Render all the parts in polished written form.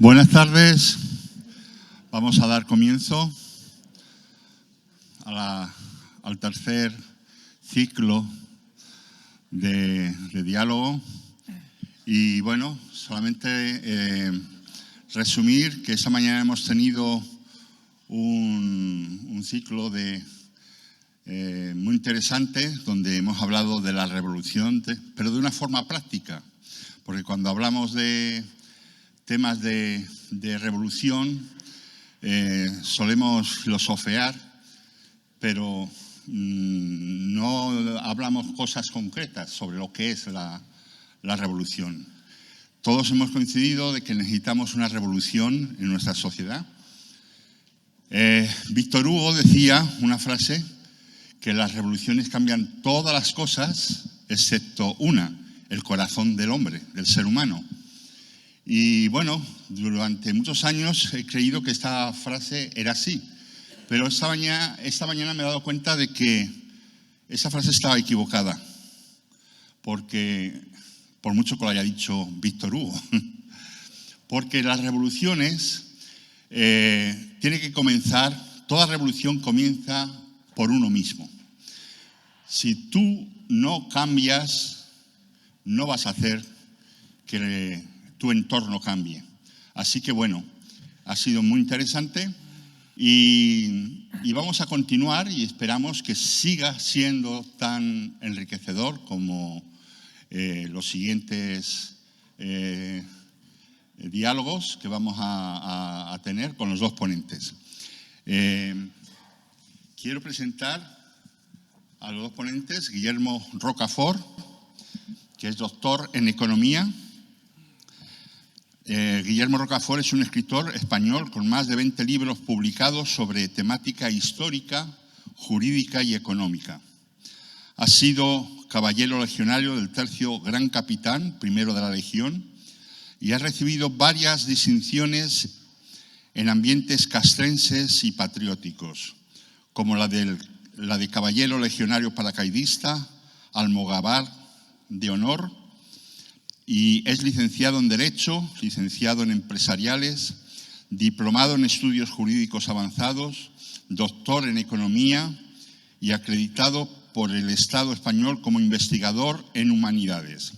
Buenas tardes. Vamos a dar comienzo al tercer ciclo de diálogo. Y bueno, solamente resumir que esta mañana hemos tenido un ciclo muy interesante donde hemos hablado de la revolución, pero de una forma práctica, porque cuando hablamos de temas de revolución solemos filosofear, pero no hablamos cosas concretas sobre lo que es la revolución. Todos hemos coincidido de que necesitamos una revolución en nuestra sociedad. Víctor Hugo decía una frase, que las revoluciones cambian todas las cosas excepto una, el corazón del hombre, del ser humano. Y bueno, durante muchos años he creído que esta frase era así, pero esta mañana me he dado cuenta de que esa frase estaba equivocada, porque, por mucho que lo haya dicho Víctor Hugo, porque las revoluciones tiene que comenzar, toda revolución comienza por uno mismo. Si tú no cambias, no vas a hacer que tu entorno cambie. Así que bueno, ha sido muy interesante y vamos a continuar y esperamos que siga siendo tan enriquecedor como los siguientes diálogos que vamos a tener con los dos ponentes. Quiero presentar a los dos ponentes, Guillermo Rocafort, que es doctor en Economía. Guillermo Rocafort es un escritor español con más de 20 libros publicados sobre temática histórica, jurídica y económica. Ha sido caballero legionario del tercio Gran Capitán, primero de la Legión, y ha recibido varias distinciones en ambientes castrenses y patrióticos, como la de caballero legionario paracaidista, almogávar de honor, y es licenciado en Derecho, licenciado en Empresariales, diplomado en Estudios Jurídicos Avanzados, doctor en Economía y acreditado por el Estado español como investigador en Humanidades.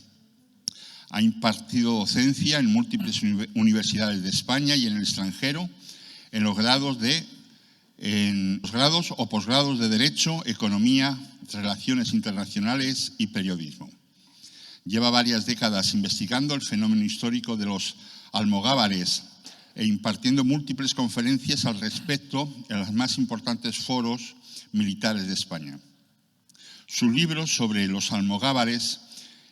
Ha impartido docencia en múltiples universidades de España y en el extranjero, en los grados o posgrados de Derecho, Economía, Relaciones Internacionales y Periodismo. Lleva varias décadas investigando el fenómeno histórico de los almogávares e impartiendo múltiples conferencias al respecto en los más importantes foros militares de España. Sus libros sobre los almogávares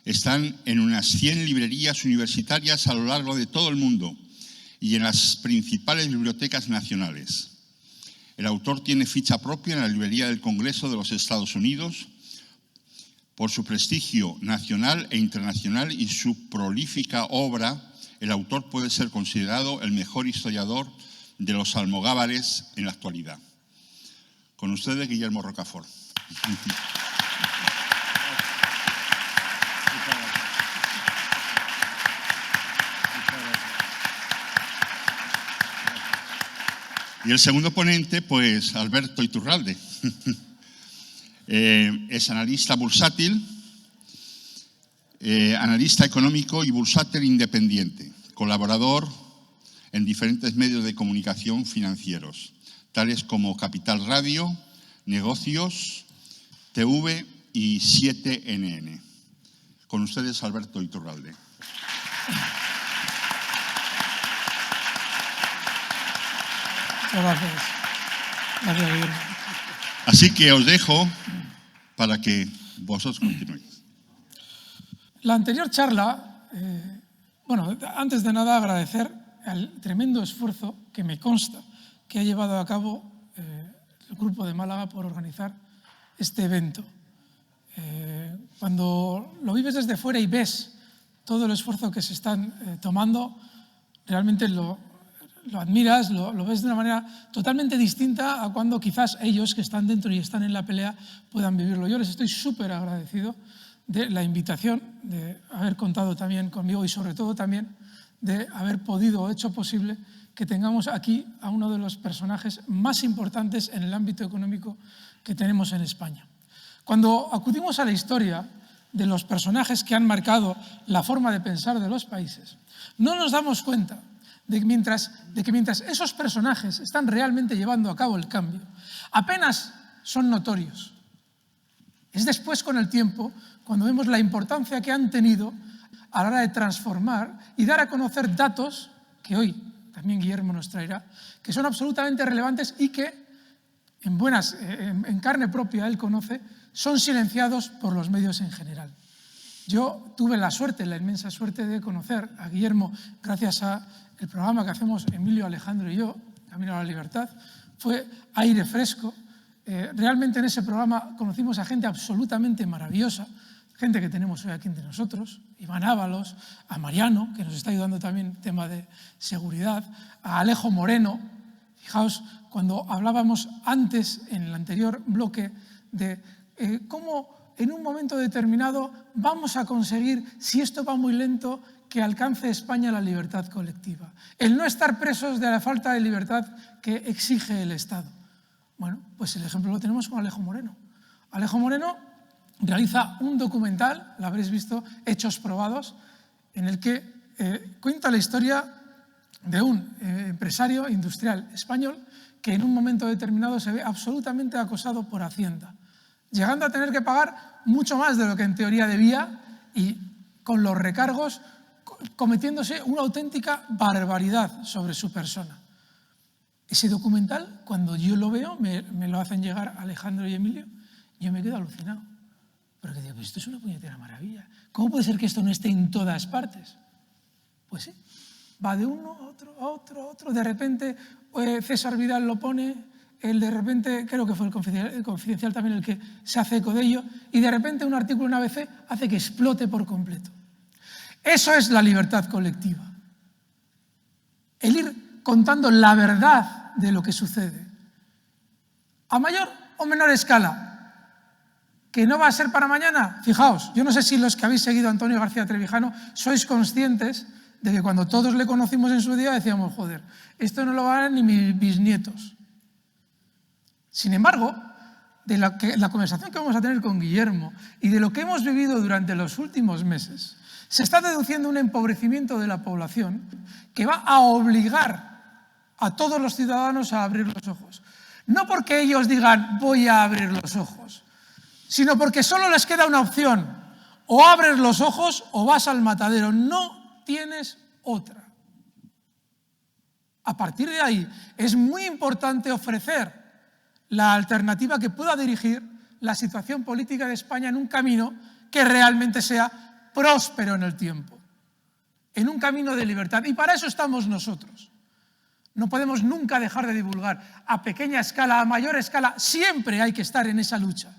están en unas 100 librerías universitarias a lo largo de todo el mundo y en las principales bibliotecas nacionales. El autor tiene ficha propia en la Librería del Congreso de los Estados Unidos. Por su prestigio nacional e internacional y su prolífica obra, el autor puede ser considerado el mejor historiador de los almogávares en la actualidad. Con ustedes, Guillermo Rocafort. Y el segundo ponente, pues, Alberto Iturralde. Es analista bursátil, analista económico y bursátil independiente, colaborador en diferentes medios de comunicación financieros, tales como Capital Radio, Negocios, TV y 7NN. Con ustedes, Alberto Iturralde. Gracias. Gracias, Guillermo. Así que os dejo para que vosotros continuéis. La anterior charla, antes de nada agradecer el tremendo esfuerzo que me consta que ha llevado a cabo el Grupo de Málaga por organizar este evento. Cuando lo vives desde fuera y ves todo el esfuerzo que se están tomando, realmente lo admiras, lo ves de una manera totalmente distinta a cuando quizás ellos que están dentro y están en la pelea puedan vivirlo. Yo les estoy súper agradecido de la invitación, de haber contado también conmigo y sobre todo también de haber podido o hecho posible que tengamos aquí a uno de los personajes más importantes en el ámbito económico que tenemos en España. Cuando acudimos a la historia de los personajes que han marcado la forma de pensar de los países, no nos damos cuenta de que mientras esos personajes están realmente llevando a cabo el cambio, apenas son notorios. Es después, con el tiempo, cuando vemos la importancia que han tenido a la hora de transformar y dar a conocer datos que hoy también Guillermo nos traerá, que son absolutamente relevantes y que, en carne propia, él conoce, son silenciados por los medios en general. Yo tuve la inmensa suerte de conocer a Guillermo gracias al programa que hacemos Emilio, Alejandro y yo, Camino a la Libertad. Fue aire fresco. Realmente en ese programa conocimos a gente absolutamente maravillosa, gente que tenemos hoy aquí entre nosotros, Iván Ábalos, a Mariano, que nos está ayudando también en tema de seguridad, a Alejo Moreno. Fijaos, cuando hablábamos antes, en el anterior bloque, de cómo en un momento determinado vamos a conseguir, si esto va muy lento, que alcance España la libertad colectiva. El no estar presos de la falta de libertad que exige el Estado. Bueno, pues el ejemplo lo tenemos con Alejo Moreno. Alejo Moreno realiza un documental, lo habréis visto, Hechos Probados, en el que cuenta la historia de un empresario industrial español que en un momento determinado se ve absolutamente acosado por Hacienda, llegando a tener que pagar mucho más de lo que en teoría debía y con los recargos cometiéndose una auténtica barbaridad sobre su persona. Ese documental, cuando yo lo veo, me lo hacen llegar Alejandro y Emilio, yo me quedo alucinado. Porque digo, pues esto es una puñetera maravilla. ¿Cómo puede ser que esto no esté en todas partes? Pues sí, va de uno a otro. De repente César Vidal lo pone, de repente creo que fue el Confidencial también el que se hace eco de ello, y de repente un artículo en ABC hace que explote por completo. Eso es la libertad colectiva. El ir contando la verdad de lo que sucede. A mayor o menor escala. ¿Que no va a ser para mañana? Fijaos, yo no sé si los que habéis seguido a Antonio García Trevijano sois conscientes de que cuando todos le conocimos en su día decíamos, joder, esto no lo van a ver ni mis bisnietos. Sin embargo, de la conversación que vamos a tener con Guillermo y de lo que hemos vivido durante los últimos meses, se está deduciendo un empobrecimiento de la población que va a obligar a todos los ciudadanos a abrir los ojos. No porque ellos digan, voy a abrir los ojos, sino porque solo les queda una opción: o abres los ojos o vas al matadero, no tienes otra. A partir de ahí es muy importante ofrecer la alternativa que pueda dirigir la situación política de España en un camino que realmente sea próspero en el tiempo, en un camino de libertad. Y para eso estamos nosotros. No podemos nunca dejar de divulgar, a pequeña escala, a mayor escala, siempre hay que estar en esa lucha.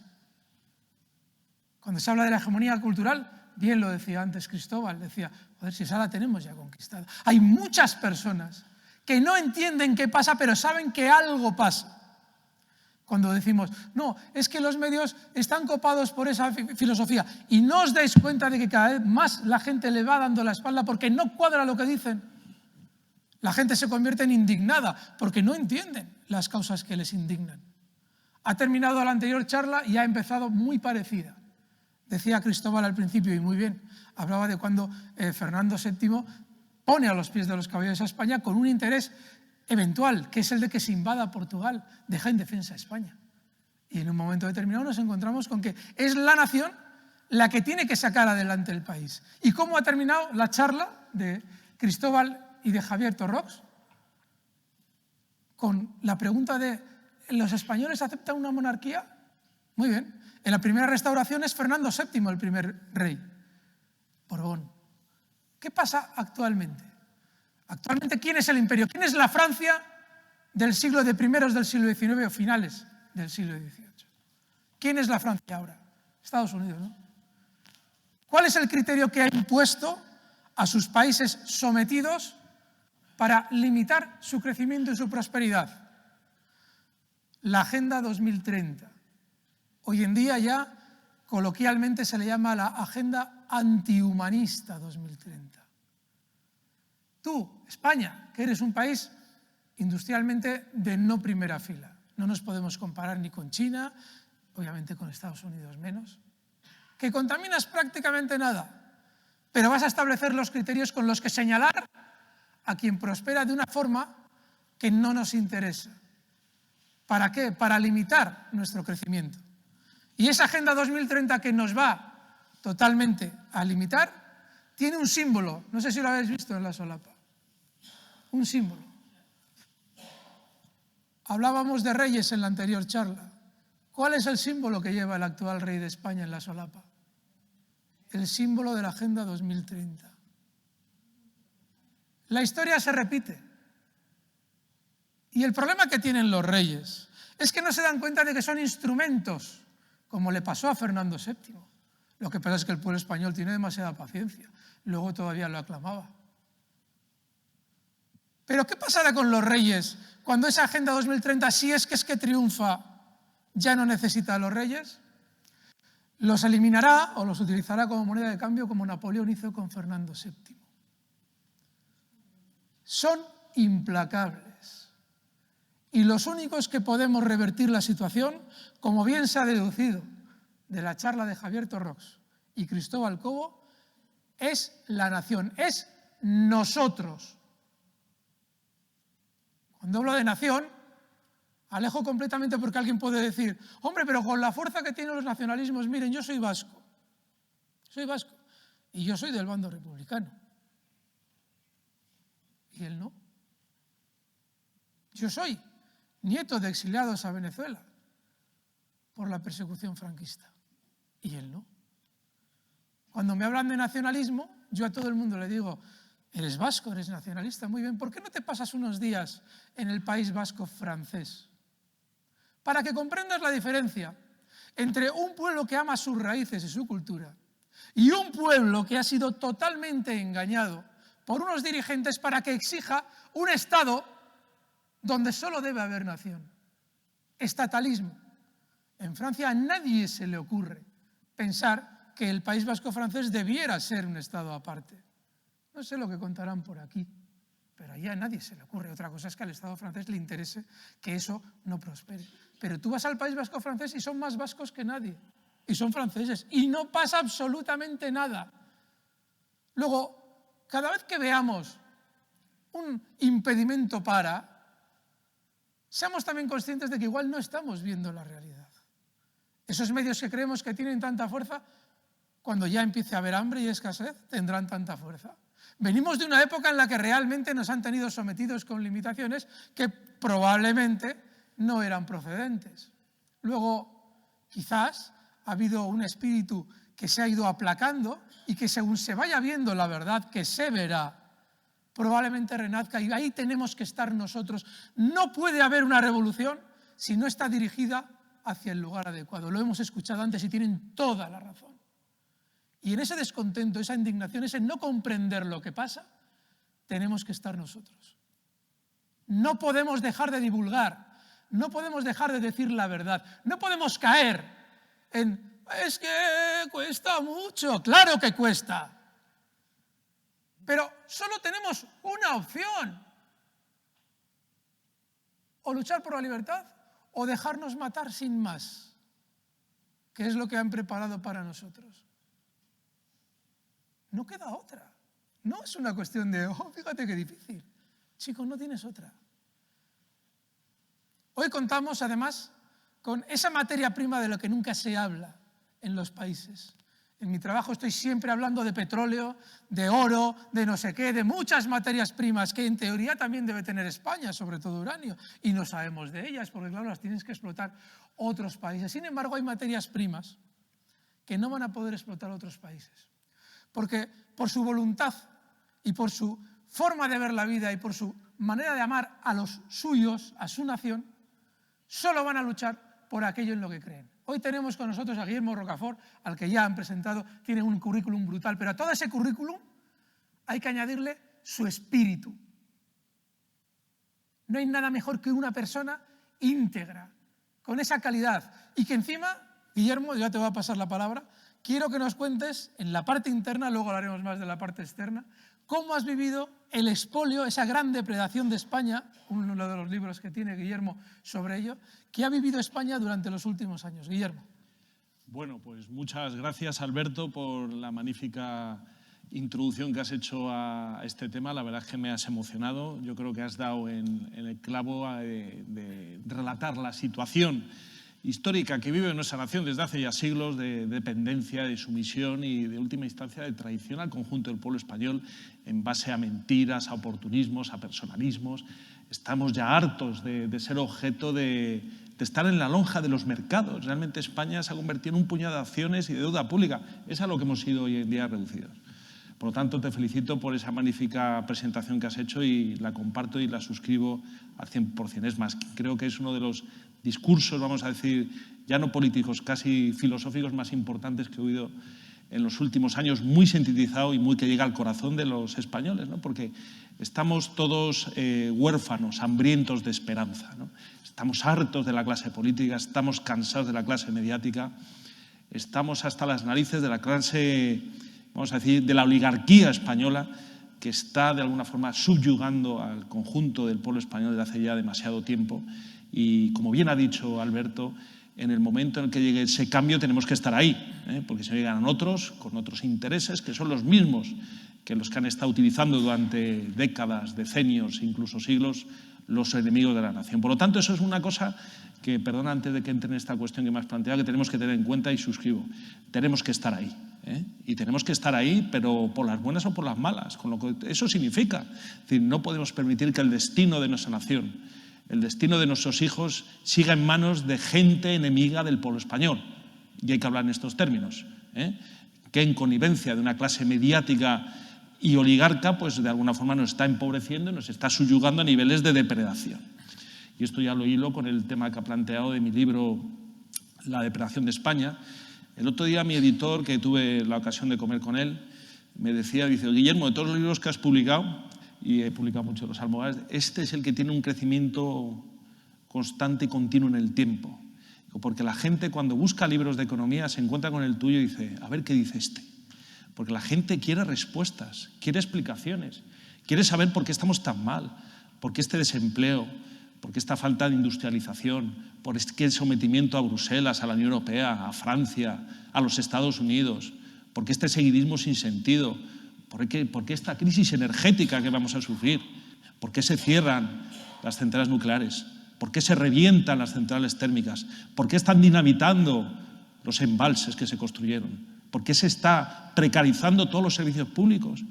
Cuando se habla de la hegemonía cultural, bien lo decía antes Cristóbal, decía, joder, si esa la tenemos ya conquistada. Hay muchas personas que no entienden qué pasa, pero saben que algo pasa. Cuando decimos, no, es que los medios están copados por esa filosofía, y no os dais cuenta de que cada vez más la gente le va dando la espalda porque no cuadra lo que dicen. La gente se convierte en indignada porque no entienden las causas que les indignan. Ha terminado la anterior charla y ha empezado muy parecida. Decía Cristóbal al principio, y muy bien, hablaba de cuando Fernando VII pone a los pies de los caballeros a España con un interés eventual, que es el de que se invada Portugal, deja indefensa a España. Y en un momento determinado nos encontramos con que es la nación la que tiene que sacar adelante el país. ¿Y cómo ha terminado la charla de Cristóbal y de Javier Torrox? Con la pregunta de, ¿los españoles aceptan una monarquía? Muy bien. En la primera restauración es Fernando VII el primer rey, Borbón. ¿Qué pasa actualmente? Actualmente, ¿quién es el imperio? ¿Quién es la Francia del siglo de primeros del siglo XIX o finales del siglo XVIII? ¿Quién es la Francia ahora? Estados Unidos, ¿no? ¿Cuál es el criterio que ha impuesto a sus países sometidos para limitar su crecimiento y su prosperidad? La Agenda 2030. Hoy en día ya coloquialmente se le llama la Agenda Antihumanista 2030. Tú, España, que eres un país industrialmente de no primera fila. No nos podemos comparar ni con China, obviamente con Estados Unidos menos. Que contaminas prácticamente nada, pero vas a establecer los criterios con los que señalar a quien prospera de una forma que no nos interesa. ¿Para qué? Para limitar nuestro crecimiento. Y esa Agenda 2030 que nos va totalmente a limitar, tiene un símbolo, no sé si lo habéis visto en la solapa, un símbolo. Hablábamos de reyes en la anterior charla. ¿Cuál es el símbolo que lleva el actual rey de España en la solapa? El símbolo de la Agenda 2030. La historia se repite. Y el problema que tienen los reyes es que no se dan cuenta de que son instrumentos, como le pasó a Fernando VII. Lo que pasa es que el pueblo español tiene demasiada paciencia. Luego todavía lo aclamaba. Pero ¿qué pasará con los reyes cuando esa Agenda 2030, si es que triunfa, ya no necesita a los reyes? Los eliminará o los utilizará como moneda de cambio, como Napoleón hizo con Fernando VII. Son implacables. Y los únicos que podemos revertir la situación, como bien se ha deducido de la charla de Javier Torrox y Cristóbal Cobo, es la nación, es nosotros. Cuando hablo de nación, alejo completamente porque alguien puede decir, hombre, pero con la fuerza que tienen los nacionalismos, miren, yo soy vasco, y yo soy del bando republicano. Y él no. Yo soy nieto de exiliados a Venezuela por la persecución franquista. Y él no. Cuando me hablan de nacionalismo, yo a todo el mundo le digo, eres vasco, eres nacionalista, muy bien, ¿por qué no te pasas unos días en el País Vasco francés? Para que comprendas la diferencia entre un pueblo que ama sus raíces y su cultura y un pueblo que ha sido totalmente engañado por unos dirigentes para que exija un Estado donde solo debe haber nación. Estatalismo. En Francia a nadie se le ocurre pensar que el País Vasco francés debiera ser un Estado aparte. No sé lo que contarán por aquí, pero allí a nadie se le ocurre. Otra cosa es que al Estado francés le interese que eso no prospere. Pero tú vas al País Vasco francés y son más vascos que nadie. Y son franceses. Y no pasa absolutamente nada. Luego, cada vez que veamos un impedimento seamos también conscientes de que igual no estamos viendo la realidad. Esos medios que creemos que tienen tanta fuerza, cuando ya empiece a haber hambre y escasez, tendrán tanta fuerza. Venimos de una época en la que realmente nos han tenido sometidos con limitaciones que probablemente no eran procedentes. Luego, quizás ha habido un espíritu que se ha ido aplacando y que según se vaya viendo la verdad, que se verá, probablemente renazca, y ahí tenemos que estar nosotros. No puede haber una revolución si no está dirigida hacia el lugar adecuado. Lo hemos escuchado antes y tienen toda la razón. Y en ese descontento, esa indignación, ese no comprender lo que pasa, tenemos que estar nosotros. No podemos dejar de divulgar, no podemos dejar de decir la verdad, no podemos caer en, es que cuesta mucho, claro que cuesta. Pero solo tenemos una opción. O luchar por la libertad o dejarnos matar sin más, que es lo que han preparado para nosotros. No queda otra. No es una cuestión de, fíjate qué difícil. Chicos, no tienes otra. Hoy contamos, además, con esa materia prima de la que nunca se habla en los países. En mi trabajo estoy siempre hablando de petróleo, de oro, de no sé qué, de muchas materias primas que en teoría también debe tener España, sobre todo uranio, y no sabemos de ellas porque, claro, las tienes que explotar otros países. Sin embargo, hay materias primas que no van a poder explotar otros países, porque por su voluntad y por su forma de ver la vida y por su manera de amar a los suyos, a su nación, solo van a luchar por aquello en lo que creen. Hoy tenemos con nosotros a Guillermo Rocafort, al que ya han presentado, tiene un currículum brutal, pero a todo ese currículum hay que añadirle su espíritu. No hay nada mejor que una persona íntegra, con esa calidad, y que encima, Guillermo, ya te voy a pasar la palabra, quiero que nos cuentes en la parte interna, luego hablaremos más de la parte externa, cómo has vivido el expolio, esa gran depredación de España, uno de los libros que tiene Guillermo sobre ello, que ha vivido España durante los últimos años. Guillermo. Bueno, pues muchas gracias, Alberto, por la magnífica introducción que has hecho a este tema. La verdad es que me has emocionado. Yo creo que has dado en el clavo de relatar la situación histórica que vive nuestra nación desde hace ya siglos, de dependencia, de sumisión y, de última instancia, de traición al conjunto del pueblo español en base a mentiras, a oportunismos, a personalismos. Estamos ya hartos de ser objeto de estar en la lonja de los mercados. Realmente España se ha convertido en un puñado de acciones y de deuda pública. Es a lo que hemos sido hoy en día reducidos. Por lo tanto, te felicito por esa magnífica presentación que has hecho y la comparto y la suscribo al 100%. Es más, creo que es uno de los discursos, vamos a decir, ya no políticos, casi filosóficos más importantes que he oído en los últimos años, muy sintetizado y muy que llega al corazón de los españoles, ¿no? Porque estamos todos huérfanos, hambrientos de esperanza, ¿no? Estamos hartos de la clase política, estamos cansados de la clase mediática, estamos hasta las narices de la clase, vamos a decir, de la oligarquía española, que está de alguna forma subyugando al conjunto del pueblo español desde hace ya demasiado tiempo. Y como bien ha dicho Alberto, en el momento en el que llegue ese cambio tenemos que estar ahí, porque se llegan otros con otros intereses que son los mismos que los que han estado utilizando durante décadas, decenios, incluso siglos, los enemigos de la nación. Por lo tanto, eso es una cosa que, perdona, antes de que entre en esta cuestión que me has planteado, que tenemos que tener en cuenta y suscribo. Tenemos que estar ahí. Y tenemos que estar ahí, pero por las buenas o por las malas, con lo que eso significa. Es decir, no podemos permitir que el destino de nuestra nación, el destino de nuestros hijos, siga en manos de gente enemiga del pueblo español. Y hay que hablar en estos términos. Que en connivencia de una clase mediática y oligarca, pues de alguna forma nos está empobreciendo y nos está subyugando a niveles de depredación. Y esto ya lo hilo con el tema que ha planteado de mi libro La depredación de España. El otro día mi editor, que tuve la ocasión de comer con él, me decía, dice, Guillermo, de todos los libros que has publicado, y he publicado mucho los Almogávares, este es el que tiene un crecimiento constante y continuo en el tiempo. Porque la gente cuando busca libros de economía se encuentra con el tuyo y dice, a ver qué dice este. Porque la gente quiere respuestas, quiere explicaciones, quiere saber por qué estamos tan mal, por qué este desempleo, por qué esta falta de industrialización, por qué el sometimiento a Bruselas, a la Unión Europea, a Francia, a los Estados Unidos, por qué este seguidismo sin sentido, por qué esta crisis energética que vamos a sufrir, por qué se cierran las centrales nucleares, por qué se revientan las centrales térmicas, por qué están dinamitando los embalses que se construyeron, por qué se está precarizando todos los servicios públicos.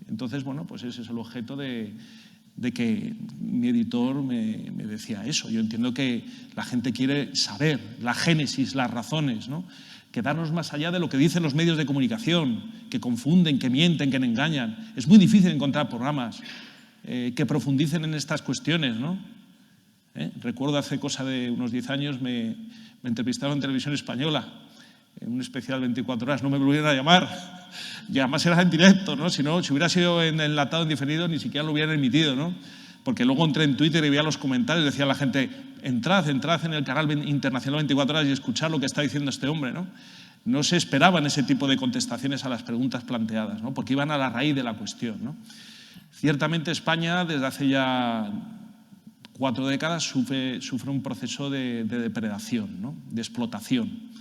Entonces, bueno, pues ese es el objeto de que mi editor me decía eso. Yo entiendo que la gente quiere saber la génesis, las razones, ¿no? Quedarnos más allá de lo que dicen los medios de comunicación, que confunden, que mienten, que engañan. Es muy difícil encontrar programas que profundicen en estas cuestiones, ¿no? Recuerdo hace cosa de unos 10 años me entrevistaron en Televisión Española, en un especial 24 horas, no me volvieron a llamar, y además era en directo, ¿no? Si hubiera sido enlatado, en diferido, ni siquiera lo hubieran emitido, ¿no? Porque luego entré en Twitter y veía los comentarios, decía la gente, entrad en el canal internacional 24 horas y escuchad lo que está diciendo este hombre, ¿no? No se esperaban ese tipo de contestaciones a las preguntas planteadas, ¿no? Porque iban a la raíz de la cuestión, ¿no? Ciertamente España, desde hace ya 4 décadas, sufre un proceso de depredación, ¿no? De explotación,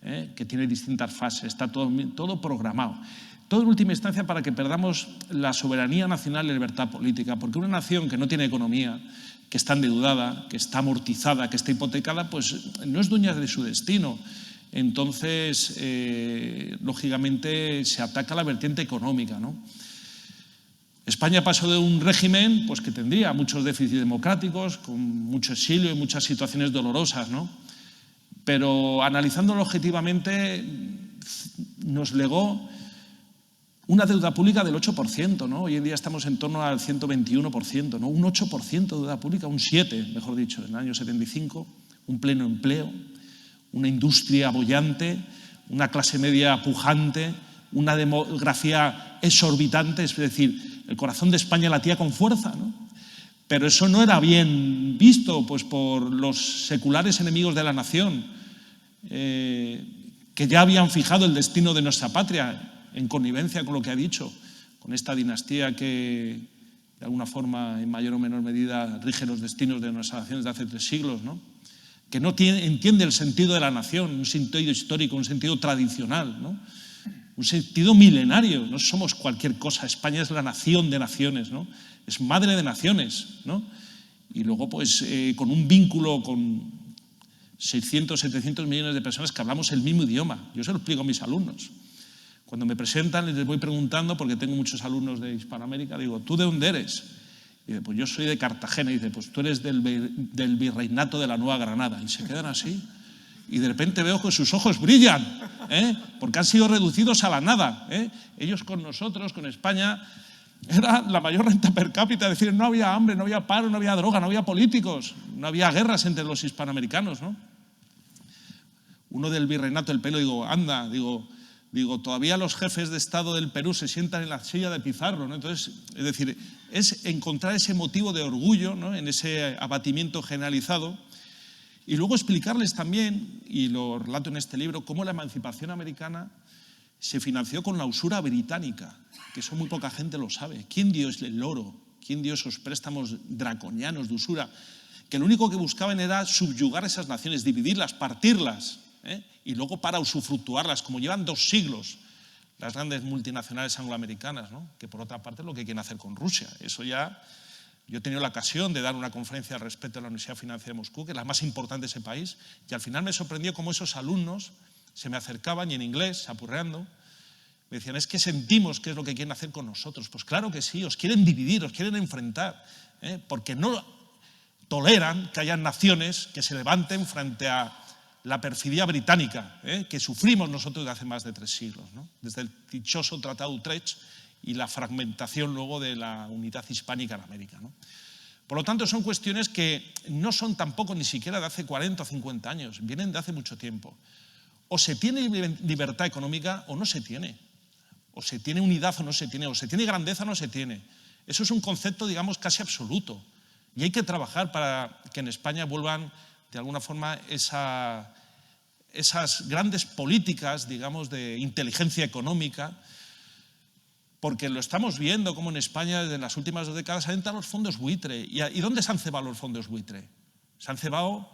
que tiene distintas fases, está todo programado. Todo en última instancia para que perdamos la soberanía nacional y la libertad política, porque una nación que no tiene economía, que está endeudada, que está amortizada, que está hipotecada, pues no es dueña de su destino. Entonces, lógicamente, se ataca la vertiente económica, ¿no? España pasó de un régimen pues, que tendría muchos déficits democráticos, con mucho exilio y muchas situaciones dolorosas, ¿no? Pero analizándolo objetivamente nos legó una deuda pública del 8%, ¿no? Hoy en día estamos en torno al 121%, ¿no? Un 8% de deuda pública, un 7%, mejor dicho, en el año 75, un pleno empleo, una industria boyante, una clase media pujante, una demografía exorbitante, es decir, el corazón de España latía con fuerza, ¿no? Pero eso no era bien visto pues, por los seculares enemigos de la nación, que que ya habían fijado el destino de nuestra patria en connivencia con lo que ha dicho, con esta dinastía que de alguna forma, en mayor o menor medida, rige los destinos de nuestras naciones de hace 3 siglos, ¿no? Que no entiende el sentido de la nación, un sentido histórico, un sentido tradicional, ¿no? Un sentido milenario. No somos cualquier cosa. España es la nación de naciones, ¿no? Es madre de naciones, ¿no? Y luego, pues, con un vínculo con 600, 700 millones de personas que hablamos el mismo idioma. Yo se lo explico a mis alumnos. Cuando me presentan, les voy preguntando, porque tengo muchos alumnos de Hispanoamérica, digo, ¿tú de dónde eres? Y dice, pues yo soy de Cartagena. Y dice, pues tú eres del virreinato de la Nueva Granada. Y se quedan así. Y de repente veo que sus ojos brillan, porque han sido reducidos a la nada. Ellos con nosotros, con España, era la mayor renta per cápita. Es decir, no había hambre, no había paro, no había droga, no había políticos, no había guerras entre los hispanoamericanos, ¿no? Uno del virreinato del Perú, digo, anda, digo, todavía los jefes de Estado del Perú se sientan en la silla de Pizarro, ¿no? Entonces, es decir, es encontrar ese motivo de orgullo, ¿no? En ese abatimiento generalizado. Y luego explicarles también, y lo relato en este libro, cómo la emancipación americana se financió con la usura británica, que eso muy poca gente lo sabe. ¿Quién dio el oro? ¿Quién dio esos préstamos draconianos de usura? Que lo único que buscaban era subyugar esas naciones, dividirlas, partirlas, y luego para usufructuarlas, como llevan 2 siglos las grandes multinacionales angloamericanas, ¿no? Que por otra parte es lo que quieren hacer con Rusia. Eso ya... Yo he tenido la ocasión de dar una conferencia al respecto en la Universidad Financiera de Moscú, que es la más importante de ese país, y al final me sorprendió cómo esos alumnos se me acercaban y en inglés, apurreando, me decían, es que sentimos qué es lo que quieren hacer con nosotros. Pues claro que sí, os quieren dividir, os quieren enfrentar, porque no toleran que haya naciones que se levanten frente a la perfidia británica, que sufrimos nosotros desde hace más de 3 siglos, ¿no? Desde el dichoso Tratado de Utrecht y la fragmentación luego de la unidad hispánica en América, ¿no? Por lo tanto, son cuestiones que no son tampoco ni siquiera de hace 40 o 50 años, vienen de hace mucho tiempo. O se tiene libertad económica o no se tiene. O se tiene unidad o no se tiene. O se tiene grandeza o no se tiene. Eso es un concepto, digamos, casi absoluto. Y hay que trabajar para que en España vuelvan, de alguna forma, esas grandes políticas, digamos, de inteligencia económica, porque lo estamos viendo como en España desde las últimas 2 décadas han entrado los fondos buitre. ¿Y dónde se han cebado los fondos buitre? Se han cebado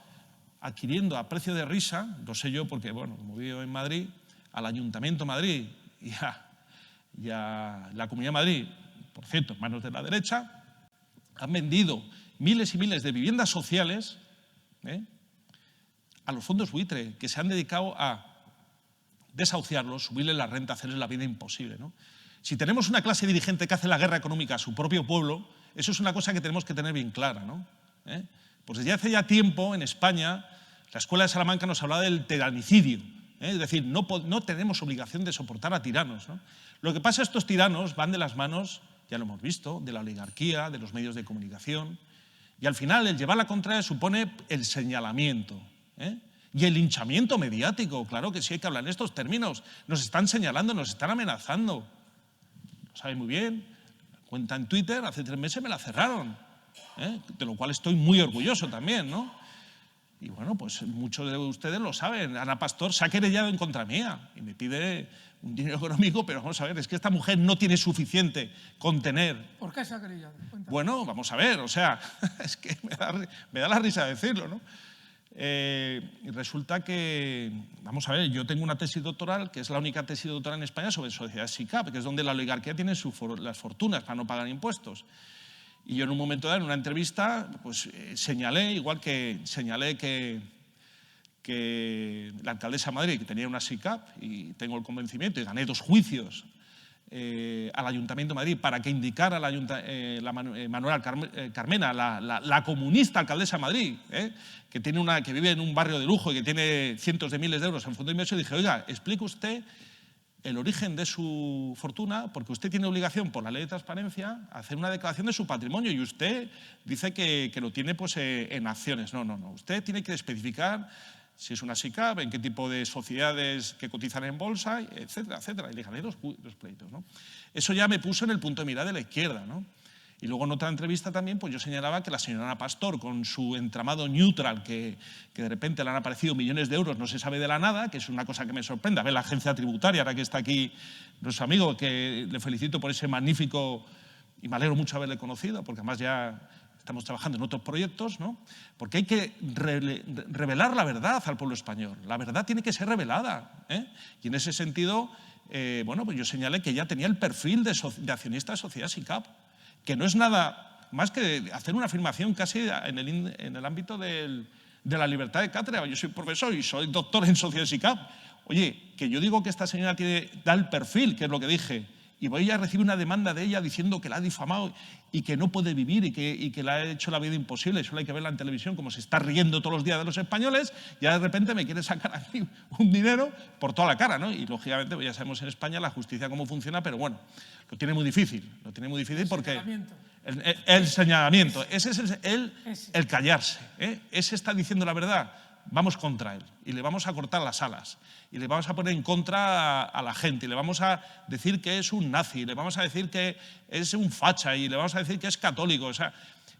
adquiriendo a precio de risa, lo sé yo porque, bueno, como vivo en Madrid, al Ayuntamiento de Madrid y a la Comunidad de Madrid, por cierto, en manos de la derecha, han vendido miles y miles de viviendas sociales a los fondos buitre, que se han dedicado a desahuciarlos, subirles la renta, hacerles la vida imposible, ¿no? Si tenemos una clase dirigente que hace la guerra económica a su propio pueblo, eso es una cosa que tenemos que tener bien clara, ¿no? Pues desde hace ya tiempo en España, la Escuela de Salamanca nos hablaba del tiranicidio, es decir, no tenemos obligación de soportar a tiranos, ¿no? Lo que pasa es que estos tiranos van de las manos, ya lo hemos visto, de la oligarquía, de los medios de comunicación, y al final el llevar la contraria supone el señalamiento, y el linchamiento mediático. Claro que sí hay que hablar en estos términos. Nos están señalando, nos están amenazando. Lo sabe muy bien. La cuenta en Twitter hace 3 meses me la cerraron, de lo cual estoy muy orgulloso también, ¿no? Y bueno, pues muchos de ustedes lo saben. Ana Pastor se ha querellado en contra mía y me pide un dinero económico, pero vamos a ver, es que esta mujer no tiene suficiente con tener. ¿Por qué se ha querellado? Cuéntame. Bueno, vamos a ver, o sea, es que me da la risa decirlo, ¿no? Y resulta que, vamos a ver, yo tengo una tesis doctoral, que es la única tesis doctoral en España sobre sociedades SICAP, que es donde la oligarquía tiene las fortunas para no pagar impuestos. Y yo en un momento dado, en una entrevista, pues señalé, igual que señalé que la alcaldesa de Madrid, que tenía una SICAP, y tengo el convencimiento, y gané 2 juicios al Ayuntamiento de Madrid para que indicara Manuela Carmena, la comunista alcaldesa de Madrid, que vive en un barrio de lujo y que tiene cientos de miles de euros en fondo de inversión, y dije, oiga, explique usted el origen de su fortuna, porque usted tiene obligación por la ley de transparencia a hacer una declaración de su patrimonio y usted dice que lo tiene pues, en acciones. No, usted tiene que especificar si es una SICAP, en qué tipo de sociedades que cotizan en bolsa, etcétera, etcétera. Y le gané 2 pleitos, ¿no? Eso ya me puso en el punto de mira de la izquierda, ¿no? Y luego en otra entrevista también pues yo señalaba que la señora Ana Pastor, con su entramado neutral, que de repente le han aparecido millones de euros, no se sabe de la nada, que es una cosa que me sorprende. A ver, la agencia tributaria, ahora que está aquí nuestro amigo, que le felicito por ese magnífico, y me alegro mucho haberle conocido, porque además ya estamos trabajando en otros proyectos, ¿no? Porque hay que revelar la verdad al pueblo español. La verdad tiene que ser revelada, ¿eh? Y en ese sentido, bueno, pues yo señalé que ya tenía el perfil de accionista de Sociedad SICAP, que no es nada más que hacer una afirmación casi en el ámbito de la libertad de cátedra. Yo soy profesor y soy doctor en Sociedad SICAP. Oye, que yo digo que esta señora da el perfil, que es lo que dije, y voy a recibir una demanda de ella diciendo que la ha difamado y que no puede vivir y que le ha hecho la vida imposible. Solo hay que verla en televisión como se está riendo todos los días de los españoles, y de repente me quiere sacar a mí un dinero por toda la cara, ¿no? Y lógicamente pues ya sabemos en España la justicia cómo funciona, pero bueno, lo tiene muy difícil porque el señalamiento, ese es el callarse, ¿eh? Ese está diciendo la verdad. Vamos contra él y le vamos a cortar las alas y le vamos a poner en contra a la gente y le vamos a decir que es un nazi, y le vamos a decir que es un facha y le vamos a decir que es católico. O sea,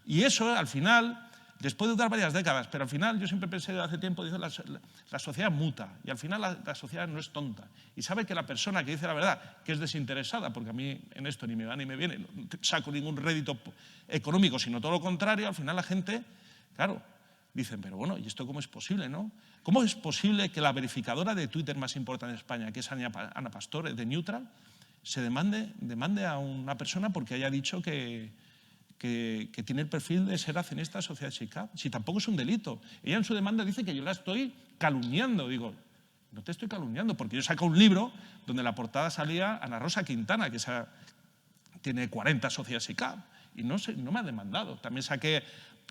y eso al final les puede durar varias décadas, pero al final yo siempre pensé hace tiempo, dice, la sociedad muta y al final la sociedad no es tonta y sabe que la persona que dice la verdad, que es desinteresada, porque a mí en esto ni me va ni me viene, no saco ningún rédito económico, sino todo lo contrario, al final la gente, claro, dicen, pero bueno, ¿y esto cómo es posible, no? ¿Cómo es posible que la verificadora de Twitter más importante en España, que es Ana Pastor, de Neutral, se demande a una persona porque haya dicho que tiene el perfil de ser accionista de Sociedad SICAP? Si tampoco es un delito. Ella en su demanda dice que yo la estoy calumniando. Digo, no te estoy calumniando, porque yo saco un libro donde en la portada salía Ana Rosa Quintana, que tiene 40 Sociedades SICAP, y no me ha demandado. También saqué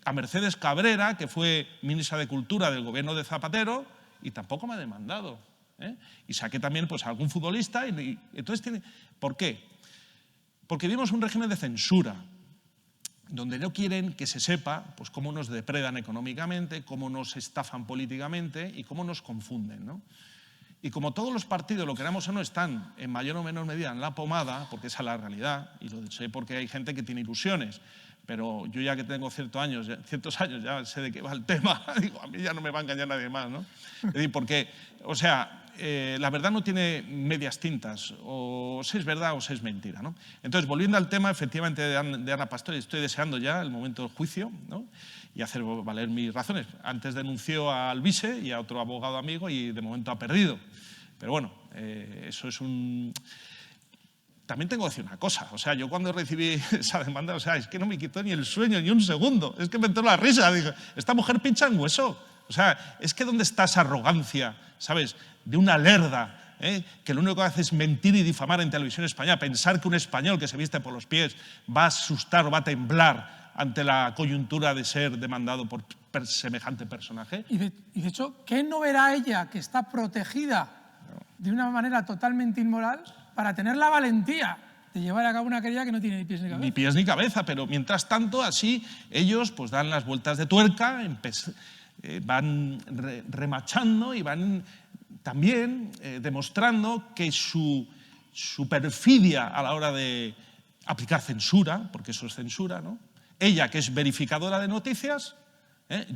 a Mercedes Cabrera, que fue ministra de Cultura del gobierno de Zapatero, y tampoco me ha demandado, ¿eh? Y saqué también pues, a algún futbolista. Entonces, ¿por qué? Porque vivimos un régimen de censura, donde no quieren que se sepa pues, cómo nos depredan económicamente, cómo nos estafan políticamente y cómo nos confunden, ¿no? Y como todos los partidos, lo queramos o no, están en mayor o menor medida en la pomada, porque esa es la realidad, y lo sé porque hay gente que tiene ilusiones, pero yo ya que tengo ciertos años ya sé de qué va el tema, digo, a mí ya no me va a engañar nadie más, ¿no? Es decir, porque, o sea, la verdad no tiene medias tintas, o se es verdad o se es mentira, ¿no? Entonces, volviendo al tema, efectivamente, de Ana Pastor, estoy deseando ya el momento del juicio, ¿no? Y hacer valer mis razones. Antes denunció a Alvise y a otro abogado amigo y de momento ha perdido. Pero bueno, eso es un... También tengo que decir una cosa, o sea, yo cuando recibí esa demanda, o sea, es que no me quitó ni el sueño ni un segundo, es que me entró la risa, dije, esta mujer pincha en hueso, o sea, es que ¿dónde está esa arrogancia, sabes, de una lerda, que lo único que hace es mentir y difamar en televisión española, pensar que un español que se viste por los pies va a asustar o va a temblar ante la coyuntura de ser demandado por semejante personaje? Y de hecho, ¿qué no verá ella que está protegida de una manera totalmente inmoral para tener la valentía de llevar a cabo una querella que no tiene ni pies ni cabeza? Ni pies ni cabeza, pero mientras tanto, así, ellos pues dan las vueltas de tuerca, van remachando y van también demostrando que su perfidia a la hora de aplicar censura, porque eso es censura, ¿no? Ella, que es verificadora de noticias,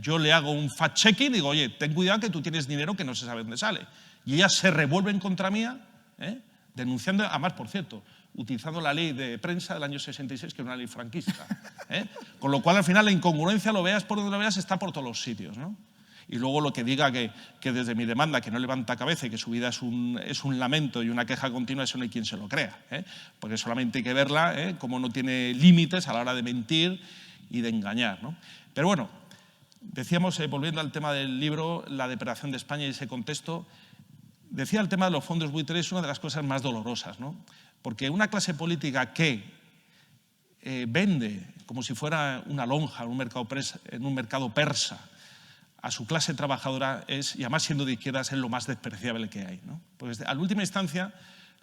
yo le hago un fact-checking y digo, oye, ten cuidado que tú tienes dinero que no se sabe dónde sale. Y ellas se revuelven contra mía, denunciando, además, por cierto, utilizando la ley de prensa del año 66, que era una ley franquista. Con lo cual, al final, la incongruencia, lo veas por donde lo veas, está por todos los sitios, ¿no? Y luego lo que diga que desde mi demanda, que no levanta cabeza y que su vida es un lamento y una queja continua, eso no hay quien se lo crea, porque solamente hay que verla, como no tiene límites a la hora de mentir y de engañar, ¿no? Pero bueno, decíamos, volviendo al tema del libro, la depredación de España y ese contexto, decía el tema de los fondos buitres, es una de las cosas más dolorosas, ¿no? Porque una clase política que vende como si fuera una lonja en un mercado persa a su clase trabajadora y además siendo de izquierdas, es lo más despreciable que hay, ¿no? Porque a la última instancia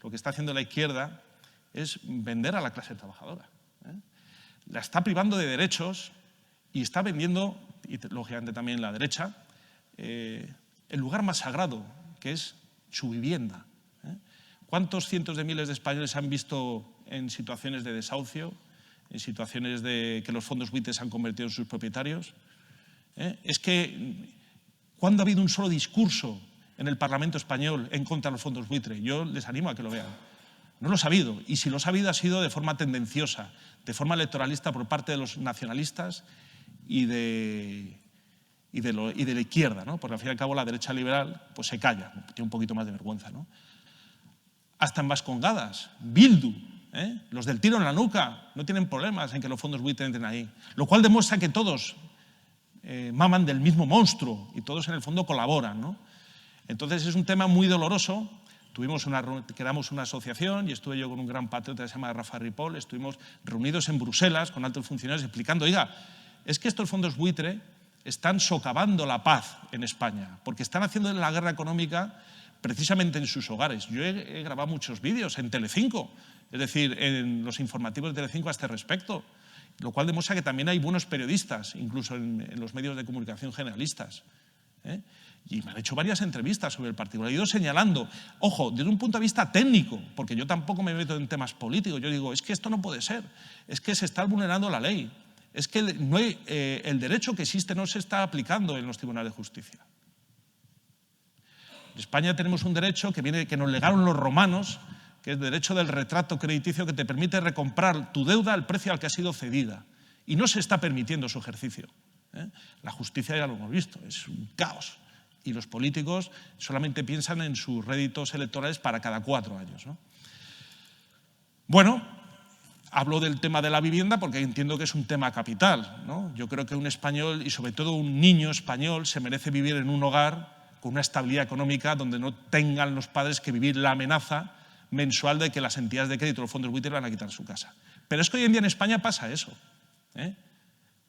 lo que está haciendo la izquierda es vender a la clase trabajadora, La está privando de derechos y está vendiendo, y lógicamente también la derecha, el lugar más sagrado, que es su vivienda. ¿Cuántos cientos de miles de españoles se han visto en situaciones de desahucio, en situaciones de que los fondos buitre se han convertido en sus propietarios. Es que, ¿cuándo ha habido un solo discurso en el Parlamento español en contra de los fondos buitre? Yo les animo a que lo vean. No los ha habido, y si los ha habido ha sido de forma tendenciosa, de forma electoralista por parte de los nacionalistas y de la izquierda, ¿no? Porque al fin y al cabo la derecha liberal pues se calla, tiene un poquito más de vergüenza, ¿no? Hasta en Vascongadas, Bildu, los del tiro en la nuca, no tienen problemas en que los fondos buitre entren ahí, lo cual demuestra que todos maman del mismo monstruo y todos en el fondo colaboran, ¿no? Entonces es un tema muy doloroso. Creamos una asociación y estuve yo con un gran patriota que se llama Rafa Ripoll, estuvimos reunidos en Bruselas con altos funcionarios explicando, oiga, es que estos fondos buitre están socavando la paz en España, porque están haciendo la guerra económica precisamente en sus hogares. Yo he grabado muchos vídeos en Telecinco, es decir, en los informativos de Telecinco a este respecto, lo cual demuestra que también hay buenos periodistas, incluso en los medios de comunicación generalistas. Y me han hecho varias entrevistas sobre el particular. He ido señalando, ojo, desde un punto de vista técnico, porque yo tampoco me meto en temas políticos. Yo digo, es que esto no puede ser, es que se está vulnerando la ley, es que el derecho que existe no se está aplicando en los tribunales de justicia. En España tenemos un derecho que nos legaron los romanos, que es el derecho del retrato crediticio, que te permite recomprar tu deuda al precio al que ha sido cedida. Y no se está permitiendo su ejercicio. La justicia ya lo hemos visto, es un caos. Y los políticos solamente piensan en sus réditos electorales para cada 4 años, ¿no? Bueno, hablo del tema de la vivienda porque entiendo que es un tema capital, ¿no? Yo creo que un español, y sobre todo un niño español, se merece vivir en un hogar con una estabilidad económica donde no tengan los padres que vivir la amenaza mensual de que las entidades de crédito, los fondos buitre, van a quitar su casa. Pero es que hoy en día en España pasa eso,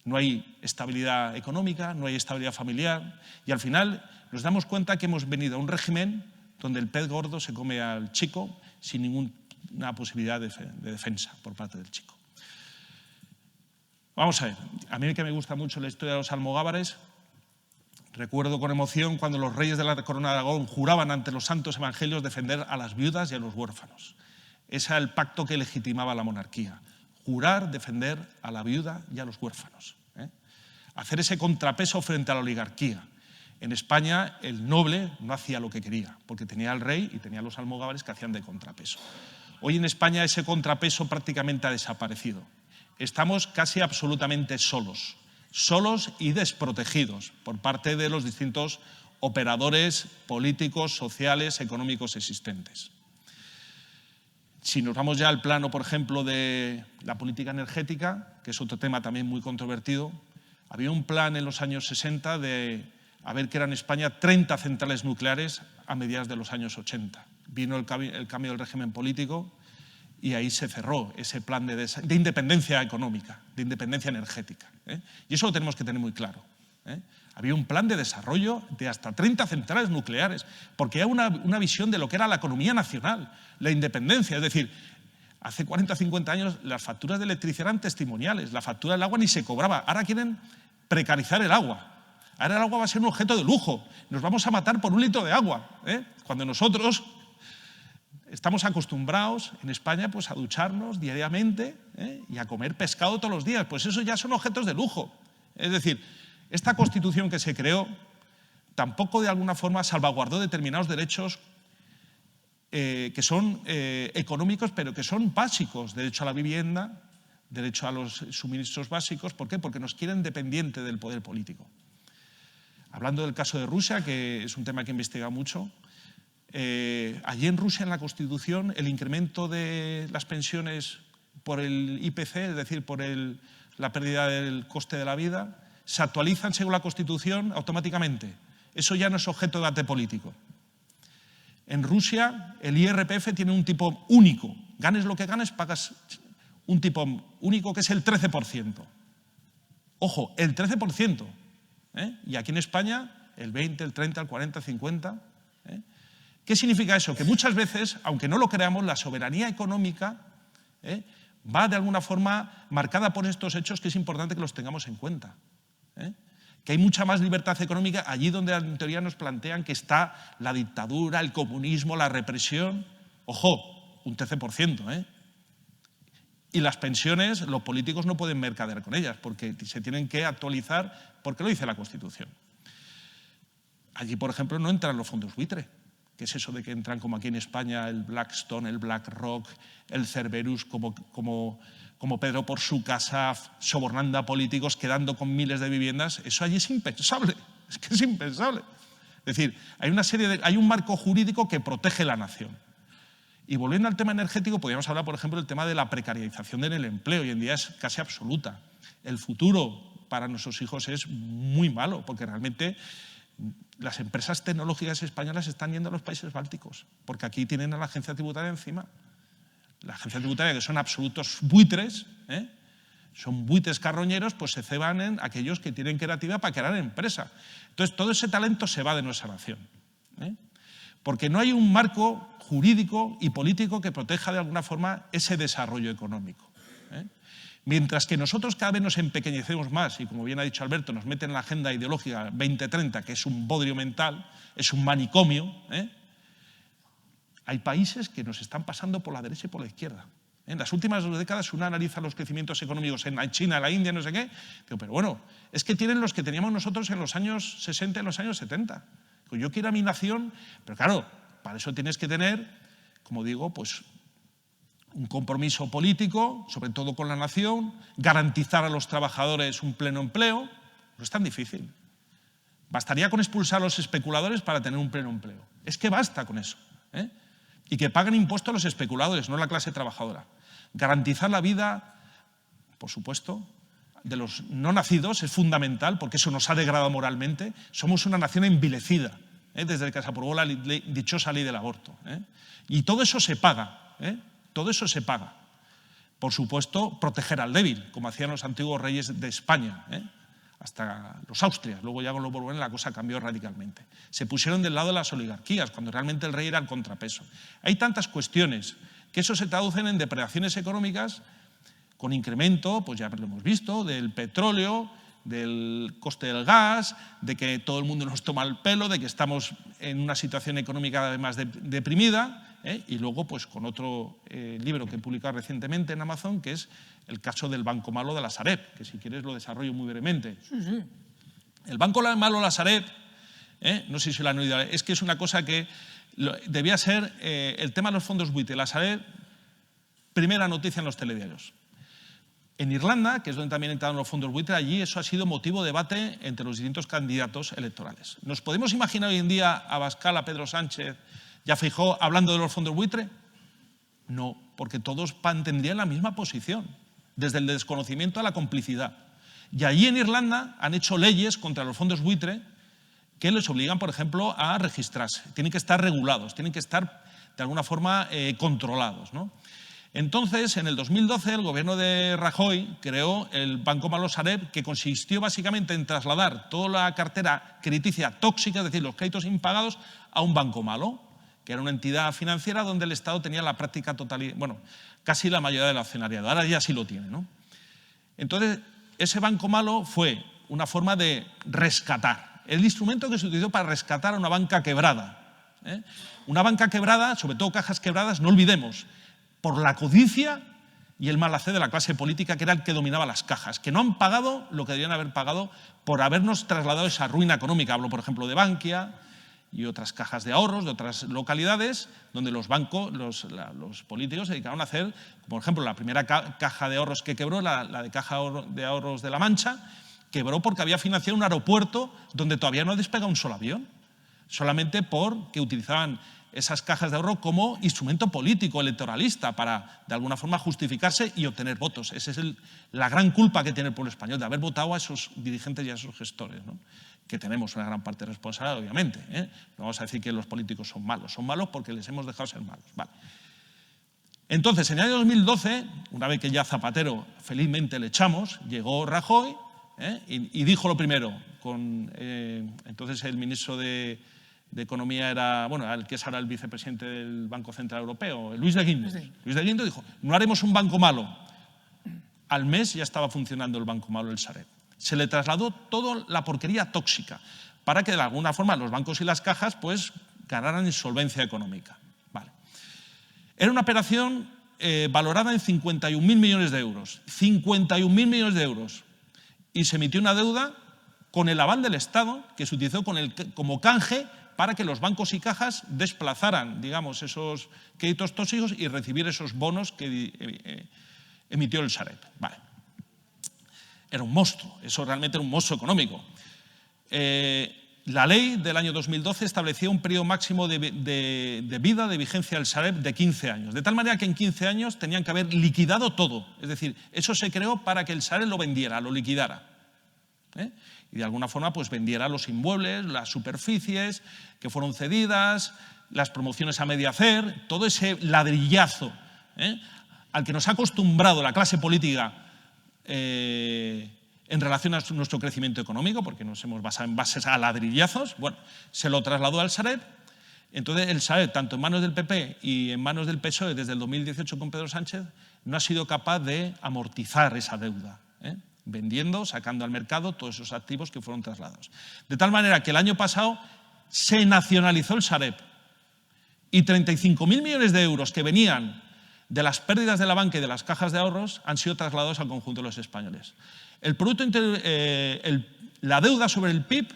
No hay estabilidad económica, no hay estabilidad familiar, y al final nos damos cuenta que hemos venido a un régimen donde el pez gordo se come al chico sin ninguna posibilidad de defensa por parte del chico. Vamos a ver, a mí que me gusta mucho la historia de los almogávares, recuerdo con emoción cuando los reyes de la Corona de Aragón juraban ante los santos evangelios defender a las viudas y a los huérfanos. Ese era el pacto que legitimaba la monarquía, jurar defender a la viuda y a los huérfanos. Hacer ese contrapeso frente a la oligarquía. En España el noble no hacía lo que quería, porque tenía al rey y tenía a los almogávares que hacían de contrapeso. Hoy en España ese contrapeso prácticamente ha desaparecido. Estamos casi absolutamente solos y desprotegidos por parte de los distintos operadores políticos, sociales, económicos existentes. Si nos vamos ya al plano, por ejemplo, de la política energética, que es otro tema también muy controvertido, había un plan en los años 60 de haber creado en España 30 centrales nucleares a mediados de los años 80. Vino el cambio del régimen político y ahí se cerró ese plan de independencia económica, de independencia energética. Y eso lo tenemos que tener muy claro. Había un plan de desarrollo de hasta 30 centrales nucleares, porque hay una visión de lo que era la economía nacional, la independencia. Es decir, hace 40 o 50 años las facturas de electricidad eran testimoniales, la factura del agua ni se cobraba. Ahora quieren precarizar el agua. Ahora el agua va a ser un objeto de lujo. Nos vamos a matar por un litro de agua, cuando nosotros estamos acostumbrados en España pues, a ducharnos diariamente y a comer pescado todos los días. Pues eso ya son objetos de lujo. Es decir, esta Constitución que se creó tampoco de alguna forma salvaguardó determinados derechos que son económicos, pero que son básicos. Derecho a la vivienda, derecho a los suministros básicos. ¿Por qué? Porque nos quieren dependiente del poder político. Hablando del caso de Rusia, que es un tema que he investigado mucho, allí en Rusia, en la Constitución, el incremento de las pensiones por el IPC, es decir, por la pérdida del coste de la vida, se actualizan según la Constitución automáticamente. Eso ya no es objeto de debate político. En Rusia, el IRPF tiene un tipo único. Ganes lo que ganes, pagas un tipo único que es el 13%. Ojo, el 13%. Y aquí en España, el 20, el 30, el 40, el 50. ¿Qué significa eso? Que muchas veces, aunque no lo creamos, la soberanía económica va de alguna forma marcada por estos hechos que es importante que los tengamos en cuenta. Que hay mucha más libertad económica allí donde en teoría nos plantean que está la dictadura, el comunismo, la represión. Ojo, un 13%. Y las pensiones, los políticos no pueden mercadear con ellas porque se tienen que actualizar porque lo dice la Constitución. Allí, por ejemplo, no entran los fondos buitre. ¿Qué es eso de que entran como aquí en España el Blackstone, el BlackRock, el Cerberus, como Pedro por su casa, sobornando a políticos, quedando con miles de viviendas? Eso allí es impensable, es que es impensable. Es decir, hay un marco jurídico que protege la nación. Y volviendo al tema energético, podríamos hablar, por ejemplo, del tema de la precarización del empleo. Hoy en día es casi absoluta. El futuro para nuestros hijos es muy malo, porque realmente las empresas tecnológicas españolas están yendo a los países bálticos, porque aquí tienen a la agencia tributaria encima. La agencia tributaria, que son absolutos buitres, son buitres carroñeros, pues se ceban en aquellos que tienen creatividad para crear empresa. Entonces, todo ese talento se va de nuestra nación, porque no hay un marco jurídico y político que proteja de alguna forma ese desarrollo económico. Mientras que nosotros cada vez nos empequeñecemos más y, como bien ha dicho Alberto, nos meten en la agenda ideológica 2030, que es un bodrio mental, es un manicomio, hay países que nos están pasando por la derecha y por la izquierda. En las últimas 2 décadas uno analiza los crecimientos económicos en China, la India, no sé qué, pero bueno, es que tienen los que teníamos nosotros en los años 60 y en los años 70. Yo quiero a mi nación, pero claro, para eso tienes que tener, como digo, pues un compromiso político, sobre todo con la nación, garantizar a los trabajadores un pleno empleo. No es tan difícil. Bastaría con expulsar a los especuladores para tener un pleno empleo. Es que basta con eso. Y que paguen impuestos los especuladores, no la clase trabajadora. Garantizar la vida, por supuesto, de los no nacidos es fundamental, porque eso nos ha degradado moralmente. Somos una nación envilecida, desde que se aprobó la dichosa ley del aborto. Y todo eso se paga. Todo eso se paga. Por supuesto, proteger al débil, como hacían los antiguos reyes de España, hasta los Austrias. Luego ya con los Borbones la cosa cambió radicalmente. Se pusieron del lado de las oligarquías, cuando realmente el rey era el contrapeso. Hay tantas cuestiones que eso se traducen en depredaciones económicas con incremento, pues ya lo hemos visto, del petróleo, del coste del gas, de que todo el mundo nos toma el pelo, de que estamos en una situación económica además deprimida, y luego pues con otro libro que he publicado recientemente en Amazon, que es el caso del Banco Malo de la Sareb, que si quieres lo desarrollo muy brevemente. Sí. El Banco Malo de la Sareb, no sé si lo han oído, es que es una cosa que debía ser el tema de los fondos buitre. La Sareb, primera noticia en los telediarios. En Irlanda, que es donde también entraron los fondos buitre, allí eso ha sido motivo de debate entre los distintos candidatos electorales. ¿Nos podemos imaginar hoy en día a Abascal, a Pedro Sánchez y a Feijóo hablando de los fondos buitre? No, porque todos mantendrían la misma posición, desde el desconocimiento a la complicidad. Y allí en Irlanda han hecho leyes contra los fondos buitre que les obligan, por ejemplo, a registrarse. Tienen que estar regulados, tienen que estar de alguna forma controlados, ¿no? Entonces, en el 2012, el gobierno de Rajoy creó el Banco Malo Sareb, que consistió básicamente en trasladar toda la cartera crediticia tóxica, es decir, los créditos impagados, a un banco malo, que era una entidad financiera donde el Estado tenía la práctica totalidad, bueno, casi la mayoría del accionariado. Ahora ya sí lo tiene, ¿no? Entonces, ese banco malo fue una forma de rescatar, el instrumento que se utilizó para rescatar a una banca quebrada. Una banca quebrada, sobre todo cajas quebradas, no olvidemos, por la codicia y el mal hacer de la clase política, que era el que dominaba las cajas, que no han pagado lo que deberían haber pagado por habernos trasladado esa ruina económica. Hablo, por ejemplo, de Bankia y otras cajas de ahorros de otras localidades, donde los bancos, los políticos se dedicaron a hacer, por ejemplo, la primera caja de ahorros que quebró, la de Caja de Ahorros de La Mancha, quebró porque había financiado un aeropuerto donde todavía no ha despegado un solo avión, solamente porque utilizaban esas cajas de ahorro como instrumento político, electoralista, para de alguna forma justificarse y obtener votos. Esa es la gran culpa que tiene el pueblo español, de haber votado a esos dirigentes y a esos gestores, ¿no? Que tenemos una gran parte de responsabilidad, obviamente. No vamos a decir que los políticos son malos porque les hemos dejado ser malos. Vale. Entonces, en el año 2012, una vez que ya Zapatero felizmente le echamos, llegó Rajoy y dijo lo primero, entonces el ministro de Economía era, bueno, el que es ahora el vicepresidente del Banco Central Europeo, Luis de Guindos. Luis de Guindos dijo, no haremos un banco malo. Al mes ya estaba funcionando el Banco Malo, el Sareb. Se le trasladó toda la porquería tóxica para que de alguna forma los bancos y las cajas pues ganaran insolvencia económica. Vale. Era una operación valorada en 51.000 millones de euros. 51.000 millones de euros. Y se emitió una deuda con el aval del Estado, que se utilizó como canje para que los bancos y cajas desplazaran, digamos, esos créditos tóxicos y recibir esos bonos que emitió el Sareb. Vale. Era un monstruo, eso realmente era un monstruo económico. La ley del año 2012 establecía un periodo máximo de vida, de vigencia del Sareb de 15 años, de tal manera que en 15 años tenían que haber liquidado todo. Es decir, eso se creó para que el Sareb lo vendiera, lo liquidara. Y de alguna forma pues vendiera los inmuebles, las superficies que fueron cedidas, las promociones a medio hacer, todo ese ladrillazo al que nos ha acostumbrado la clase política en relación a nuestro crecimiento económico, porque nos hemos basado en bases a ladrillazos. Bueno, se lo trasladó al Sareb. Entonces el Sareb, tanto en manos del PP y en manos del PSOE desde el 2018 con Pedro Sánchez, no ha sido capaz de amortizar esa deuda, vendiendo, sacando al mercado todos esos activos que fueron trasladados. De tal manera que el año pasado se nacionalizó el Sareb y 35.000 millones de euros que venían de las pérdidas de la banca y de las cajas de ahorros han sido trasladados al conjunto de los españoles. La deuda sobre el PIB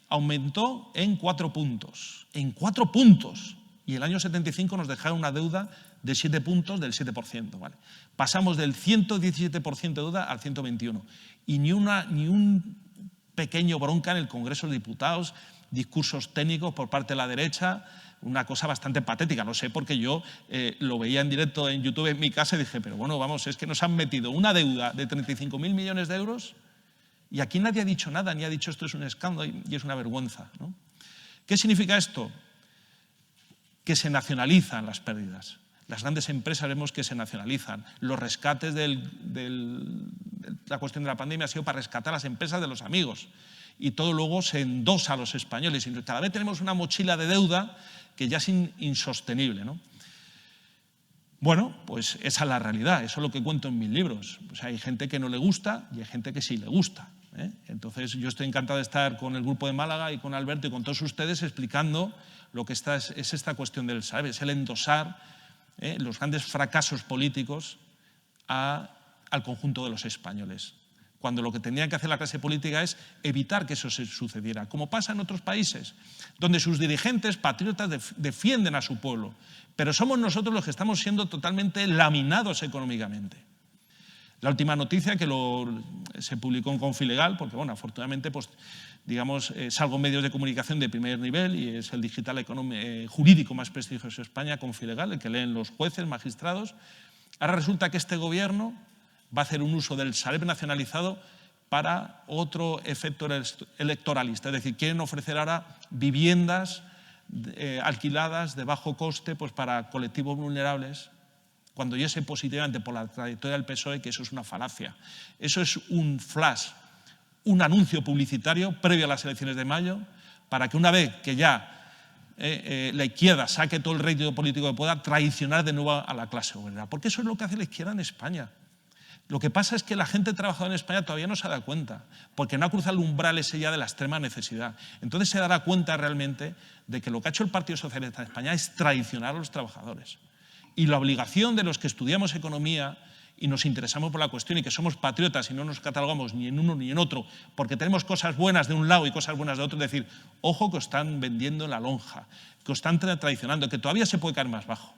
aumentó en 4 puntos. En 4 puntos. Y el año 75 nos dejaron una deuda de 7 puntos, del 7%. ¿Vale? Pasamos del 117% de deuda al 121%. Y ni un pequeño bronca en el Congreso de Diputados, discursos técnicos por parte de la derecha, una cosa bastante patética. No sé, porque yo lo veía en directo en YouTube en mi casa y dije, pero bueno, vamos, es que nos han metido una deuda de 35.000 millones de euros y aquí nadie ha dicho nada, ni ha dicho esto es un escándalo y es una vergüenza, ¿no? ¿Qué significa esto? Que se nacionalizan las pérdidas. Las grandes empresas vemos que se nacionalizan. Los rescates de la cuestión de la pandemia ha sido para rescatar a las empresas de los amigos. Y todo luego se endosa a los españoles. Y cada vez tenemos una mochila de deuda que ya es insostenible, ¿no? Bueno, pues esa es la realidad, eso es lo que cuento en mis libros. O sea, hay gente que no le gusta y hay gente que sí le gusta. Entonces, yo estoy encantado de estar con el Grupo de Málaga y con Alberto y con todos ustedes explicando lo que es esta cuestión del Sareb, es el endosar los grandes fracasos políticos al conjunto de los españoles, cuando lo que tenía que hacer la clase política es evitar que eso se sucediera, como pasa en otros países, donde sus dirigentes patriotas defienden a su pueblo, pero somos nosotros los que estamos siendo totalmente laminados económicamente. La última noticia que se publicó en Confilegal, porque bueno, afortunadamente pues, digamos, salgo en medios de comunicación de primer nivel y es el digital jurídico más prestigioso de España, Confilegal, el que leen los jueces, magistrados. Ahora resulta que este gobierno va a hacer un uso del Sareb nacionalizado para otro efecto electoralista. Es decir, quieren ofrecer ahora viviendas alquiladas de bajo coste pues, para colectivos vulnerables, cuando yo sé positivamente por la trayectoria del PSOE que eso es una falacia. Eso es un flash, un anuncio publicitario previo a las elecciones de mayo, para que una vez que ya la izquierda saque todo el rédito político que pueda, traicionar de nuevo a la clase obrera. Porque eso es lo que hace la izquierda en España. Lo que pasa es que la gente trabajadora en España todavía no se da cuenta, porque no ha cruzado el umbral ese ya de la extrema necesidad. Entonces se dará cuenta realmente de que lo que ha hecho el Partido Socialista de España es traicionar a los trabajadores. Y la obligación de los que estudiamos economía y nos interesamos por la cuestión y que somos patriotas y no nos catalogamos ni en uno ni en otro, porque tenemos cosas buenas de un lado y cosas buenas de otro, es decir, ojo que os están vendiendo la lonja, que os están traicionando, que todavía se puede caer más bajo,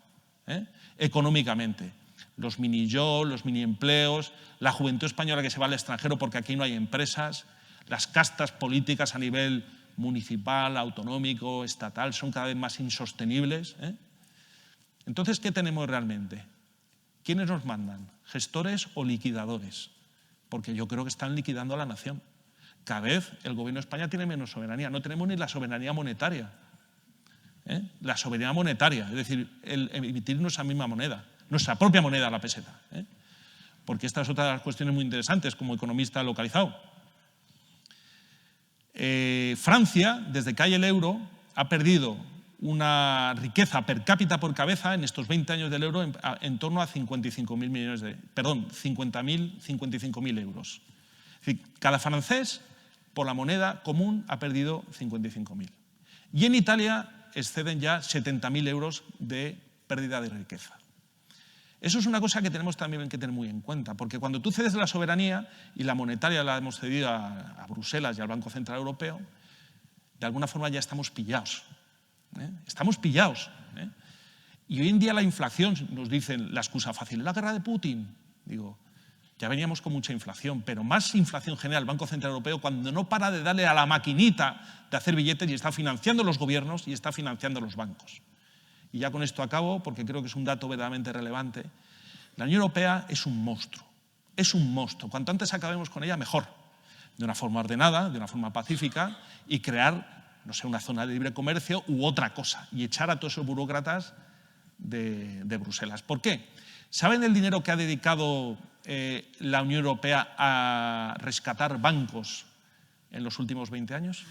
económicamente. Los mini-jobs, los mini-empleos, la juventud española que se va al extranjero porque aquí no hay empresas, las castas políticas a nivel municipal, autonómico, estatal, son cada vez más insostenibles. Entonces, ¿qué tenemos realmente? ¿Quiénes nos mandan? ¿Gestores o liquidadores? Porque yo creo que están liquidando a la nación. Cada vez el gobierno de España tiene menos soberanía, no tenemos ni la soberanía monetaria. La soberanía monetaria, es decir, el emitir nuestra misma moneda, nuestra propia moneda, la peseta. Porque esta es otra de las cuestiones muy interesantes como economista localizado. Francia, desde que hay el euro, ha perdido una riqueza per cápita por cabeza en estos 20 años del euro en torno a 55.000 euros. Es decir, cada francés por la moneda común ha perdido 55.000. Y en Italia exceden ya 70.000 euros de pérdida de riqueza. Eso es una cosa que tenemos también que tener muy en cuenta, porque cuando tú cedes la soberanía, y la monetaria la hemos cedido a Bruselas y al Banco Central Europeo, de alguna forma ya estamos pillados. Estamos pillados. Y hoy en día la inflación, nos dicen la excusa fácil, la guerra de Putin. Digo, ya veníamos con mucha inflación, pero más inflación genera el Banco Central Europeo cuando no para de darle a la maquinita de hacer billetes y está financiando los gobiernos y está financiando los bancos. Y ya con esto acabo, porque creo que es un dato verdaderamente relevante. La Unión Europea es un monstruo. Es un monstruo. Cuanto antes acabemos con ella, mejor. De una forma ordenada, de una forma pacífica, y crear, no sé, una zona de libre comercio u otra cosa. Y echar a todos esos burócratas de Bruselas. ¿Por qué? ¿Saben el dinero que ha dedicado la Unión Europea a rescatar bancos en los últimos 20 años?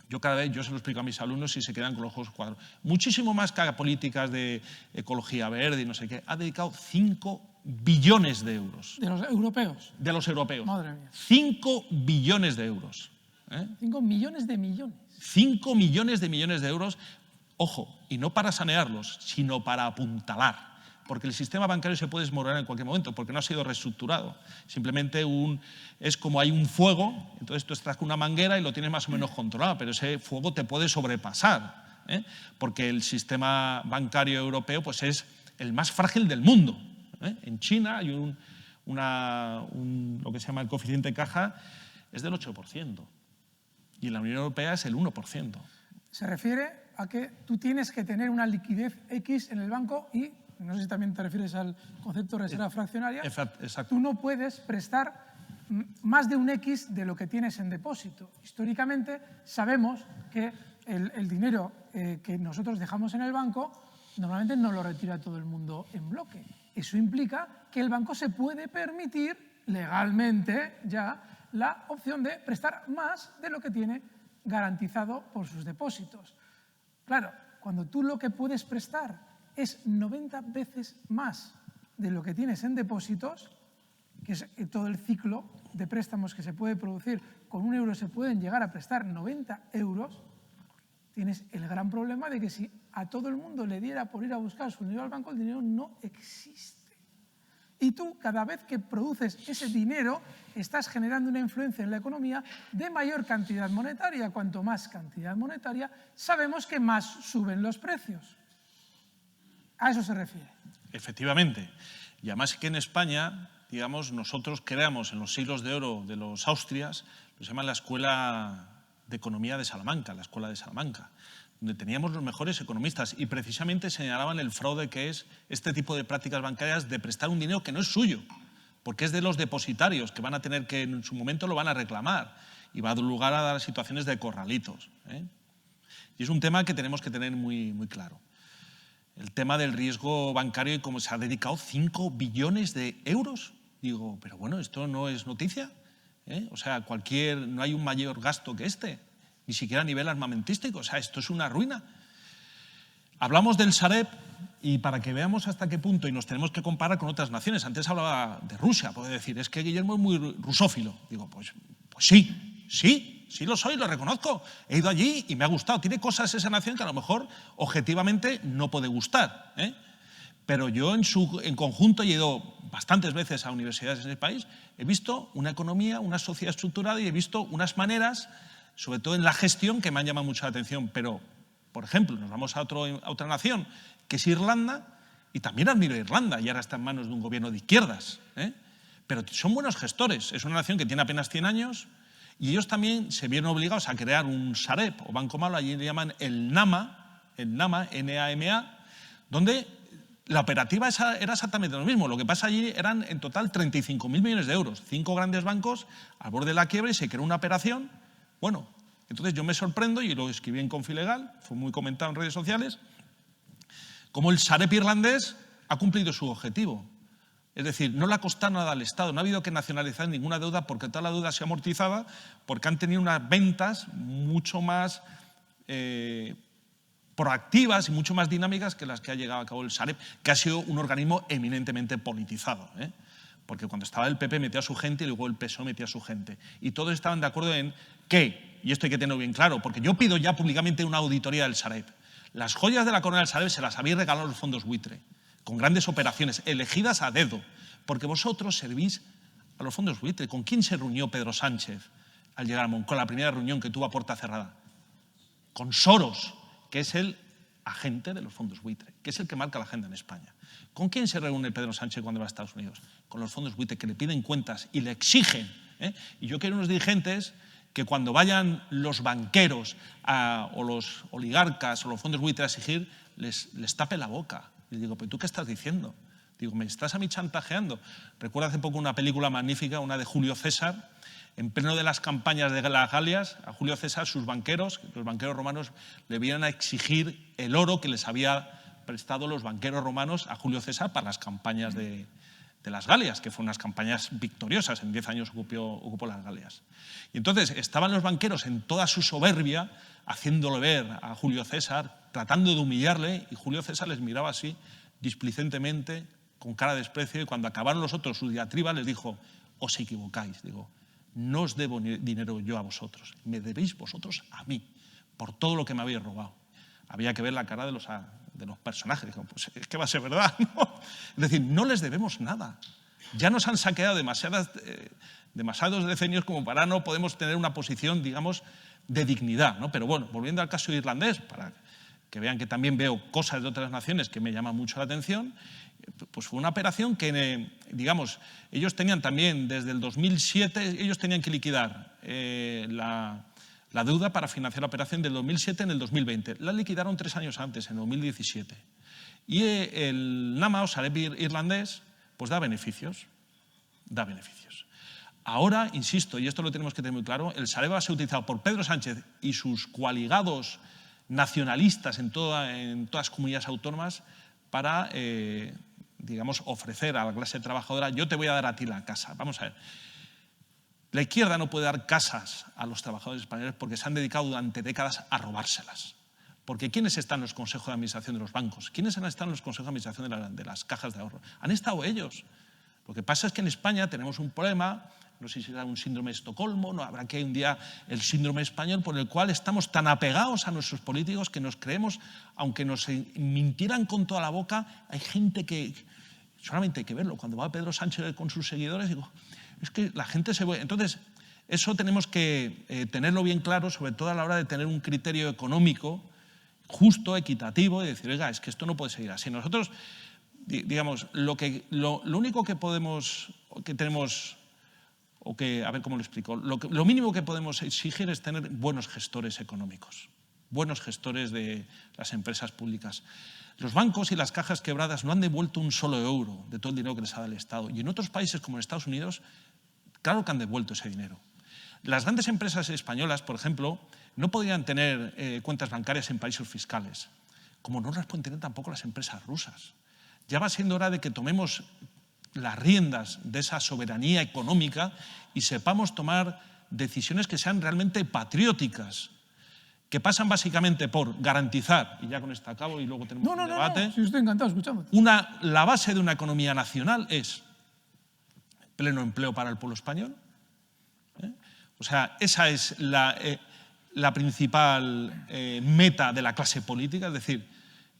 Yo cada vez, yo se lo explico a mis alumnos y se quedan con los ojos cuadrados. Muchísimo más que a políticas de ecología verde y no sé qué. Ha dedicado 5 billones de euros. ¿De los europeos? De los europeos. Madre mía. 5 billones de euros. 5 millones de millones. 5 millones de euros, ojo, y no para sanearlos, sino para apuntalar. Porque el sistema bancario se puede desmoronar en cualquier momento, porque no ha sido reestructurado. Simplemente es como hay un fuego, entonces tú estás con una manguera y lo tienes más o menos controlado, pero ese fuego te puede sobrepasar, porque el sistema bancario europeo pues, es el más frágil del mundo. En China hay lo que se llama el coeficiente de caja, es del 8%, y en la Unión Europea es el 1%. Se refiere a que tú tienes que tener una liquidez X en el banco y, no sé si también te refieres al concepto de reserva fraccionaria, Exacto. Tú no puedes prestar más de un X de lo que tienes en depósito. Históricamente sabemos que el dinero que nosotros dejamos en el banco normalmente no lo retira todo el mundo en bloque. Eso implica que el banco se puede permitir legalmente ya la opción de prestar más de lo que tiene garantizado por sus depósitos. Claro, cuando tú lo que puedes prestar es 90 veces más de lo que tienes en depósitos, que es todo el ciclo de préstamos que se puede producir, con 1 euro se pueden llegar a prestar 90 euros, tienes el gran problema de que si a todo el mundo le diera por ir a buscar su dinero al banco, el dinero no existe. Y tú, cada vez que produces ese dinero, estás generando una influencia en la economía de mayor cantidad monetaria. Cuanto más cantidad monetaria, sabemos que más suben los precios. A eso se refiere. Efectivamente. Y además que en España, digamos, nosotros creamos en los siglos de oro de los Austrias, lo se llama la Escuela de Economía de Salamanca, la Escuela de Salamanca, donde teníamos los mejores economistas y precisamente señalaban el fraude que es este tipo de prácticas bancarias de prestar un dinero que no es suyo, porque es de los depositarios que van a tener que en su momento lo van a reclamar y va a dar lugar a dar situaciones de corralitos. Y es un tema que tenemos que tener muy, muy claro. El tema del riesgo bancario y cómo se ha dedicado 5 billones de euros. Digo, pero bueno, esto no es noticia. O sea, no hay un mayor gasto que este, ni siquiera a nivel armamentístico. O sea, esto es una ruina. Hablamos del Sareb y para que veamos hasta qué punto, y nos tenemos que comparar con otras naciones. Antes hablaba de Rusia, puede decir, es que Guillermo es muy rusófilo. Digo, pues sí lo soy, lo reconozco. He ido allí y me ha gustado. Tiene cosas esa nación que a lo mejor objetivamente no puede gustar. Pero yo en conjunto he ido bastantes veces a universidades en el país, he visto una economía, una sociedad estructurada y he visto unas maneras, sobre todo en la gestión, que me han llamado mucho la atención. Pero, por ejemplo, nos vamos a otra nación, que es Irlanda, y también admiro a Irlanda, y ahora está en manos de un gobierno de izquierdas. Pero son buenos gestores. Es una nación que tiene apenas 100 años y ellos también se vieron obligados a crear un Sareb o banco malo, allí le llaman el NAMA, N-A-M-A, donde la operativa era exactamente lo mismo. Lo que pasa allí eran en total 35.000 millones de euros. 5 grandes bancos al borde de la quiebra y se creó una operación. Bueno, entonces yo me sorprendo, y lo escribí en Confilegal, fue muy comentado en redes sociales, cómo el Sareb irlandés ha cumplido su objetivo. Es decir, no le ha costado nada al Estado, no ha habido que nacionalizar ninguna deuda porque toda la deuda se ha amortizado, porque han tenido unas ventas mucho más proactivas y mucho más dinámicas que las que ha llevado a cabo el Sareb, que ha sido un organismo eminentemente politizado. Porque cuando estaba el PP metía a su gente y luego el PSOE metía a su gente. Y todos estaban de acuerdo en que, y esto hay que tenerlo bien claro, porque yo pido ya públicamente una auditoría del Sareb. Las joyas de la corona del Sareb se las habéis regalado los fondos buitre. con grandes operaciones, elegidas a dedo, porque vosotros servís a los fondos buitre. ¿Con quién se reunió Pedro Sánchez al llegar a Moncloa, la primera reunión que tuvo a puerta cerrada? Con Soros, que es el agente de los fondos buitre, que es el que marca la agenda en España. ¿Con quién se reúne Pedro Sánchez cuando va a Estados Unidos? Con los fondos buitre, que le piden cuentas y le exigen. Y yo quiero unos dirigentes que cuando vayan los banqueros o los oligarcas o los fondos buitre a exigir, les tape la boca. Y digo, ¿pero tú qué estás diciendo? Digo, ¿me estás a mí chantajeando? Recuerdo hace poco una película magnífica, una de Julio César, en pleno de las campañas de las Galias, a Julio César, sus banqueros, los banqueros romanos, le vienen a exigir el oro que les había prestado los banqueros romanos a Julio César para las campañas de las Galias, que fueron unas campañas victoriosas, en 10 años ocupó las Galias. Y entonces estaban los banqueros en toda su soberbia, haciéndole ver a Julio César, tratando de humillarle, y Julio César les miraba así, displicentemente, con cara de desprecio, y cuando acabaron los otros su diatriba les dijo, os equivocáis, digo, no os debo dinero yo a vosotros, me debéis vosotros a mí, por todo lo que me habéis robado. Había que ver la cara de los personajes, digo, pues es que va a ser verdad, ¿no? Es decir, no les debemos nada, ya nos han saqueado demasiados decenios como para no podemos tener una posición, digamos, de dignidad, ¿no? Pero bueno, volviendo al caso irlandés, para que vean que también veo cosas de otras naciones que me llaman mucho la atención, pues fue una operación que, digamos, ellos tenían también, desde el 2007, ellos tenían que liquidar la deuda para financiar la operación del 2007 en el 2020. La liquidaron 3 años antes, en 2017. Y el NAMA, o Sareb irlandés, pues da beneficios. Da beneficios. Ahora, insisto, y esto lo tenemos que tener muy claro, el Sareb va a ser utilizado por Pedro Sánchez y sus coaligados nacionalistas en todas las comunidades autónomas para, digamos, ofrecer a la clase trabajadora, yo te voy a dar a ti la casa. Vamos a ver. La izquierda no puede dar casas a los trabajadores españoles porque se han dedicado durante décadas a robárselas. Porque ¿quiénes están en los consejos de administración de los bancos? ¿Quiénes han estado en los consejos de administración de las cajas de ahorro? Han estado ellos. Lo que pasa es que en España tenemos un problema, no sé si será un síndrome de Estocolmo, no habrá que un día el síndrome español, por el cual estamos tan apegados a nuestros políticos que nos creemos, aunque nos mintieran con toda la boca, hay gente que solamente hay que verlo. Cuando va Pedro Sánchez con sus seguidores, digo, es que la gente se ve. Entonces, eso tenemos que tenerlo bien claro, sobre todo a la hora de tener un criterio económico justo, equitativo, y decir, oiga, es que esto no puede seguir así. Nosotros, digamos, lo único que podemos, que tenemos, o que, a ver cómo lo explico, lo mínimo que podemos exigir es tener buenos gestores económicos, buenos gestores de las empresas públicas. Los bancos y las cajas quebradas no han devuelto un solo euro de todo el dinero que les ha dado el Estado. Y en otros países, como en Estados Unidos, claro que han devuelto ese dinero. Las grandes empresas españolas, por ejemplo, no podrían tener cuentas bancarias en paraísos fiscales, como no las pueden tener tampoco las empresas rusas. Ya va siendo hora de que tomemos las riendas de esa soberanía económica y sepamos tomar decisiones que sean realmente patrióticas, que pasan básicamente por garantizar, y ya con esto acabo y luego tenemos un debate. No, si estoy encantado, escuchamos. La base de una economía nacional es pleno empleo para el pueblo español. O sea, esa es la principal meta de la clase política, es decir,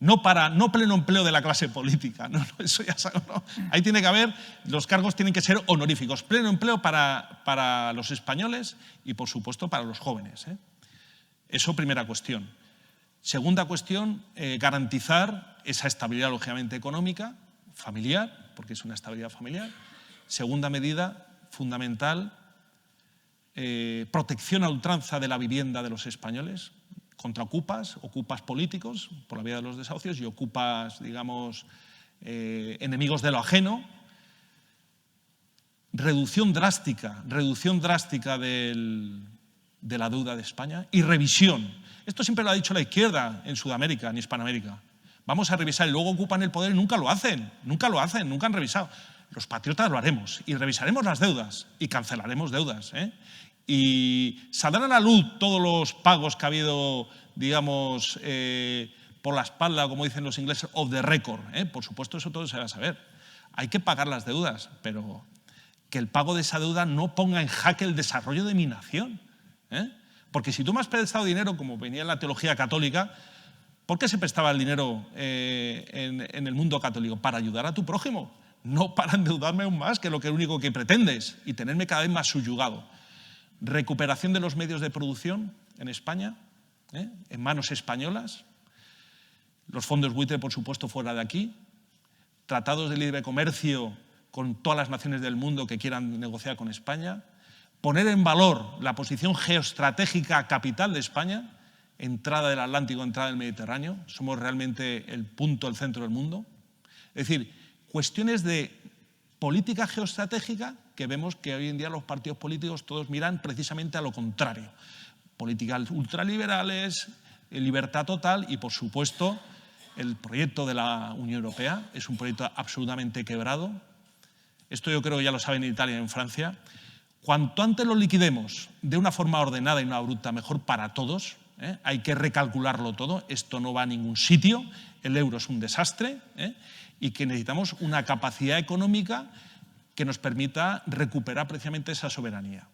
no pleno empleo de la clase política, no, eso ya sabe, no. Ahí tiene que haber, los cargos tienen que ser honoríficos, pleno empleo para los españoles y, por supuesto, para los jóvenes. Eso, primera cuestión. Segunda cuestión, garantizar esa estabilidad, lógicamente, económica, familiar, porque es una estabilidad familiar. Segunda medida, fundamental, protección a ultranza de la vivienda de los españoles contra ocupas políticos por la vía de los desahucios y ocupas, digamos, enemigos de lo ajeno. Reducción drástica de la deuda de España y revisión. Esto siempre lo ha dicho la izquierda en Sudamérica, en Hispanoamérica. Vamos a revisar y luego ocupan el poder y nunca lo hacen, nunca han revisado. Los patriotas lo haremos y revisaremos las deudas y cancelaremos deudas. Y saldrán a la luz todos los pagos que ha habido, digamos, por la espalda, como dicen los ingleses, off the record. Por supuesto, eso todo se va a saber. Hay que pagar las deudas, pero que el pago de esa deuda no ponga en jaque el desarrollo de mi nación. Porque si tú me has prestado dinero, como venía en la teología católica, ¿Por qué se prestaba el dinero en el mundo católico? Para ayudar a tu prójimo, no para endeudarme aún más, que es lo único que pretendes, y tenerme cada vez más subyugado. Recuperación de los medios de producción en España, en manos españolas. Los fondos buitre, por supuesto, fuera de aquí. Tratados de libre comercio con todas las naciones del mundo que quieran negociar con España. Poner en valor la posición geoestratégica capital de España, entrada del Atlántico, entrada del Mediterráneo. Somos realmente el punto, el centro del mundo. Es decir, cuestiones de política geoestratégica que vemos que hoy en día los partidos políticos todos miran precisamente a lo contrario. Políticas ultraliberales, libertad total y, por supuesto, el proyecto de la Unión Europea es un proyecto absolutamente quebrado. Esto yo creo que ya lo saben en Italia y en Francia. Cuanto antes lo liquidemos de una forma ordenada y no abrupta, mejor para todos. Hay que recalcularlo todo. Esto no va a ningún sitio. El euro es un desastre y que necesitamos una capacidad económica que nos permita recuperar precisamente esa soberanía.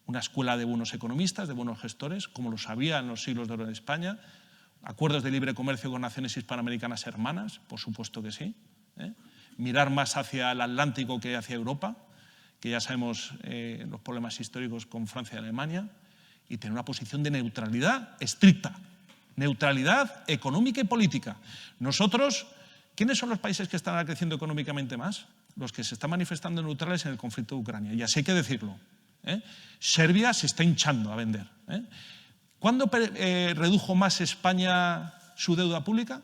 Una escuela de buenos economistas, de buenos gestores, como lo sabía en los siglos de oro de España. Acuerdos de libre comercio con naciones hispanoamericanas hermanas, por supuesto que sí. Mirar más hacia el Atlántico que hacia Europa, que ya sabemos los problemas históricos con Francia y Alemania, y tener una posición de neutralidad estricta. Neutralidad económica y política. Nosotros, ¿quiénes son los países que están creciendo económicamente más? Los que se están manifestando neutrales en el conflicto de Ucrania. Y así hay que decirlo. Serbia se está hinchando a vender. ¿Cuándo redujo más España su deuda pública?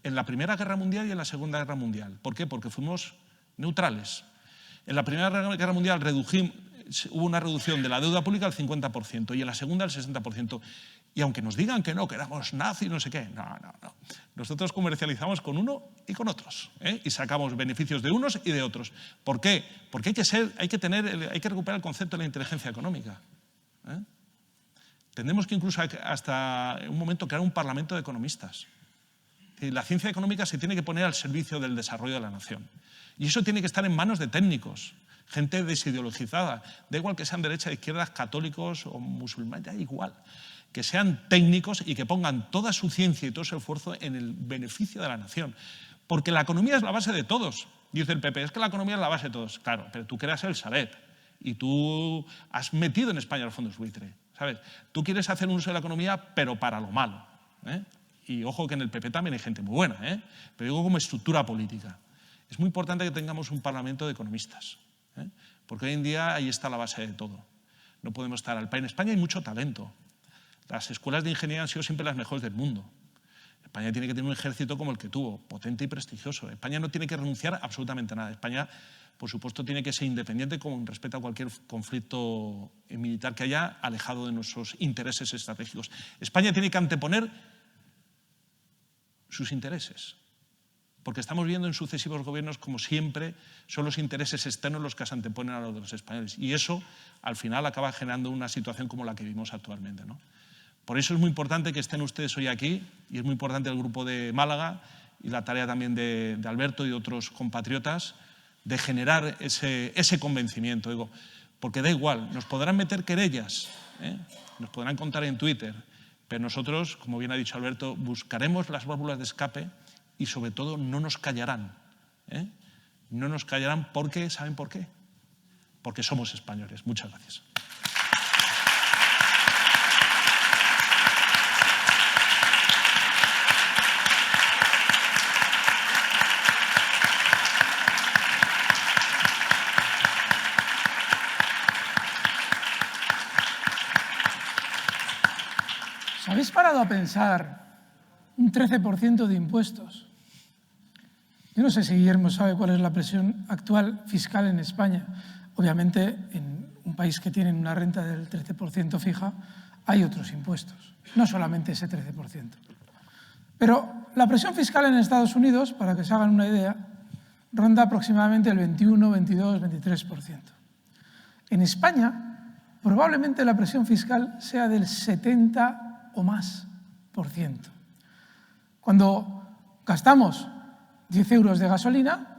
En la Primera Guerra Mundial y en la Segunda Guerra Mundial. ¿Por qué? Porque fuimos neutrales. En la Primera Guerra Mundial hubo una reducción de la deuda pública al 50% y en la Segunda al 60%. Y aunque nos digan que no, que éramos nazis, no sé qué, no. Nosotros comercializamos con uno y con otros, y sacamos beneficios de unos y de otros. ¿Por qué? Porque hay que recuperar el concepto de la inteligencia económica. Tendremos que incluso hasta un momento crear un parlamento de economistas. La ciencia económica se tiene que poner al servicio del desarrollo de la nación. Y eso tiene que estar en manos de técnicos, gente desideologizada. Da igual que sean derechas, izquierdas, católicos o musulmanes, da igual. Que sean técnicos y que pongan toda su ciencia y todo su esfuerzo en el beneficio de la nación. Porque la economía es la base de todos. Dice el PP, es que la economía es la base de todos. Claro, pero tú creas el Sareb y tú has metido en España los fondos buitre, ¿sabes? Tú quieres hacer un uso de la economía, pero para lo malo. Y ojo que en el PP también hay gente muy buena, pero digo como estructura política. Es muy importante que tengamos un parlamento de economistas, porque hoy en día ahí está la base de todo. No podemos estar al país. En España hay mucho talento. Las escuelas de ingeniería han sido siempre las mejores del mundo. España tiene que tener un ejército como el que tuvo, potente y prestigioso. España no tiene que renunciar absolutamente a nada. España, por supuesto, tiene que ser independiente con respecto a cualquier conflicto militar que haya alejado de nuestros intereses estratégicos. España tiene que anteponer sus intereses, porque estamos viendo en sucesivos gobiernos como siempre son los intereses externos los que se anteponen a los de los españoles. Y eso, al final, acaba generando una situación como la que vivimos actualmente, ¿no? Por eso es muy importante que estén ustedes hoy aquí y es muy importante el grupo de Málaga y la tarea también de Alberto y de otros compatriotas de generar ese convencimiento. Digo, porque da igual, nos podrán meter querellas, nos podrán contar en Twitter, pero nosotros, como bien ha dicho Alberto, buscaremos las válvulas de escape y sobre todo no nos callarán. No nos callarán porque, ¿saben por qué? Porque somos españoles. Muchas gracias. ¿Os habéis parado a pensar un 13% de impuestos? Yo no sé si Guillermo sabe cuál es la presión actual fiscal en España. Obviamente, en un país que tiene una renta del 13% fija, hay otros impuestos, no solamente ese 13%. Pero la presión fiscal en Estados Unidos, para que se hagan una idea, ronda aproximadamente el 21, 22, 23%. En España, probablemente la presión fiscal sea del 70 o más %. Cuando gastamos 10 euros de gasolina,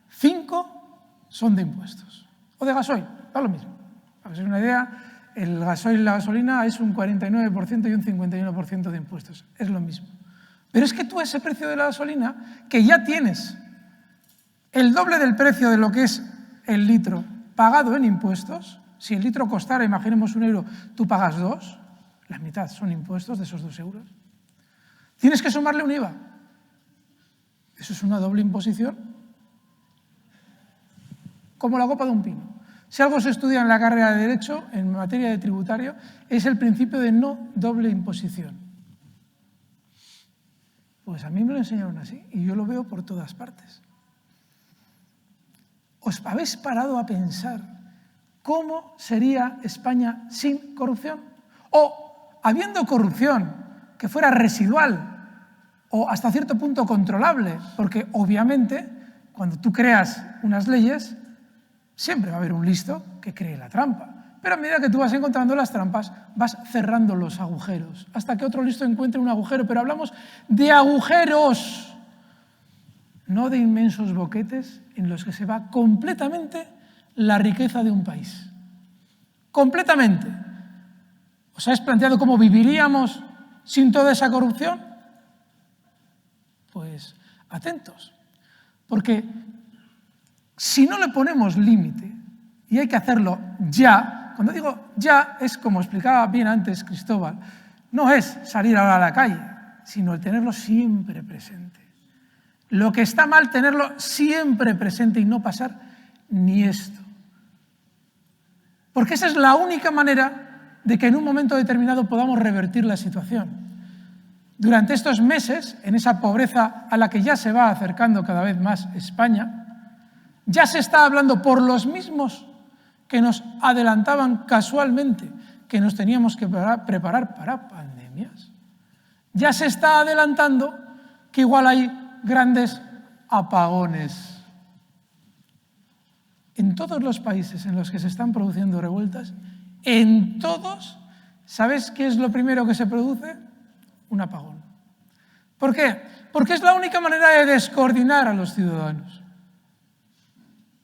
5 son de impuestos. O de gasoil, da lo mismo. Para que se den una idea, el gasoil y la gasolina es un 49% y un 51% de impuestos. Es lo mismo. Pero es que tú ese precio de la gasolina, que ya tienes el doble del precio de lo que es el litro pagado en impuestos, si el litro costara, imaginemos, 1 euro, tú pagas 2, la mitad son impuestos de esos 2 euros. Tienes que sumarle un IVA. Eso es una doble imposición, como la copa de un pino. Si algo se estudia en la carrera de Derecho, en materia de tributario, es el principio de no doble imposición. Pues a mí me lo enseñaron así y yo lo veo por todas partes. ¿Os habéis parado a pensar cómo sería España sin corrupción? O, habiendo corrupción, que fuera residual o hasta cierto punto controlable, porque obviamente cuando tú creas unas leyes siempre va a haber un listo que cree la trampa. Pero a medida que tú vas encontrando las trampas, vas cerrando los agujeros, hasta que otro listo encuentre un agujero. Pero hablamos de agujeros, no de inmensos boquetes en los que se va completamente la riqueza de un país. Completamente. ¿Os habéis planteado cómo viviríamos sin toda esa corrupción? Pues atentos, porque si no le ponemos límite, y hay que hacerlo ya, cuando digo ya es como explicaba bien antes Cristóbal, no es salir ahora a la calle, sino el tenerlo siempre presente. Lo que está mal, tenerlo siempre presente y no pasar ni esto. Porque esa es la única manera de que en un momento determinado podamos revertir la situación. Durante estos meses, en esa pobreza a la que ya se va acercando cada vez más España, ya se está hablando por los mismos que nos adelantaban casualmente que nos teníamos que preparar para pandemias. Ya se está adelantando que igual hay grandes apagones. En todos los países en los que se están produciendo revueltas, en todos, ¿sabes qué es lo primero que se produce? Un apagón. ¿Por qué? Porque es la única manera de descoordinar a los ciudadanos.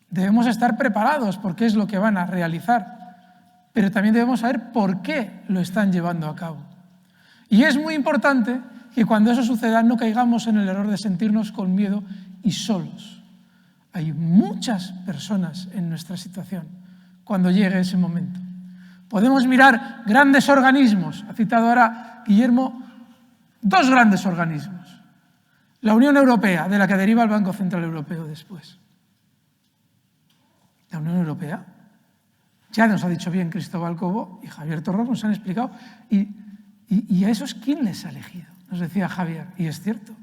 Debemos estar preparados porque es lo que van a realizar, pero también debemos saber por qué lo están llevando a cabo. Y es muy importante que cuando eso suceda no caigamos en el error de sentirnos con miedo y solos. Hay muchas personas en nuestra situación cuando llegue ese momento. Podemos mirar grandes organismos, ha citado ahora Guillermo, 2 grandes organismos. La Unión Europea, de la que deriva el Banco Central Europeo después. La Unión Europea, ya nos ha dicho bien Cristóbal Cobo y Javier Torrós, nos han explicado, y a esos ¿quién les ha elegido? Nos decía Javier, y es cierto.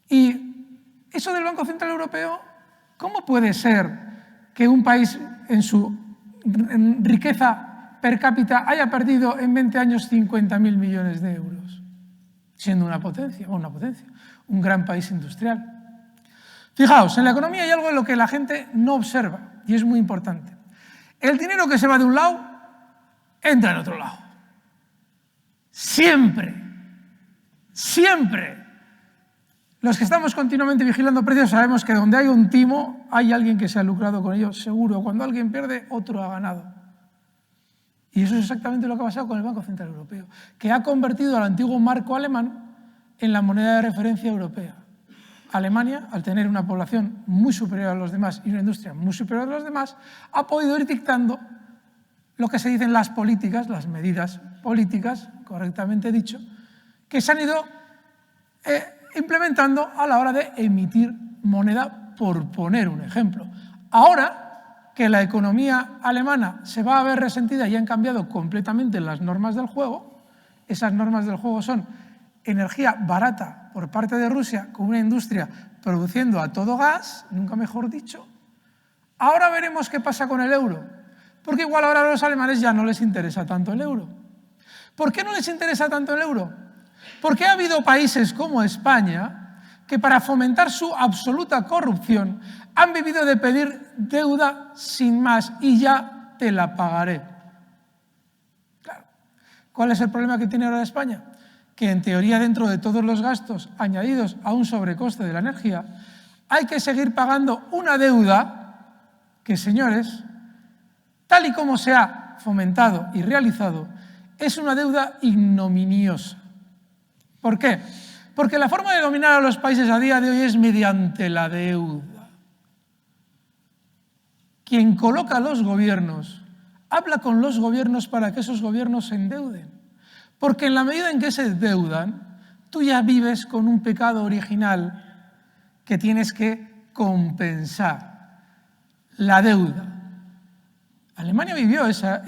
Y eso del Banco Central Europeo, ¿cómo puede ser que un país en su riqueza per cápita haya perdido en 20 años 50.000 millones de euros? Siendo una potencia, un gran país industrial. Fijaos, en la economía hay algo en lo que la gente no observa, y es muy importante. El dinero que se va de un lado, entra en otro lado. Siempre, siempre. Los que estamos continuamente vigilando precios sabemos que donde hay un timo, hay alguien que se ha lucrado con ello, seguro. Cuando alguien pierde, otro ha ganado. Y eso es exactamente lo que ha pasado con el Banco Central Europeo, que ha convertido al antiguo marco alemán en la moneda de referencia europea. Alemania, al tener una población muy superior a los demás y una industria muy superior a los demás, ha podido ir dictando lo que se dicen las políticas, las medidas políticas, correctamente dicho, que se han ido implementando a la hora de emitir moneda, por poner un ejemplo. Ahora que la economía alemana se va a ver resentida y han cambiado completamente las normas del juego, esas normas del juego son energía barata por parte de Rusia, con una industria produciendo a todo gas, nunca mejor dicho. Ahora veremos qué pasa con el euro, porque igual ahora a los alemanes ya no les interesa tanto el euro. ¿Por qué no les interesa tanto el euro? Porque ha habido países como España que para fomentar su absoluta corrupción han vivido de pedir deuda sin más y ya te la pagaré. Claro. ¿Cuál es el problema que tiene ahora España? Que en teoría dentro de todos los gastos añadidos a un sobrecoste de la energía hay que seguir pagando una deuda que, señores, tal y como se ha fomentado y realizado, es una deuda ignominiosa. ¿Por qué? Porque la forma de dominar a los países a día de hoy es mediante la deuda. Quien coloca a los gobiernos habla con los gobiernos para que esos gobiernos se endeuden. Porque en la medida en que se endeudan, tú ya vives con un pecado original que tienes que compensar: la deuda. Alemania vivió esa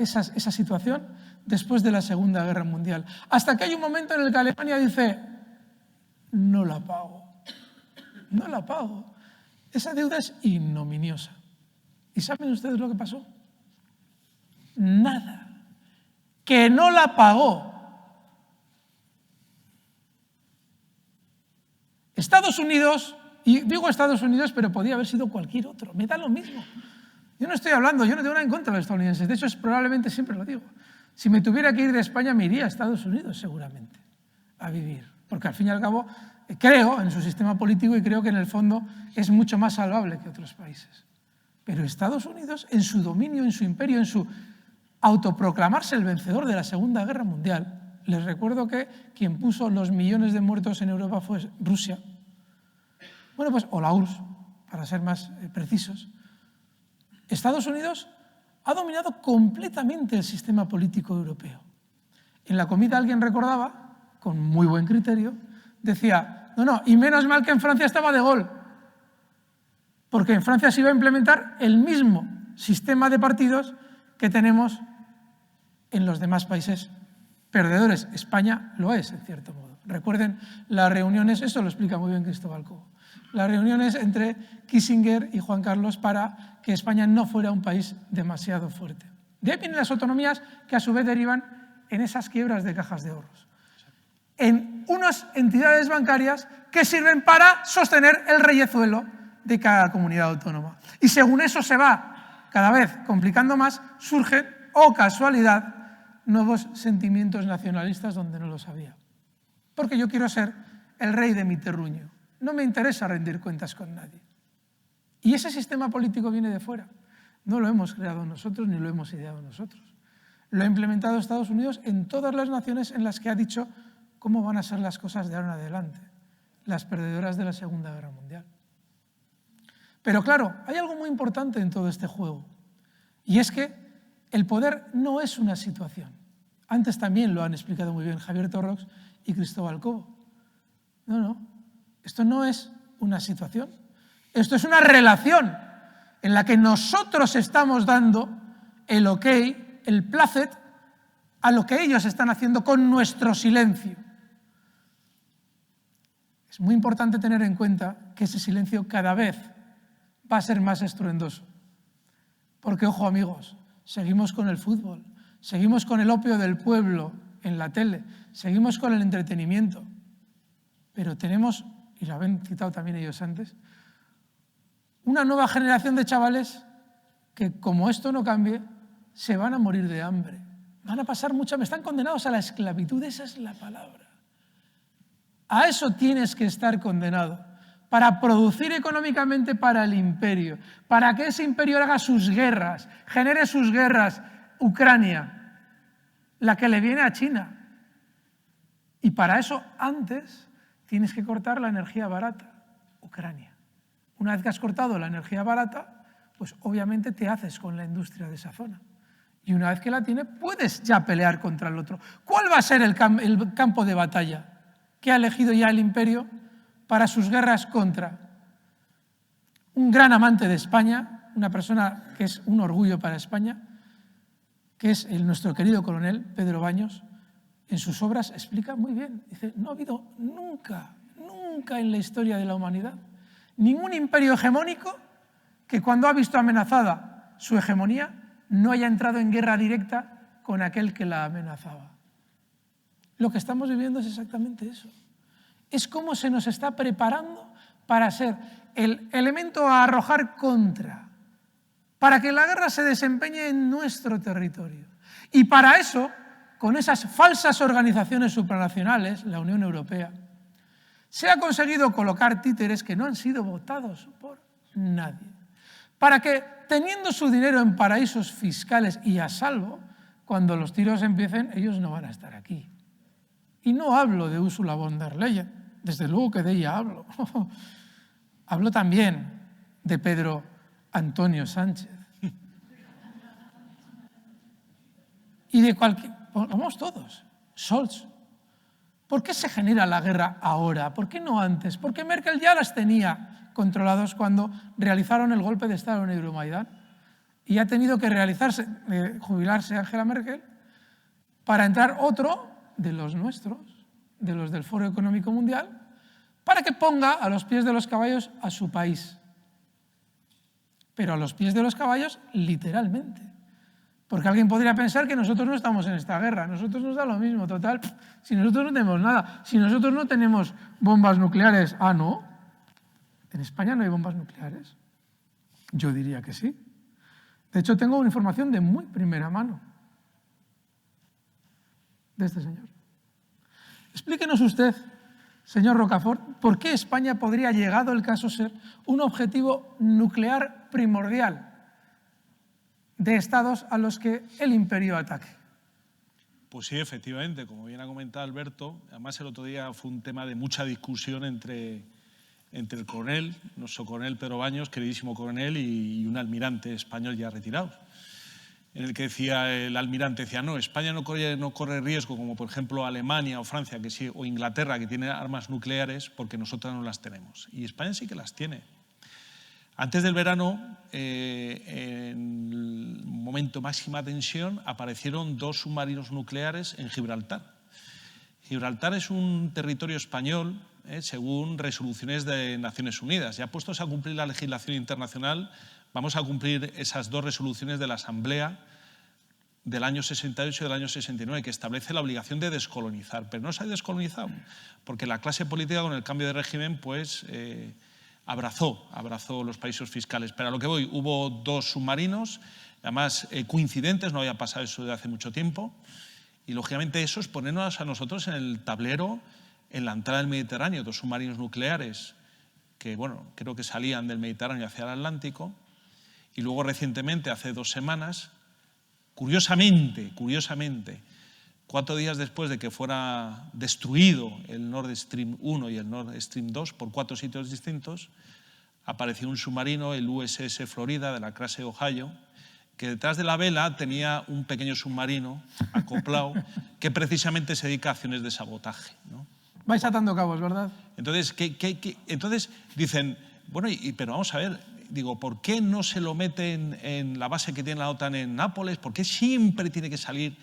situación después de la Segunda Guerra Mundial, hasta que hay un momento en el que Alemania dice: no la pago, no la pago. Esa deuda es ignominiosa. ¿Y saben ustedes lo que pasó? Nada. Que no la pagó. Estados Unidos, y digo Estados Unidos, pero podía haber sido cualquier otro, me da lo mismo. Yo no estoy hablando, yo no tengo nada en contra de los estadounidenses, de hecho probablemente siempre lo digo. Si me tuviera que ir de España me iría a Estados Unidos seguramente a vivir, porque al fin y al cabo creo en su sistema político y creo que en el fondo es mucho más salvable que otros países. Pero Estados Unidos, en su dominio, en su imperio, en su autoproclamarse el vencedor de la Segunda Guerra Mundial, les recuerdo que quien puso los millones de muertos en Europa fue Rusia. Bueno, pues, o la URSS, para ser más precisos. Estados Unidos ha dominado completamente el sistema político europeo. En la comida alguien recordaba, con muy buen criterio, decía: no, y menos mal que en Francia estaba De Gaulle, porque en Francia se iba a implementar el mismo sistema de partidos que tenemos en los demás países perdedores. España lo es, en cierto modo. Recuerden las reuniones, eso lo explica muy bien Cristóbal Cobo, las reuniones entre Kissinger y Juan Carlos para que España no fuera un país demasiado fuerte. De ahí vienen las autonomías que a su vez derivan en esas quiebras de cajas de ahorros, en unas entidades bancarias que sirven para sostener el reyezuelo de cada comunidad autónoma. Y según eso se va cada vez complicando más, surgen, oh casualidad, nuevos sentimientos nacionalistas donde no los había. Porque yo quiero ser el rey de mi terruño. No me interesa rendir cuentas con nadie. Y ese sistema político viene de fuera. No lo hemos creado nosotros ni lo hemos ideado nosotros. Lo ha implementado Estados Unidos en todas las naciones en las que ha dicho cómo van a ser las cosas de ahora en adelante, las perdedoras de la Segunda Guerra Mundial. Pero claro, hay algo muy importante en todo este juego, y es que el poder no es una situación. Antes también lo han explicado muy bien Javier Torrox y Cristóbal Cobo. No, esto no es una situación. Esto es una relación en la que nosotros estamos dando el ok, el placet, a lo que ellos están haciendo con nuestro silencio. Es muy importante tener en cuenta que ese silencio cada vez va a ser más estruendoso. Porque, ojo amigos, seguimos con el fútbol, seguimos con el opio del pueblo en la tele, seguimos con el entretenimiento, pero tenemos, y lo habían citado también ellos antes, una nueva generación de chavales que, como esto no cambie, se van a morir de hambre. Van a pasar están condenados a la esclavitud, esa es la palabra. A eso tienes que estar condenado, para producir económicamente para el imperio, para que ese imperio haga sus guerras, genere sus guerras, Ucrania, la que le viene a China. Y para eso, antes, tienes que cortar la energía barata, Ucrania. Una vez que has cortado la energía barata, pues obviamente te haces con la industria de esa zona. Y una vez que la tiene, puedes ya pelear contra el otro. ¿Cuál va a ser el campo de batalla que ha elegido ya el imperio para sus guerras contra un gran amante de España, una persona que es un orgullo para España, que es nuestro querido coronel Pedro Baños? En sus obras explica muy bien, dice: no ha habido nunca en la historia de la humanidad ningún imperio hegemónico que, cuando ha visto amenazada su hegemonía, no haya entrado en guerra directa con aquel que la amenazaba. Lo que estamos viviendo es exactamente eso. Es como se nos está preparando para ser el elemento a arrojar contra, para que la guerra se desempeñe en nuestro territorio. Y para eso, con esas falsas organizaciones supranacionales, la Unión Europea, se ha conseguido colocar títeres que no han sido votados por nadie, para que, teniendo su dinero en paraísos fiscales y a salvo, cuando los tiros empiecen, ellos no van a estar aquí. Y no hablo de Ursula von der Leyen, desde luego que de ella hablo. Hablo también de Pedro Antonio Sánchez. Y de cualquier... Vamos todos. Scholz. ¿Por qué se genera la guerra ahora? ¿Por qué no antes? Porque Merkel ya las tenía controlados cuando realizaron el golpe de Estado en Euromaidán. Y ha tenido que jubilarse Angela Merkel para entrar otro de los nuestros, de los del Foro Económico Mundial, para que ponga a los pies de los caballos a su país. Pero a los pies de los caballos, literalmente. Porque alguien podría pensar que nosotros no estamos en esta guerra, a nosotros nos da lo mismo, total, si nosotros no tenemos nada, si nosotros no tenemos bombas nucleares, ah, ¿no? ¿En España no hay bombas nucleares? Yo diría que sí. De hecho, tengo una información de muy primera mano de este señor. Explíquenos usted, señor Rocafort, ¿por qué España podría, llegado el caso, ser un objetivo nuclear primordial de estados a los que el imperio ataque? Pues sí, efectivamente, como bien ha comentado Alberto, además el otro día fue un tema de mucha discusión entre el coronel, nuestro coronel Pedro Baños, queridísimo coronel, y un almirante español ya retirado, en el que decía el almirante, decía, no, España no corre riesgo como por ejemplo Alemania o Francia que sí, o Inglaterra, que tiene armas nucleares, porque nosotras no las tenemos. Y España sí que las tiene. Antes del verano, en el momento máxima tensión, aparecieron 2 submarinos nucleares en Gibraltar. Gibraltar es un territorio español, según resoluciones de Naciones Unidas. Ya puestos a cumplir la legislación internacional, vamos a cumplir esas 2 resoluciones de la Asamblea del año 68 y del año 69, que establece la obligación de descolonizar. Pero no se ha descolonizado, porque la clase política con el cambio de régimen pues, abrazó los paraísos fiscales. Pero a lo que voy, hubo 2 submarinos, además coincidentes, no había pasado eso desde hace mucho tiempo, y lógicamente eso es ponernos a nosotros en el tablero en la entrada del Mediterráneo, 2 submarinos nucleares que, bueno, creo que salían del Mediterráneo hacia el Atlántico, y luego recientemente, hace 2 semanas, curiosamente, 4 días después de que fuera destruido el Nord Stream 1 y el Nord Stream 2 por 4 sitios distintos, apareció un submarino, el USS Florida, de la clase Ohio, que detrás de la vela tenía un pequeño submarino acoplado que precisamente se dedica a acciones de sabotaje, ¿no? Vais atando cabos, ¿verdad? Entonces, entonces dicen, bueno, pero vamos a ver, digo, ¿por qué no se lo meten en la base que tiene la OTAN en Nápoles? ¿Por qué siempre tiene que salir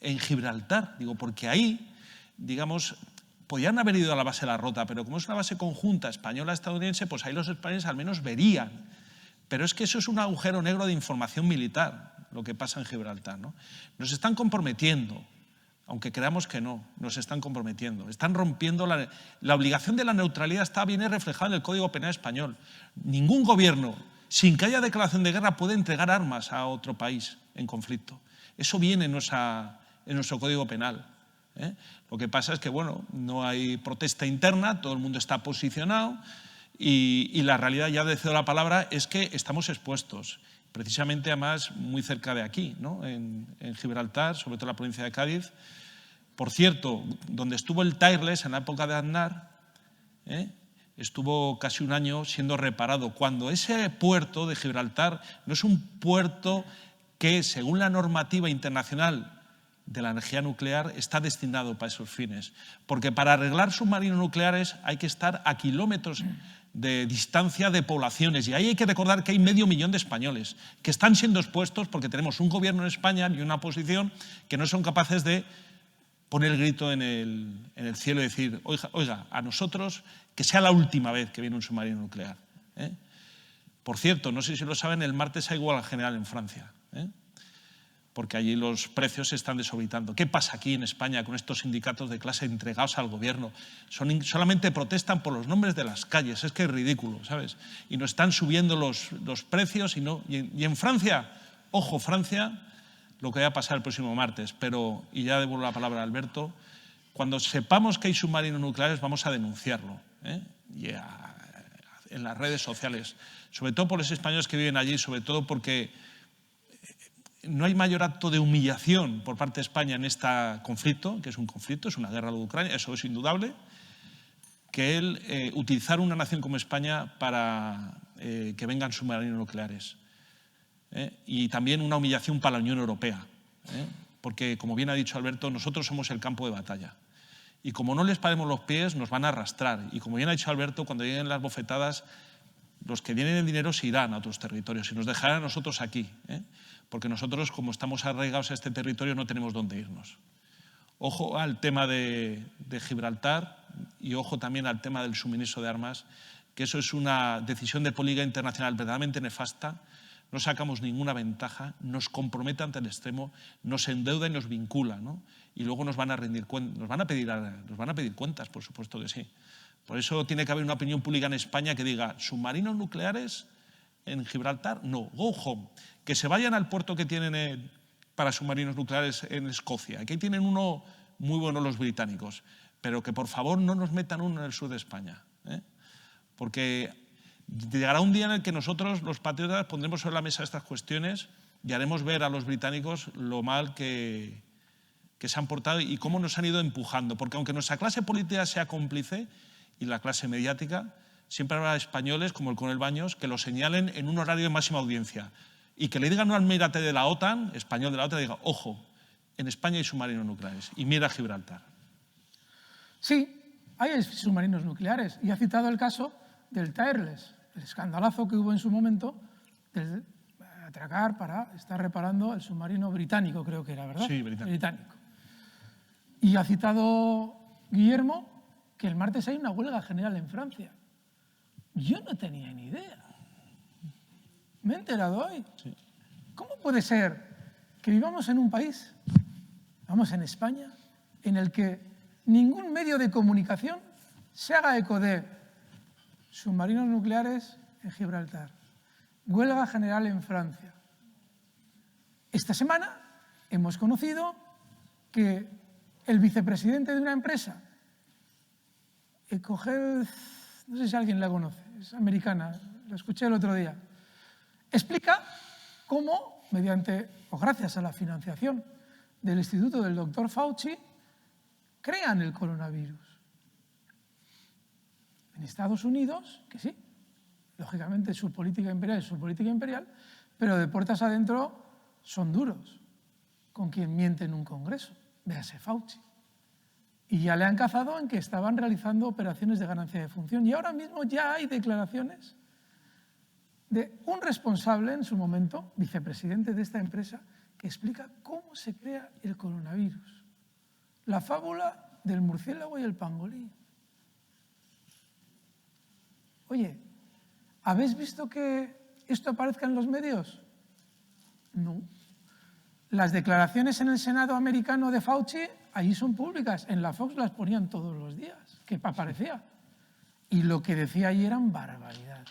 en Gibraltar? Digo, porque ahí, digamos, podían haber ido a la base de la Rota, pero como es una base conjunta española-estadounidense, pues ahí los españoles al menos verían. Pero es que eso es un agujero negro de información militar, lo que pasa en Gibraltar, ¿no? Nos están comprometiendo, aunque creamos que no, nos están comprometiendo. Están rompiendo la obligación de la neutralidad, está bien reflejada en el Código Penal español. Ningún gobierno, sin que haya declaración de guerra, puede entregar armas a otro país en conflicto. Eso viene en nuestro Código Penal, ¿eh? Lo que pasa es que, bueno, no hay protesta interna, todo el mundo está posicionado y la realidad, ya cedo la palabra, es que estamos expuestos. Precisamente, además, muy cerca de aquí, ¿no? En Gibraltar, sobre todo en la provincia de Cádiz. Por cierto, donde estuvo el Tireless en la época de Aznar, estuvo casi un año siendo reparado, cuando ese puerto de Gibraltar no es un puerto que, según la normativa internacional de la energía nuclear, está destinado para esos fines. Porque para arreglar submarinos nucleares hay que estar a kilómetros de distancia de poblaciones. Y ahí hay que recordar que hay 500.000 de españoles que están siendo expuestos porque tenemos un gobierno en España y una oposición que no son capaces de poner el grito en el cielo y decir, oiga, a nosotros que sea la última vez que viene un submarino nuclear, ¿eh? Por cierto, no sé si lo saben, el martes hay huelga general en Francia, ¿eh? Porque allí los precios se están desorbitando. ¿Qué pasa aquí en España con estos sindicatos de clase entregados al gobierno? Solamente protestan por los nombres de las calles, es que es ridículo, ¿sabes? Y nos están subiendo los precios y en Francia, ojo, Francia, lo que va a pasar el próximo martes, pero, y ya devuelvo la palabra a Alberto, cuando sepamos que hay submarinos nucleares vamos a denunciarlo, ¿eh? En las redes sociales, sobre todo por los españoles que viven allí, sobre todo porque no hay mayor acto de humillación por parte de España en este conflicto, que es un conflicto, es una guerra de Ucrania, eso es indudable, que el utilizar una nación como España para que vengan submarinos nucleares. Y también una humillación para la Unión Europea, porque, como bien ha dicho Alberto, nosotros somos el campo de batalla. Y como no les paremos los pies, nos van a arrastrar. Y como bien ha dicho Alberto, cuando lleguen las bofetadas, los que tienen el dinero se irán a otros territorios y nos dejarán a nosotros aquí, porque nosotros, como estamos arraigados a este territorio, no tenemos dónde irnos. Ojo al tema de Gibraltar y ojo también al tema del suministro de armas, que eso es una decisión de política internacional verdaderamente nefasta. No sacamos ninguna ventaja, nos compromete ante el extremo, nos endeuda y nos vincula, ¿no? Y luego nos van a rendir cuentas, nos van a pedir cuentas, por supuesto que sí. Por eso tiene que haber una opinión pública en España que diga, submarinos nucleares en Gibraltar, no, go home. Que se vayan al puerto que tienen para submarinos nucleares en Escocia. Aquí tienen uno muy bueno los británicos, pero que por favor no nos metan uno en el sur de España, porque llegará un día en el que nosotros, los patriotas, pondremos sobre la mesa estas cuestiones y haremos ver a los británicos lo mal que se han portado y cómo nos han ido empujando. Porque aunque nuestra clase política sea cómplice y la clase mediática, siempre habrá españoles, como el coronel Baños, que lo señalen en un horario de máxima audiencia y que le digan a un almirante de la OTAN, español de la OTAN, diga, ojo, en España hay submarinos nucleares y mira Gibraltar. Sí, hay submarinos nucleares y ha citado el caso del Tireless, el escandalazo que hubo en su momento del atracar para estar reparando el submarino británico, creo que era, ¿verdad? Sí, británico. Y ha citado Guillermo que el martes hay una huelga general en Francia. Yo no tenía ni idea. Me he enterado hoy. Sí. ¿Cómo puede ser que vivamos en un país, vamos en España, en el que ningún medio de comunicación se haga eco de submarinos nucleares en Gibraltar, huelga general en Francia? Esta semana hemos conocido que el vicepresidente de una empresa, Ecogel, no sé si alguien la conoce, es americana, la escuché el otro día, explica cómo, mediante o gracias a la financiación del instituto del doctor Fauci, crean el coronavirus. En Estados Unidos, que sí, lógicamente su política imperial es su política imperial, pero de puertas adentro son duros con quien miente en un congreso, véase Fauci. Y ya le han cazado en que estaban realizando operaciones de ganancia de función. Y ahora mismo ya hay declaraciones de un responsable en su momento, vicepresidente de esta empresa, que explica cómo se crea el coronavirus. La fábula del murciélago y el pangolín. Oye, ¿habéis visto que esto aparezca en los medios? No. Las declaraciones en el Senado americano de Fauci, allí son públicas. En la Fox las ponían todos los días, que aparecía. Y lo que decía allí eran barbaridades.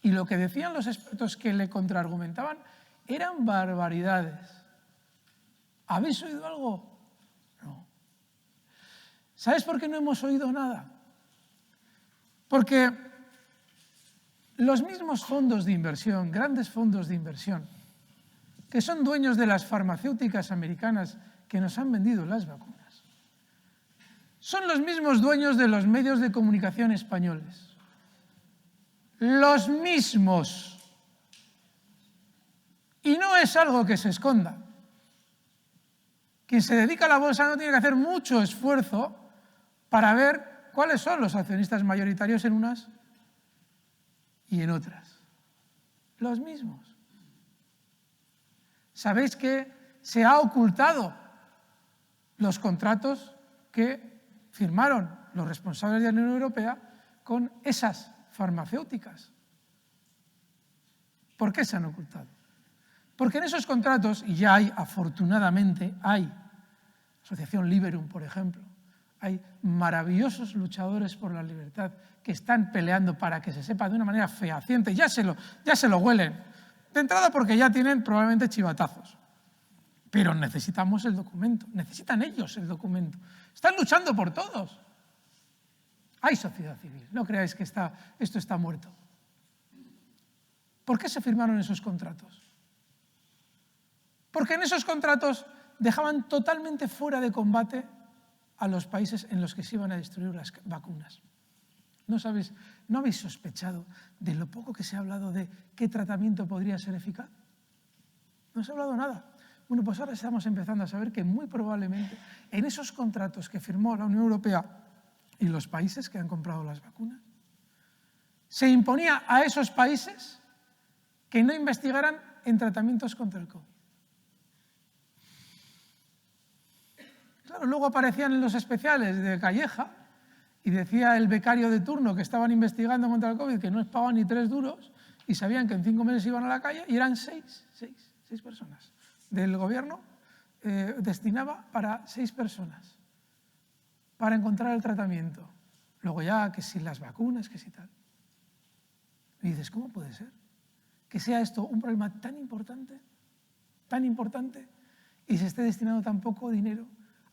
Y lo que decían los expertos que le contraargumentaban eran barbaridades. ¿Habéis oído algo? No. ¿Sabes por qué no hemos oído nada? Porque los mismos fondos de inversión, grandes fondos de inversión, que son dueños de las farmacéuticas americanas que nos han vendido las vacunas, son los mismos dueños de los medios de comunicación españoles. Los mismos. Y no es algo que se esconda. Quien se dedica a la bolsa no tiene que hacer mucho esfuerzo para ver cuáles son los accionistas mayoritarios en unas y en otras. Los mismos. ¿Sabéis que se ha ocultado los contratos que firmaron los responsables de la Unión Europea con esas farmacéuticas? ¿Por qué se han ocultado? Porque en esos contratos, y ya hay, afortunadamente, hay, Asociación Liberum, por ejemplo, hay maravillosos luchadores por la libertad que están peleando para que se sepa de una manera fehaciente, ya se lo huelen. De entrada porque ya tienen probablemente chivatazos. Pero necesitamos el documento, necesitan ellos el documento. Están luchando por todos. Hay sociedad civil, no creáis que esto está muerto. ¿Por qué se firmaron esos contratos? Porque en esos contratos dejaban totalmente fuera de combate a los países en los que se iban a destruir las vacunas. ¿No habéis sospechado de lo poco que se ha hablado de qué tratamiento podría ser eficaz? No se ha hablado nada. Bueno, pues ahora estamos empezando a saber que muy probablemente en esos contratos que firmó la Unión Europea y los países que han comprado las vacunas, se imponía a esos países que no investigaran en tratamientos contra el COVID. Claro, luego aparecían en los especiales de Calleja y decía el becario de turno que estaban investigando contra el COVID que no pagaban ni 3 duros y sabían que en 5 meses iban a la calle y eran 6 personas. Del gobierno destinaba para 6 personas para encontrar el tratamiento. Luego ya que si las vacunas, que si tal. Y dices, ¿cómo puede ser que sea esto un problema tan importante, y se esté destinando tan poco dinero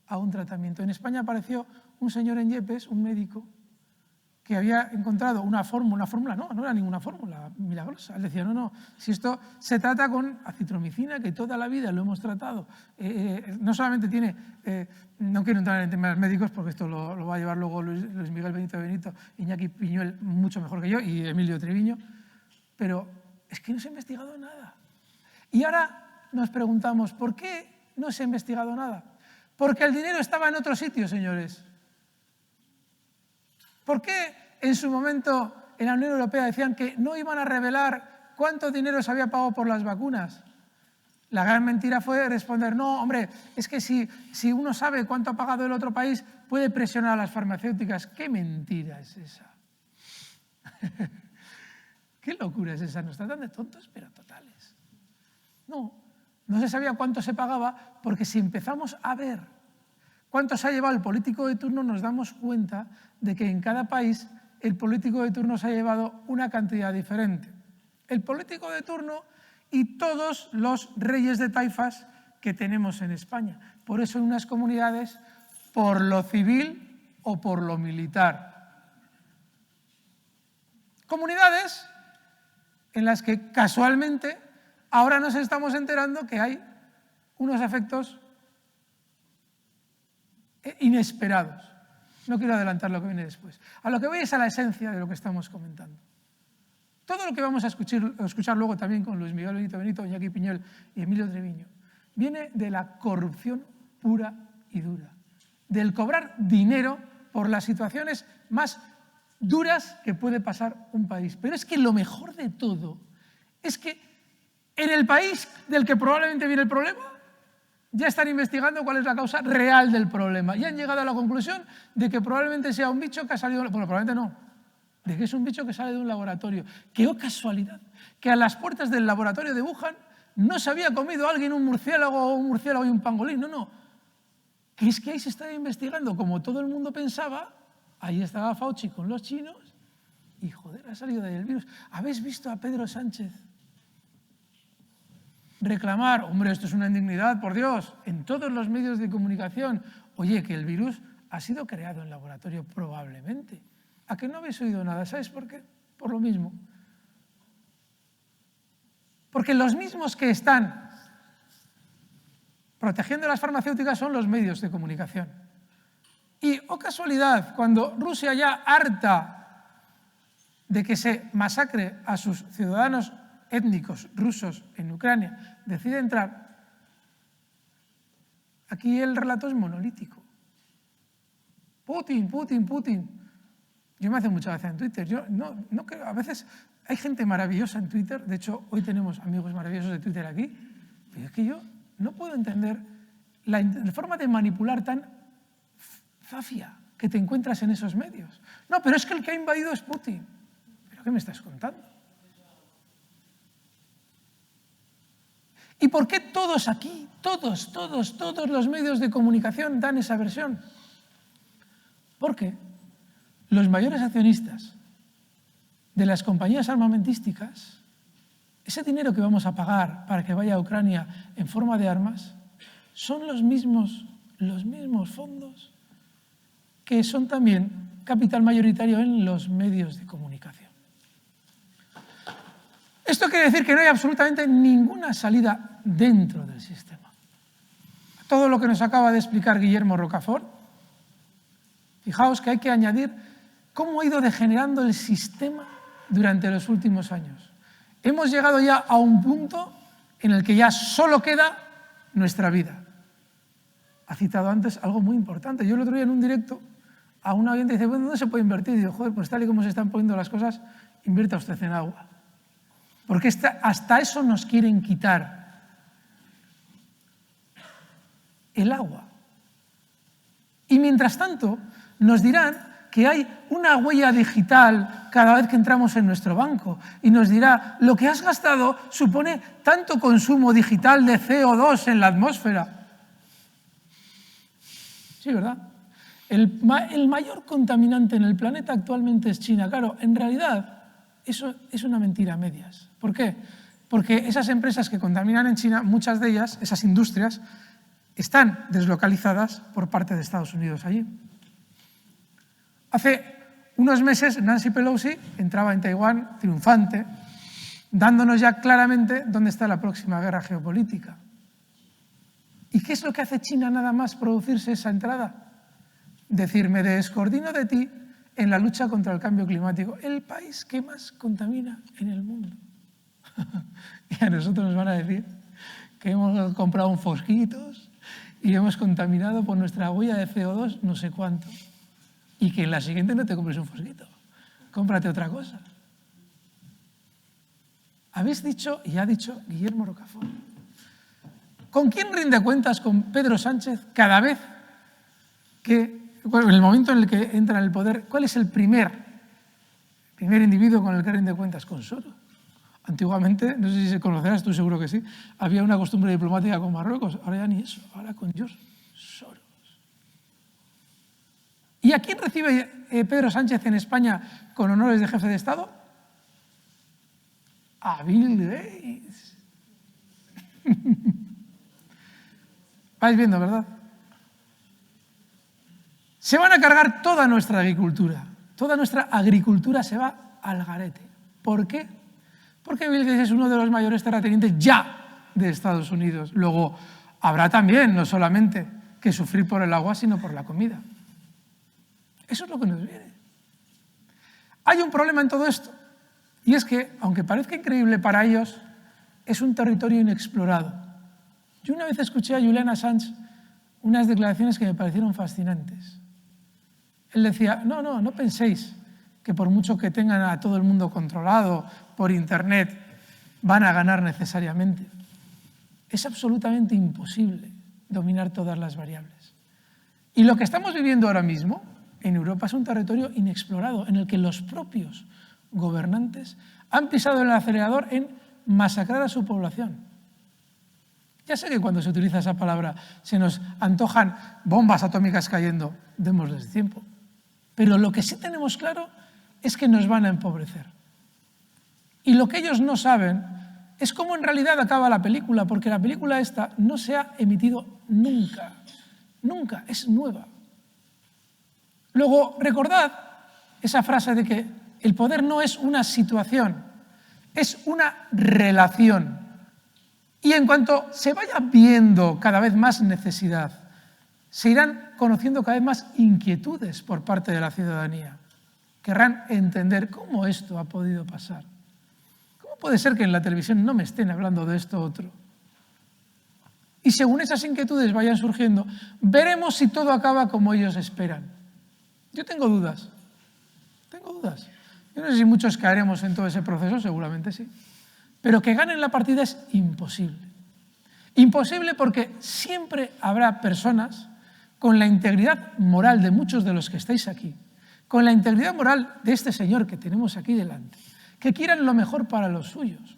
a un tratamiento? En España apareció un señor en Yepes, un médico, que había encontrado una fórmula, no era ninguna fórmula milagrosa. Él decía, no, si esto se trata con acitromicina, que toda la vida lo hemos tratado, no solamente tiene, no quiero entrar en temas médicos porque esto lo va a llevar luego Luis Miguel Benito, Iñaki Piñuel, mucho mejor que yo, y Emilio Treviño, pero es que no se ha investigado nada. Y ahora nos preguntamos, ¿por qué no se ha investigado nada? Porque el dinero estaba en otro sitio, señores. ¿Por qué en su momento en la Unión Europea decían que no iban a revelar cuánto dinero se había pagado por las vacunas? La gran mentira fue responder, no, hombre, es que si uno sabe cuánto ha pagado el otro país, puede presionar a las farmacéuticas. ¿Qué mentira es esa? ¿Qué locura es esa? Nos tratan de tontos, pero totales. No se sabía cuánto se pagaba, porque si empezamos a ver cuánto se ha llevado el político de turno, nos damos cuenta de que en cada país el político de turno se ha llevado una cantidad diferente. El político de turno y todos los reyes de taifas que tenemos en España. Por eso en unas comunidades, por lo civil o por lo militar. Comunidades en las que casualmente ahora nos estamos enterando que hay unos efectos inesperados. No quiero adelantar lo que viene después. A lo que voy es a la esencia de lo que estamos comentando. Todo lo que vamos a escuchar luego también con Luis Miguel Benito, Iñaki Piñuel y Emilio Treviño, viene de la corrupción pura y dura, del cobrar dinero por las situaciones más duras que puede pasar un país. Pero es que lo mejor de todo es que en el país del que probablemente viene el problema, ya están investigando cuál es la causa real del problema y han llegado a la conclusión de que probablemente sea un bicho que ha salido, bueno, probablemente no, de que es un bicho que sale de un laboratorio. ¡Qué casualidad! Que a las puertas del laboratorio de Wuhan no se había comido alguien un murciélago y un pangolín, no. Que es que ahí se estaba investigando, como todo el mundo pensaba, ahí estaba Fauci con los chinos y, joder, ha salido de ahí el virus. ¿Habéis visto a Pedro Sánchez reclamar, hombre, esto es una indignidad, por Dios, en todos los medios de comunicación? Oye, que el virus ha sido creado en laboratorio probablemente. ¿A que no habéis oído nada? ¿Sabes por qué? Por lo mismo. Porque los mismos que están protegiendo a las farmacéuticas son los medios de comunicación. Y, oh casualidad, cuando Rusia ya harta de que se masacre a sus ciudadanos étnicos rusos en Ucrania, decide entrar, aquí el relato es monolítico. Putin. Yo me hace mucha gracia en Twitter. Yo no creo, a veces hay gente maravillosa en Twitter, de hecho hoy tenemos amigos maravillosos de Twitter aquí, pero es que yo no puedo entender la forma de manipular tan zafia que te encuentras en esos medios. No, pero es que el que ha invadido es Putin. ¿Pero qué me estás contando? ¿Y por qué todos aquí, todos los medios de comunicación dan esa versión? Porque los mayores accionistas de las compañías armamentísticas, ese dinero que vamos a pagar para que vaya a Ucrania en forma de armas, son los mismos fondos que son también capital mayoritario en los medios de comunicación. Esto quiere decir que no hay absolutamente ninguna salida dentro del sistema. Todo lo que nos acaba de explicar Guillermo Rocafort, fijaos que hay que añadir cómo ha ido degenerando el sistema durante los últimos años. Hemos llegado ya a un punto en el que ya solo queda nuestra vida. Ha citado antes algo muy importante. Yo el otro día en un directo a una oyente dice, bueno, ¿dónde se puede invertir? Y digo, joder, pues tal y como se están poniendo las cosas, invierta usted en agua. Porque hasta eso nos quieren quitar. El agua. Y mientras tanto, nos dirán que hay una huella digital cada vez que entramos en nuestro banco y nos dirá, lo que has gastado supone tanto consumo digital de CO2 en la atmósfera. Sí, ¿verdad? El mayor contaminante en el planeta actualmente es China. Claro, en realidad eso es una mentira a medias. ¿Por qué? Porque esas empresas que contaminan en China, muchas de ellas, esas industrias, están deslocalizadas por parte de Estados Unidos allí. Hace unos meses Nancy Pelosi entraba en Taiwán triunfante, dándonos ya claramente dónde está la próxima guerra geopolítica. ¿Y qué es lo que hace China nada más producirse esa entrada? Decir, me descoordino de ti en la lucha contra el cambio climático. El país que más contamina en el mundo. Y a nosotros nos van a decir que hemos comprado un fosquitos y hemos contaminado por nuestra huella de CO2 no sé cuánto. Y que en la siguiente no te compres un fosquito, cómprate otra cosa. Habéis dicho, y ha dicho Guillermo Rocafort, ¿con quién rinde cuentas con Pedro Sánchez cada vez que, en el momento en el que entra en el poder, cuál es el primer individuo con el que rinde cuentas? Con Soros. Antiguamente, no sé si se conocerás, tú seguro que sí, había una costumbre diplomática con Marruecos, ahora ya ni eso, ahora con Soros. ¿Y a quién recibe Pedro Sánchez en España con honores de jefe de Estado? A Bill Gates. Vais viendo, ¿verdad? Se van a cargar toda nuestra agricultura. Toda nuestra agricultura se va al garete. ¿Por qué? Porque Bill Gates es uno de los mayores terratenientes ya de Estados Unidos. Luego, habrá también, no solamente, que sufrir por el agua, sino por la comida. Eso es lo que nos viene. Hay un problema en todo esto, y es que, aunque parezca increíble para ellos, es un territorio inexplorado. Yo una vez escuché a Julian Assange unas declaraciones que me parecieron fascinantes. Él decía, no penséis que por mucho que tengan a todo el mundo controlado por Internet, van a ganar necesariamente. Es absolutamente imposible dominar todas las variables. Y lo que estamos viviendo ahora mismo en Europa es un territorio inexplorado en el que los propios gobernantes han pisado el acelerador en masacrar a su población. Ya sé que cuando se utiliza esa palabra se nos antojan bombas atómicas cayendo, démosles tiempo. Pero lo que sí tenemos claro es que nos van a empobrecer. Y lo que ellos no saben es cómo en realidad acaba la película, porque la película esta no se ha emitido nunca. Nunca, es nueva. Luego, recordad esa frase de que el poder no es una situación, es una relación. Y en cuanto se vaya viendo cada vez más necesidad, se irán conociendo cada vez más inquietudes por parte de la ciudadanía. Querrán entender cómo esto ha podido pasar. ¿Cómo puede ser que en la televisión no me estén hablando de esto otro? Y según esas inquietudes vayan surgiendo, veremos si todo acaba como ellos esperan. Yo tengo dudas. Yo no sé si muchos caeremos en todo ese proceso, seguramente sí. Pero que ganen la partida es imposible. Imposible porque siempre habrá personas con la integridad moral de muchos de los que estáis aquí, con la integridad moral de este señor que tenemos aquí delante, que quieran lo mejor para los suyos.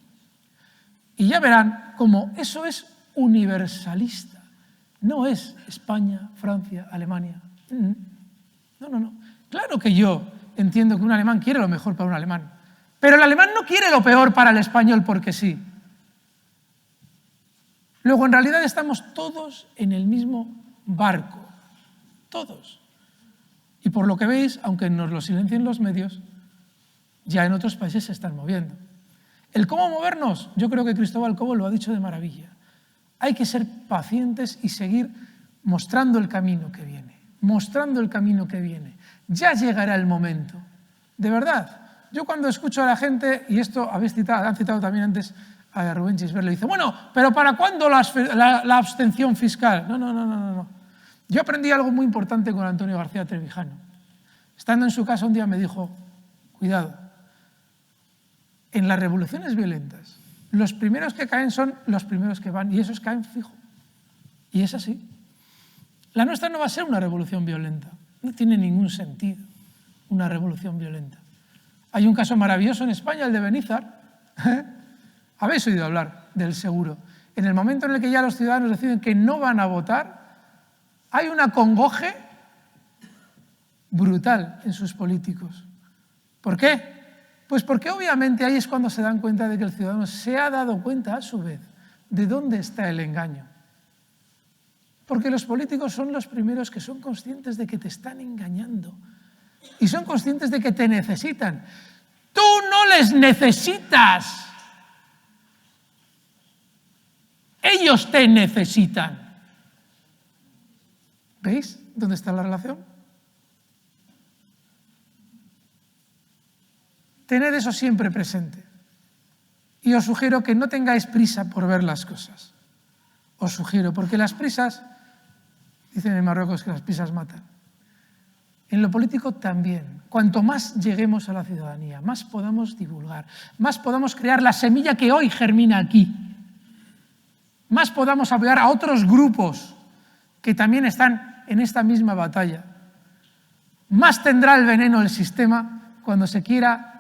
Y ya verán cómo eso es universalista. No es España, Francia, Alemania. No. Claro que yo entiendo que un alemán quiere lo mejor para un alemán, pero el alemán no quiere lo peor para el español porque sí. Luego, en realidad estamos todos en el mismo barco. Todos. Y por lo que veis, aunque nos lo silencien los medios, ya en otros países se están moviendo. El cómo movernos, yo creo que Cristóbal Cobo lo ha dicho de maravilla. Hay que ser pacientes y seguir mostrando el camino que viene, mostrando el camino que viene. Ya llegará el momento, de verdad. Yo cuando escucho a la gente, y esto han citado también antes a Rubén Chisbert, le dice, bueno, pero ¿para cuándo la abstención fiscal? No. Yo aprendí algo muy importante con Antonio García Trevijano. Estando en su casa un día me dijo, cuidado, en las revoluciones violentas, los primeros que caen son los primeros que van, y esos caen fijo. Y es así. La nuestra no va a ser una revolución violenta. No tiene ningún sentido una revolución violenta. Hay un caso maravilloso en España, el de Benizar. Habéis oído hablar del seguro. En el momento en el que ya los ciudadanos deciden que no van a votar, hay un acongoje brutal en sus políticos. ¿Por qué? Pues porque obviamente ahí es cuando se dan cuenta de que el ciudadano se ha dado cuenta a su vez de dónde está el engaño. Porque los políticos son los primeros que son conscientes de que te están engañando y son conscientes de que te necesitan. ¡Tú no les necesitas! Ellos te necesitan. ¿Veis dónde está la relación? Tened eso siempre presente. Y os sugiero que no tengáis prisa por ver las cosas. Os sugiero, porque las prisas, dicen en Marruecos que las prisas matan. En lo político también. Cuanto más lleguemos a la ciudadanía, más podamos divulgar, más podamos crear la semilla que hoy germina aquí, más podamos apoyar a otros grupos que también están en esta misma batalla. Más tendrá el veneno el sistema cuando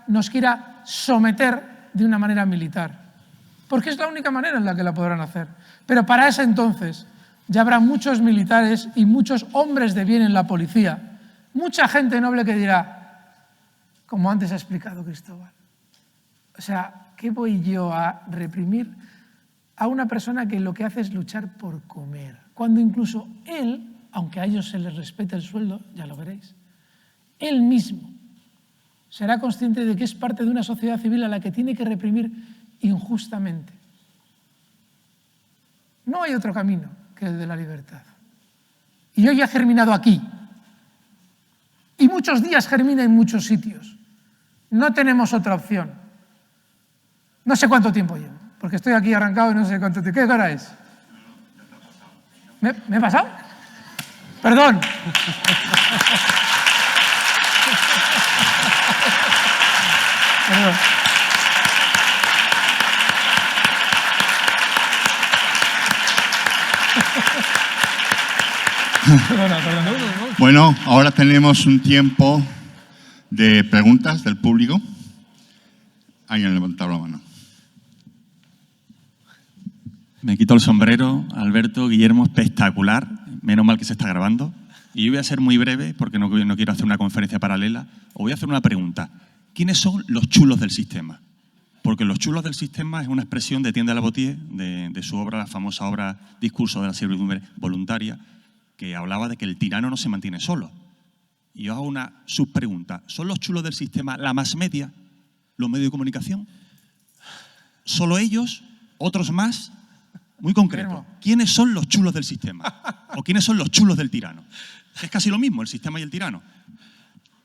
nos quiera someter de una manera militar. Porque es la única manera en la que la podrán hacer. Pero para ese entonces ya habrá muchos militares y muchos hombres de bien en la policía. Mucha gente noble que dirá, como antes ha explicado Cristóbal, o sea, ¿qué voy yo a reprimir a una persona que lo que hace es luchar por comer? Cuando incluso él, aunque a ellos se les respete el sueldo, ya lo veréis, él mismo será consciente de que es parte de una sociedad civil a la que tiene que reprimir injustamente. No hay otro camino que el de la libertad. Y hoy ha germinado aquí. Y muchos días germina en muchos sitios. No tenemos otra opción. No sé cuánto tiempo llevo, porque estoy aquí arrancado y no sé cuánto tiempo. ¿Qué hora es? ¿Me he pasado? Perdón. Perdón. Bueno, ahora tenemos un tiempo de preguntas del público. Alguien ha levantado la mano. Me quito el sombrero, Alberto, Guillermo, espectacular. Menos mal que se está grabando. Y yo voy a ser muy breve porque no quiero hacer una conferencia paralela. Os voy a hacer una pregunta. ¿Quiénes son los chulos del sistema? Porque los chulos del sistema es una expresión de Etienne de la Boétie, de su obra, la famosa obra Discurso de la servidumbre voluntaria, que hablaba de que el tirano no se mantiene solo. Y yo hago una subpregunta. ¿Son los chulos del sistema la más media, los medios de comunicación? ¿Solo ellos? ¿Otros más? Muy concreto. ¿Quiénes son los chulos del sistema? ¿O quiénes son los chulos del tirano? Es casi lo mismo, el sistema y el tirano.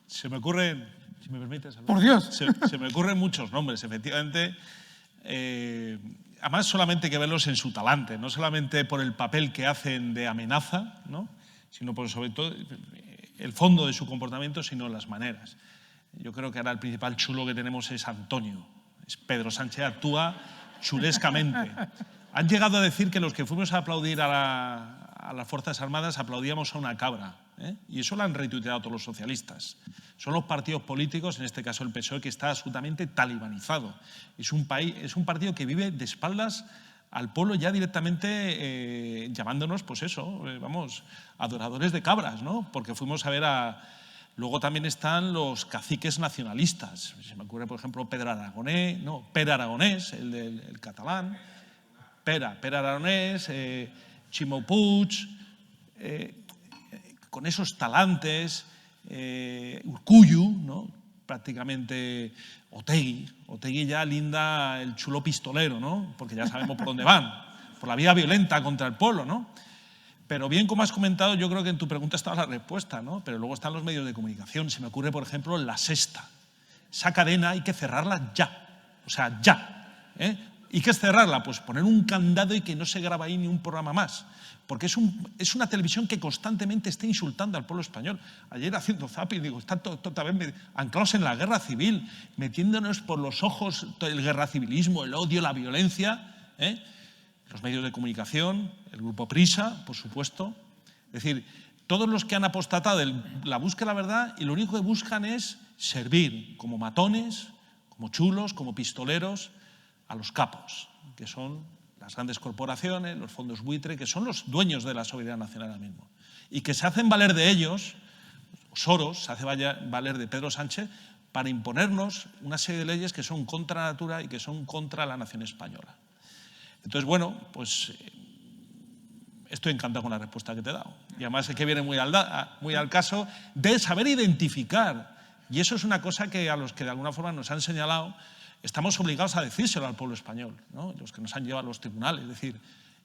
Se me ocurren, si me permites, Alberto, por Dios. Se me ocurren muchos nombres, efectivamente. Además, solamente hay que verlos en su talante, no solamente por el papel que hacen de amenaza, ¿no?, sino por sobre todo el fondo de su comportamiento, sino las maneras. Yo creo que ahora el principal chulo que tenemos es Antonio. Es Pedro Sánchez, actúa chulescamente. Han llegado a decir que los que fuimos a aplaudir a las Fuerzas Armadas aplaudíamos a una cabra, ¿eh? Y eso lo han retuiteado todos los socialistas. Son los partidos políticos, en este caso el PSOE, que está absolutamente talibanizado. Es un partido que vive de espaldas al pueblo, ya directamente llamándonos, pues eso, vamos, adoradores de cabras, ¿no? Porque fuimos a ver a... Luego también están los caciques nacionalistas. Se me ocurre, por ejemplo, Pere Aragonés, el catalán. Pere Aragonés, Ximo Puig, con esos talantes, Urkullu, ¿no?, prácticamente Otegi ya linda el chulo pistolero, ¿no?, porque ya sabemos por dónde van. por la vía violenta contra el pueblo, ¿no? Pero bien, como has comentado, yo creo que en tu pregunta estaba la respuesta, ¿no? Pero luego están los medios de comunicación. Se me ocurre, por ejemplo, La Sexta. Esa cadena hay que cerrarla ya, o sea, ya. ¿Y qué es cerrarla? Pues poner un candado y que no se graba ahí ni un programa más. Porque es una televisión que constantemente está insultando al pueblo español. Ayer haciendo zapping, digo, están otra vez anclados en la guerra civil, metiéndonos por los ojos el guerracivilismo, el odio, la violencia. Los medios de comunicación, el grupo Prisa, por supuesto. Es decir, todos los que han apostatado de la búsqueda de la verdad y lo único que buscan es servir como matones, como chulos, como pistoleros a los capos, que son las grandes corporaciones, los fondos buitre, que son los dueños de la soberanía nacional ahora mismo. Y que se hacen valer de ellos, Soros se hace valer de Pedro Sánchez, para imponernos una serie de leyes que son contra la natura y que son contra la nación española. Entonces, bueno, pues estoy encantado con la respuesta que te he dado. Y además es que viene muy al caso de saber identificar. Y eso es una cosa que a los que de alguna forma nos han señalado, estamos obligados a decírselo al pueblo español, ¿no? Los que nos han llevado a los tribunales. Es decir,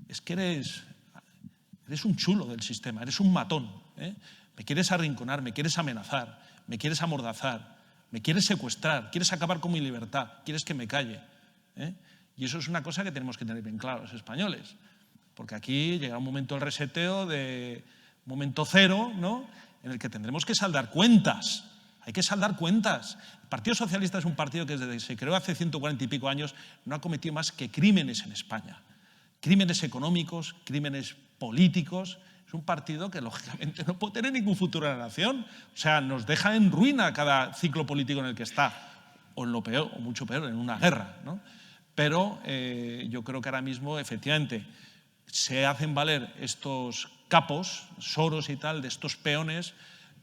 es que eres un chulo del sistema, eres un matón. Me quieres arrinconar, me quieres amenazar, me quieres amordazar, me quieres secuestrar, quieres acabar con mi libertad, quieres que me calle. Y eso es una cosa que tenemos que tener bien claro los españoles. Porque aquí llegará un momento del reseteo, de momento cero, ¿no? En el que tendremos que saldar cuentas. Hay que saldar cuentas. El Partido Socialista es un partido que desde que se creó hace 140 y pico años no ha cometido más que crímenes en España. Crímenes económicos, crímenes políticos. Es un partido que lógicamente no puede tener ningún futuro en la nación. O sea, nos deja en ruina cada ciclo político en el que está. O en lo peor, o mucho peor, en una guerra, ¿no? Pero yo creo que ahora mismo, efectivamente, se hacen valer estos capos, Soros y tal, de estos peones,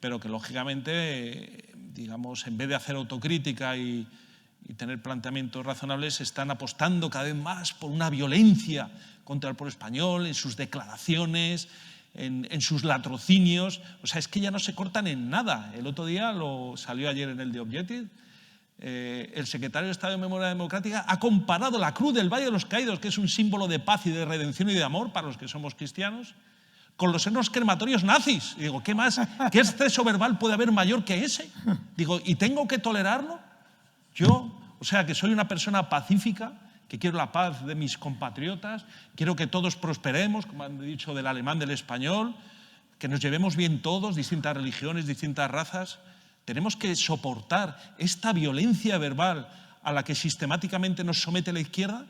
pero que lógicamente, digamos, en vez de hacer autocrítica y tener planteamientos razonables, están apostando cada vez más por una violencia contra el pueblo español, en sus declaraciones, en sus latrocinios. O sea, es que ya no se cortan en nada. El otro día, salió ayer en el The Objective, el secretario de Estado de Memoria Democrática ha comparado la cruz del Valle de los Caídos, que es un símbolo de paz y de redención y de amor para los que somos cristianos, con los hornos crematorios nazis. Y digo, ¿qué más? ¿Qué exceso verbal puede haber mayor que ese? Digo, ¿y tengo que tolerarlo? Yo, o sea, que soy una persona pacífica, que quiero la paz de mis compatriotas, quiero que todos prosperemos, como han dicho del alemán, del español, que nos llevemos bien todos, distintas religiones, distintas razas. Tenemos que soportar esta violencia verbal a la que sistemáticamente nos somete la izquierda,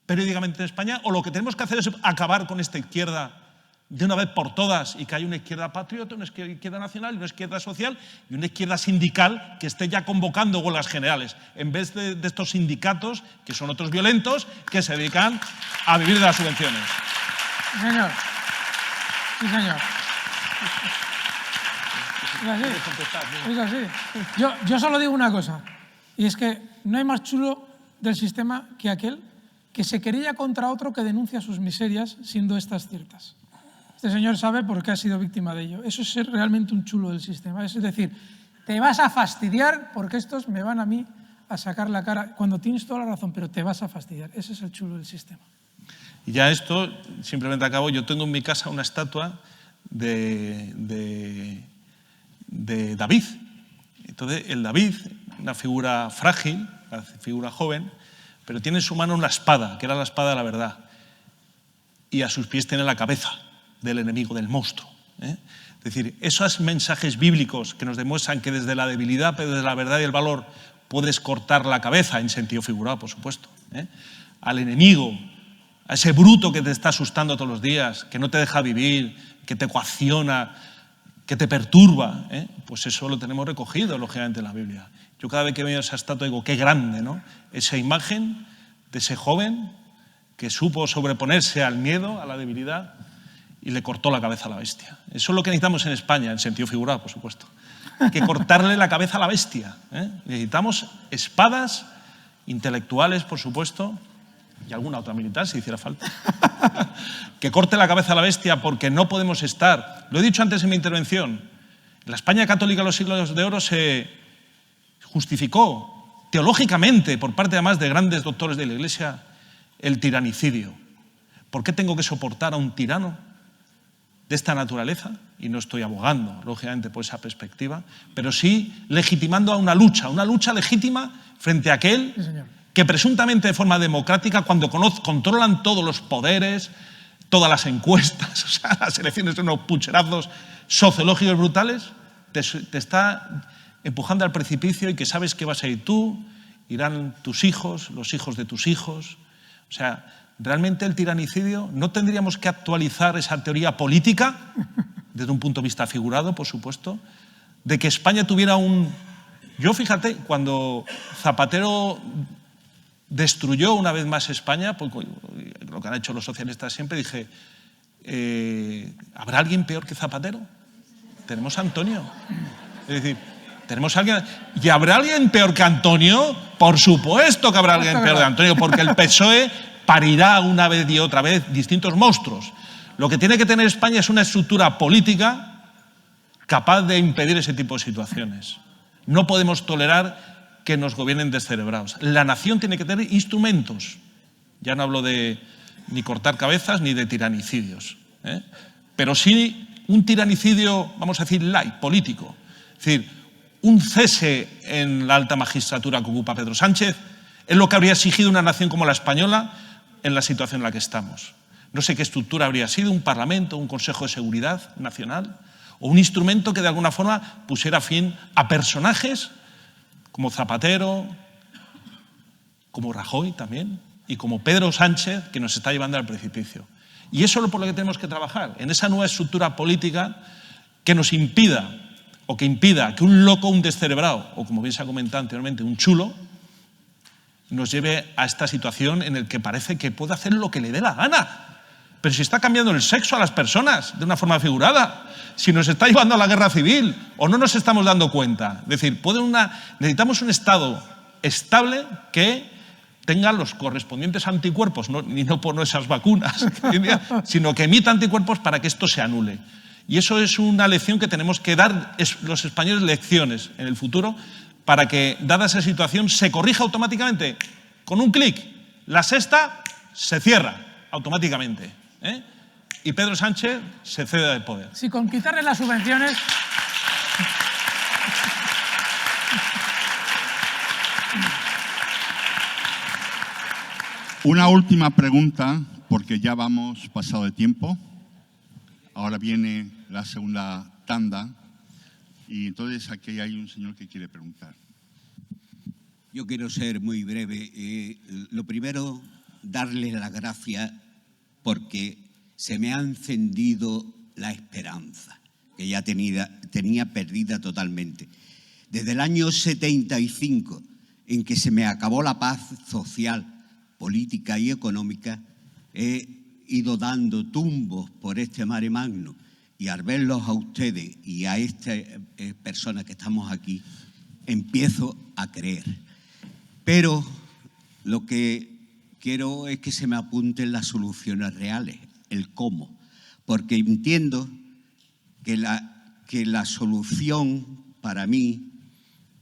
periódicamente en España, o lo que tenemos que hacer es acabar con esta izquierda de una vez por todas y que haya una izquierda patriota, una izquierda nacional, una izquierda social y una izquierda sindical que esté ya convocando huelgas generales, en vez de estos sindicatos, que son otros violentos, que se dedican a vivir de las subvenciones. Sí, señor. Sí, señor. Es así. Yo solo digo una cosa, y es que no hay más chulo del sistema que aquel que se querella contra otro que denuncia sus miserias, siendo estas ciertas. Este señor sabe por qué ha sido víctima de ello. Eso es ser realmente un chulo del sistema. Es decir, te vas a fastidiar porque estos me van a mí a sacar la cara cuando tienes toda la razón, pero te vas a fastidiar. Ese es el chulo del sistema. Y ya esto, simplemente acabo, yo tengo en mi casa una estatua de David. Entonces, el David, una figura frágil, una figura joven, pero tiene en su mano una espada, que era la espada de la verdad. Y a sus pies tiene la cabeza del enemigo, del monstruo. Es decir, esos mensajes bíblicos que nos demuestran que desde la debilidad, pero desde la verdad y el valor, puedes cortar la cabeza, en sentido figurado, por supuesto, al enemigo, a ese bruto que te está asustando todos los días, que no te deja vivir, que te coacciona, que te perturba, pues eso lo tenemos recogido, lógicamente, en la Biblia. Yo cada vez que veo esa estatua digo, qué grande, ¿no? Esa imagen de ese joven que supo sobreponerse al miedo, a la debilidad, y le cortó la cabeza a la bestia. Eso es lo que necesitamos en España, en sentido figurado, por supuesto. Hay que cortarle la cabeza a la bestia. Necesitamos espadas intelectuales, por supuesto, y alguna otra militar, si hiciera falta, que corte la cabeza a la bestia, porque no podemos estar. Lo he dicho antes en mi intervención, en la España católica de los siglos de oro se justificó teológicamente, por parte además de grandes doctores de la Iglesia, el tiranicidio. ¿Por qué tengo que soportar a un tirano de esta naturaleza? Y no estoy abogando, lógicamente, por esa perspectiva, pero sí legitimando a una lucha legítima frente a aquel que presuntamente de forma democrática, cuando controlan todos los poderes, todas las encuestas, o sea, las elecciones son unos pucherazos sociológicos brutales, te está empujando al precipicio y que sabes que vas a ir tú, irán tus hijos, los hijos de tus hijos. O sea, realmente el tiranicidio, ¿no tendríamos que actualizar esa teoría política, desde un punto de vista figurado, por supuesto, de que España tuviera un... Yo, fíjate, cuando Zapatero destruyó una vez más España, porque lo que han hecho los socialistas siempre, dije, ¿habrá alguien peor que Zapatero? Tenemos a Antonio. Es decir, tenemos a alguien... ¿Y habrá alguien peor que Antonio? Por supuesto que habrá alguien peor que Antonio, porque el PSOE parirá una vez y otra vez distintos monstruos. Lo que tiene que tener España es una estructura política capaz de impedir ese tipo de situaciones. No podemos tolerar que nos gobiernen descerebrados. La nación tiene que tener instrumentos. Ya no hablo de ni cortar cabezas ni de tiranicidios, pero sí un tiranicidio, vamos a decir, light, político. Es decir, un cese en la alta magistratura que ocupa Pedro Sánchez es lo que habría exigido una nación como la española en la situación en la que estamos. No sé qué estructura habría sido, un parlamento, un Consejo de Seguridad Nacional, o un instrumento que de alguna forma pusiera fin a personajes como Zapatero, como Rajoy también, y como Pedro Sánchez, que nos está llevando al precipicio. Y eso es por lo que tenemos que trabajar, en esa nueva estructura política que nos impida, o que impida que un loco, un descerebrado, o como bien se ha comentado anteriormente, un chulo, nos lleve a esta situación en la que parece que puede hacer lo que le dé la gana. Pero si está cambiando el sexo a las personas de una forma figurada, si nos está llevando a la guerra civil o no nos estamos dando cuenta. Es decir, necesitamos un Estado estable que tenga los correspondientes anticuerpos, no por esas vacunas, sino que emita anticuerpos para que esto se anule. Y eso es una lección que tenemos que dar los españoles, lecciones en el futuro, para que, dada esa situación, se corrija automáticamente. Con un clic, la sexta se cierra automáticamente. Y Pedro Sánchez se cede del poder. Sí, con quitarle las subvenciones... Una última pregunta, porque ya vamos pasado de tiempo. Ahora viene la segunda tanda. Y entonces aquí hay un señor que quiere preguntar. Yo quiero ser muy breve. Lo primero, darle las gracias porque se me ha encendido la esperanza, que ya tenía perdida totalmente. Desde el año 75, en que se me acabó la paz social, política y económica, he ido dando tumbos por este mare magnum. Y al verlos a ustedes y a estas personas que estamos aquí, empiezo a creer. Pero lo que quiero es que se me apunten las soluciones reales, el cómo. Porque entiendo que la solución para mí,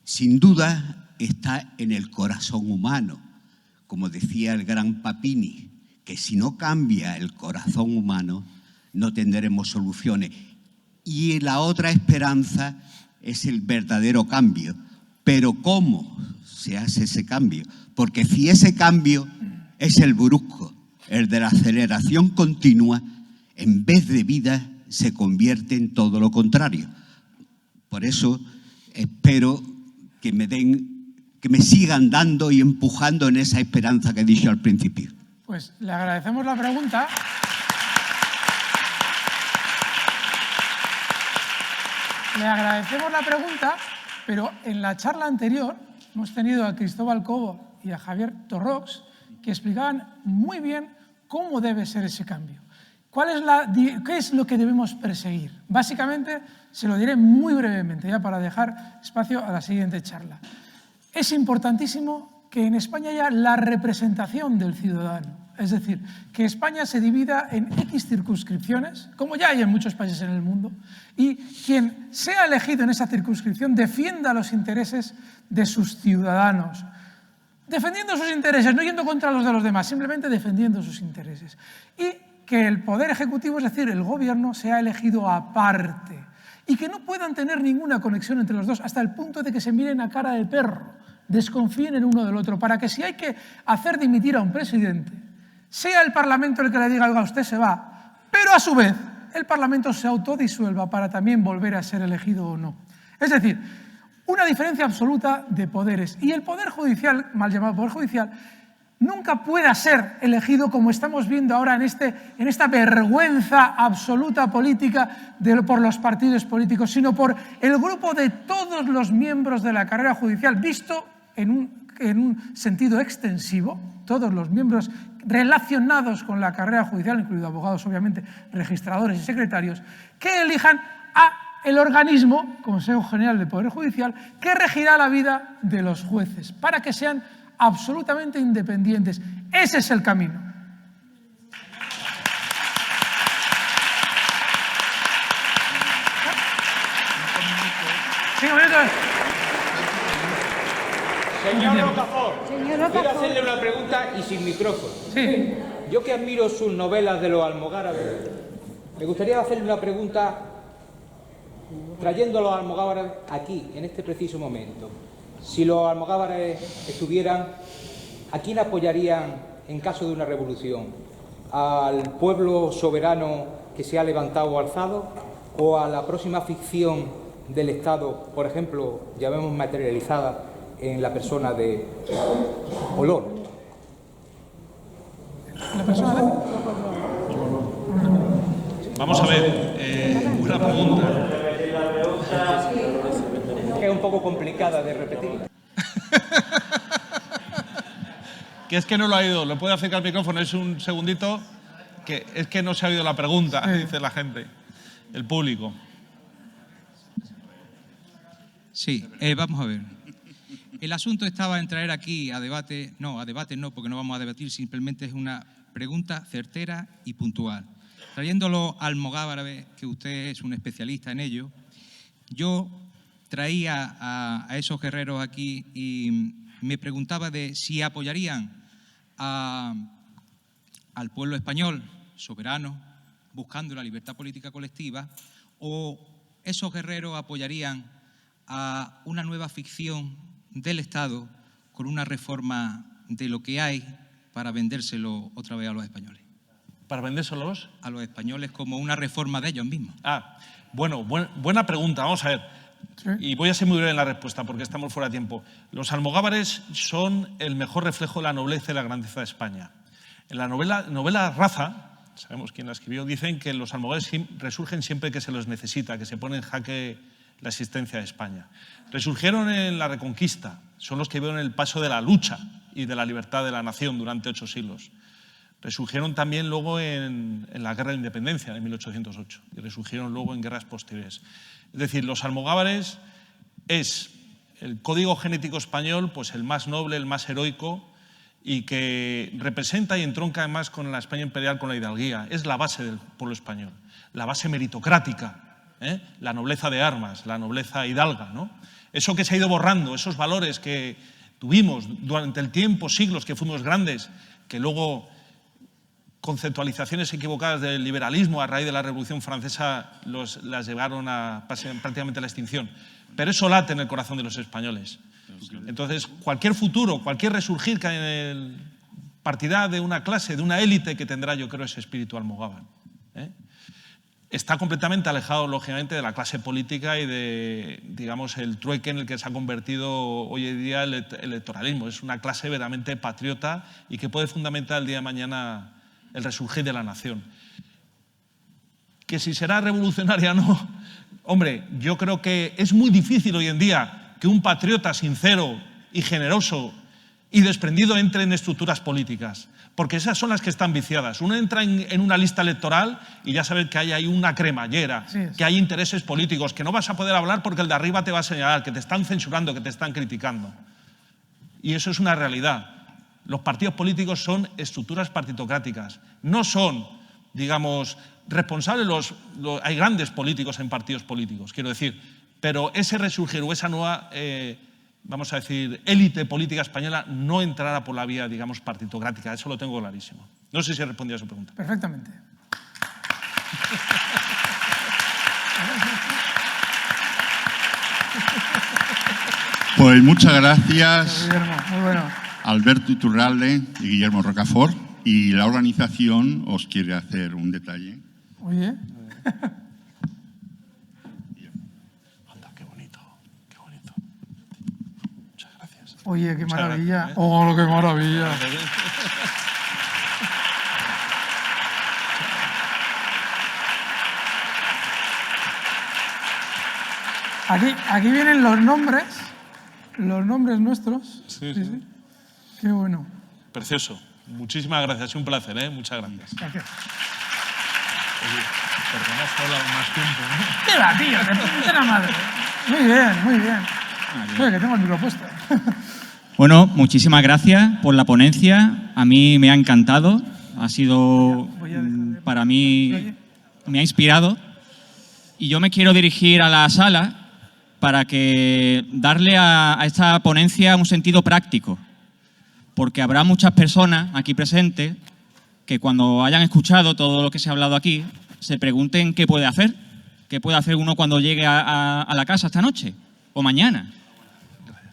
sin duda, está en el corazón humano. Como decía el gran Papini, que si no cambia el corazón humano, no tendremos soluciones. Y la otra esperanza es el verdadero cambio. Pero ¿cómo se hace ese cambio? Porque si ese cambio es el brusco, el de la aceleración continua, en vez de vida se convierte en todo lo contrario. Por eso espero que me sigan dando y empujando en esa esperanza que he dicho al principio. Pues le agradecemos la pregunta. Le agradecemos la pregunta, pero en la charla anterior hemos tenido a Cristóbal Cobo y a Javier Torrox que explicaban muy bien cómo debe ser ese cambio. ¿Qué es lo que debemos perseguir? Básicamente, se lo diré muy brevemente, ya para dejar espacio a la siguiente charla. Es importantísimo que en España haya la representación del ciudadano. Es decir, que España se divida en X circunscripciones, como ya hay en muchos países en el mundo, y quien sea elegido en esa circunscripción defienda los intereses de sus ciudadanos. defendiendo sus intereses, no yendo contra los de los demás, simplemente defendiendo sus intereses. Y que el Poder Ejecutivo, es decir, el Gobierno, sea elegido aparte y que no puedan tener ninguna conexión entre los dos hasta el punto de que se miren a cara de perro, desconfíen el uno del otro, para que si hay que hacer dimitir a un presidente, sea el Parlamento el que le diga, oiga, usted se va, pero a su vez el Parlamento se autodisuelva para también volver a ser elegido o no. Es decir, una diferencia absoluta de poderes. Y el Poder Judicial, mal llamado Poder Judicial, nunca pueda ser elegido, como estamos viendo ahora en esta vergüenza absoluta política por los partidos políticos, sino por el grupo de todos los miembros de la carrera judicial, visto en un sentido extensivo, todos los miembros relacionados con la carrera judicial, incluidos abogados, obviamente, registradores y secretarios, que elijan el organismo, Consejo General del Poder Judicial, que regirá la vida de los jueces, para que sean absolutamente independientes. Ese es el camino. Señor Rocafort, quiero hacerle una pregunta y sin micrófono. Sí. Yo que admiro sus novelas de los almogárabes, me gustaría hacerle una pregunta trayendo a los almogávares aquí, en este preciso momento. Si los almogávares estuvieran, ¿a quién apoyarían en caso de una revolución? ¿Al pueblo soberano que se ha levantado o alzado? ¿O a la próxima ficción del Estado, por ejemplo, ya vemos materializada en la persona de Olón? ¿La persona de? Vamos a ver, una pregunta. Que es un poco complicada de repetir. Que es que no lo ha oído. ¿Le puede acercar el micrófono? Es un segundito. Que es que no se ha oído la pregunta, dice la gente, el público. Sí, vamos a ver. El asunto estaba en traer aquí a debate no, porque no vamos a debatir, simplemente es una pregunta certera y puntual. Trayéndolo al almogávares, que usted es un especialista en ello, yo traía a esos guerreros aquí y me preguntaba de si apoyarían al pueblo español soberano, buscando la libertad política colectiva, o esos guerreros apoyarían a una nueva ficción del Estado con una reforma de lo que hay para vendérselo otra vez a los españoles. ¿Para vendérselos? A los españoles como una reforma de ellos mismos. Bueno, buena pregunta. Vamos a ver. Sí. Y voy a ser muy breve en la respuesta porque estamos fuera de tiempo. Los almogávares son el mejor reflejo de la nobleza y la grandeza de España. En la novela Raza, sabemos quién la escribió, dicen que los almogávares resurgen siempre que se los necesita, que se pone en jaque la existencia de España. Resurgieron en la Reconquista, son los que vieron el paso de la lucha y de la libertad de la nación durante 8 siglos. Resurgieron también luego en la Guerra de Independencia de 1808 y resurgieron luego en guerras posteriores. Es decir, los almogávares es el código genético español, pues el más noble, el más heroico y que representa y entronca además con la España imperial, con la hidalguía. Es la base del pueblo español, la base meritocrática, la nobleza de armas, la nobleza hidalga, ¿no? Eso que se ha ido borrando, esos valores que tuvimos durante el tiempo, siglos que fuimos grandes, que luego conceptualizaciones equivocadas del liberalismo a raíz de la Revolución Francesa las llevaron a prácticamente a la extinción. Pero eso late en el corazón de los españoles. Entonces, cualquier futuro, cualquier resurgir partirá de una clase, de una élite que tendrá, yo creo, ese espíritu almogávar. Está completamente alejado, lógicamente, de la clase política y de, digamos, el trueque en el que se ha convertido hoy en día el electoralismo. Es una clase verdaderamente patriota y que puede fundamentar el día de mañana el resurgir de la nación. Que si será revolucionaria o no, hombre, yo creo que es muy difícil hoy en día que un patriota sincero y generoso y desprendido entre en estructuras políticas, porque esas son las que están viciadas. Uno entra en una lista electoral y ya sabes que hay ahí una cremallera, que hay intereses políticos, que no vas a poder hablar porque el de arriba te va a señalar, que te están censurando, que te están criticando. Y eso es una realidad. Los partidos políticos son estructuras partitocráticas, no son, digamos, responsables. Hay grandes políticos en partidos políticos, quiero decir, pero ese resurgir o esa nueva vamos a decir, élite política española no entrara por la vía, digamos, partitocrática. Eso lo tengo clarísimo. No sé si he respondido a su pregunta. Perfectamente. Pues muchas gracias, Guillermo, muy bueno. Alberto Iturralde y Guillermo Rocafort. Y la organización os quiere hacer un detalle. Oye. Anda, qué bonito, qué bonito. Muchas gracias. Oye, qué Muchas maravilla. gracias, ¿eh? Oh, qué maravilla. Aquí vienen los nombres nuestros. Sí. Qué bueno. Precioso. Muchísimas gracias. Un placer, ¿eh? Muchas gracias. Gracias. Oye, perdona, has hablado más tiempo, ¿no? ¿Qué va, tío? ¡Te puta la madre! Muy bien, muy bien. Oye, que tengo el micro puesto. Bueno, muchísimas gracias por la ponencia. A mí me ha encantado. Ha sido, para mí, me ha inspirado. Y yo me quiero dirigir a la sala para que darle a esta ponencia un sentido práctico. Porque habrá muchas personas aquí presentes que cuando hayan escuchado todo lo que se ha hablado aquí, se pregunten qué puede hacer uno cuando llegue a la casa esta noche o mañana.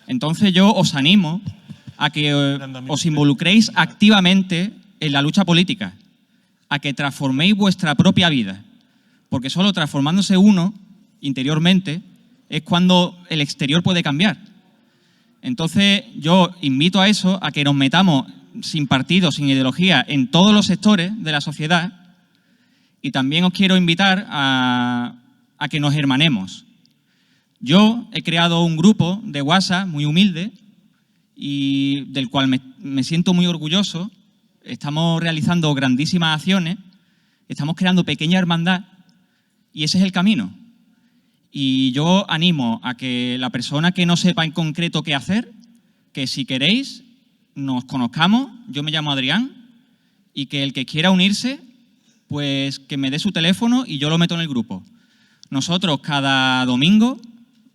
Entonces yo os animo a que os involucréis activamente en la lucha política, a que transforméis vuestra propia vida, porque solo transformándose uno interiormente es cuando el exterior puede cambiar. Entonces yo invito a eso, a que nos metamos sin partido, sin ideología, en todos los sectores de la sociedad, y también os quiero invitar a que nos hermanemos. Yo he creado un grupo de WhatsApp muy humilde y del cual me siento muy orgulloso. Estamos realizando grandísimas acciones, estamos creando pequeña hermandad y ese es el camino. Y yo animo a que la persona que no sepa en concreto qué hacer, que si queréis nos conozcamos, yo me llamo Adrián, y que el que quiera unirse, pues que me dé su teléfono y yo lo meto en el grupo. Nosotros cada domingo,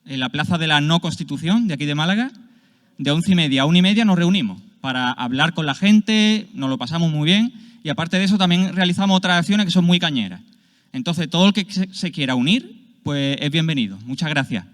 en la Plaza de la No Constitución de aquí de Málaga, de 11:30 a 1:30 nos reunimos para hablar con la gente, nos lo pasamos muy bien y aparte de eso también realizamos otras acciones que son muy cañeras. Entonces todo el que se quiera unir, pues es bienvenido. Muchas gracias.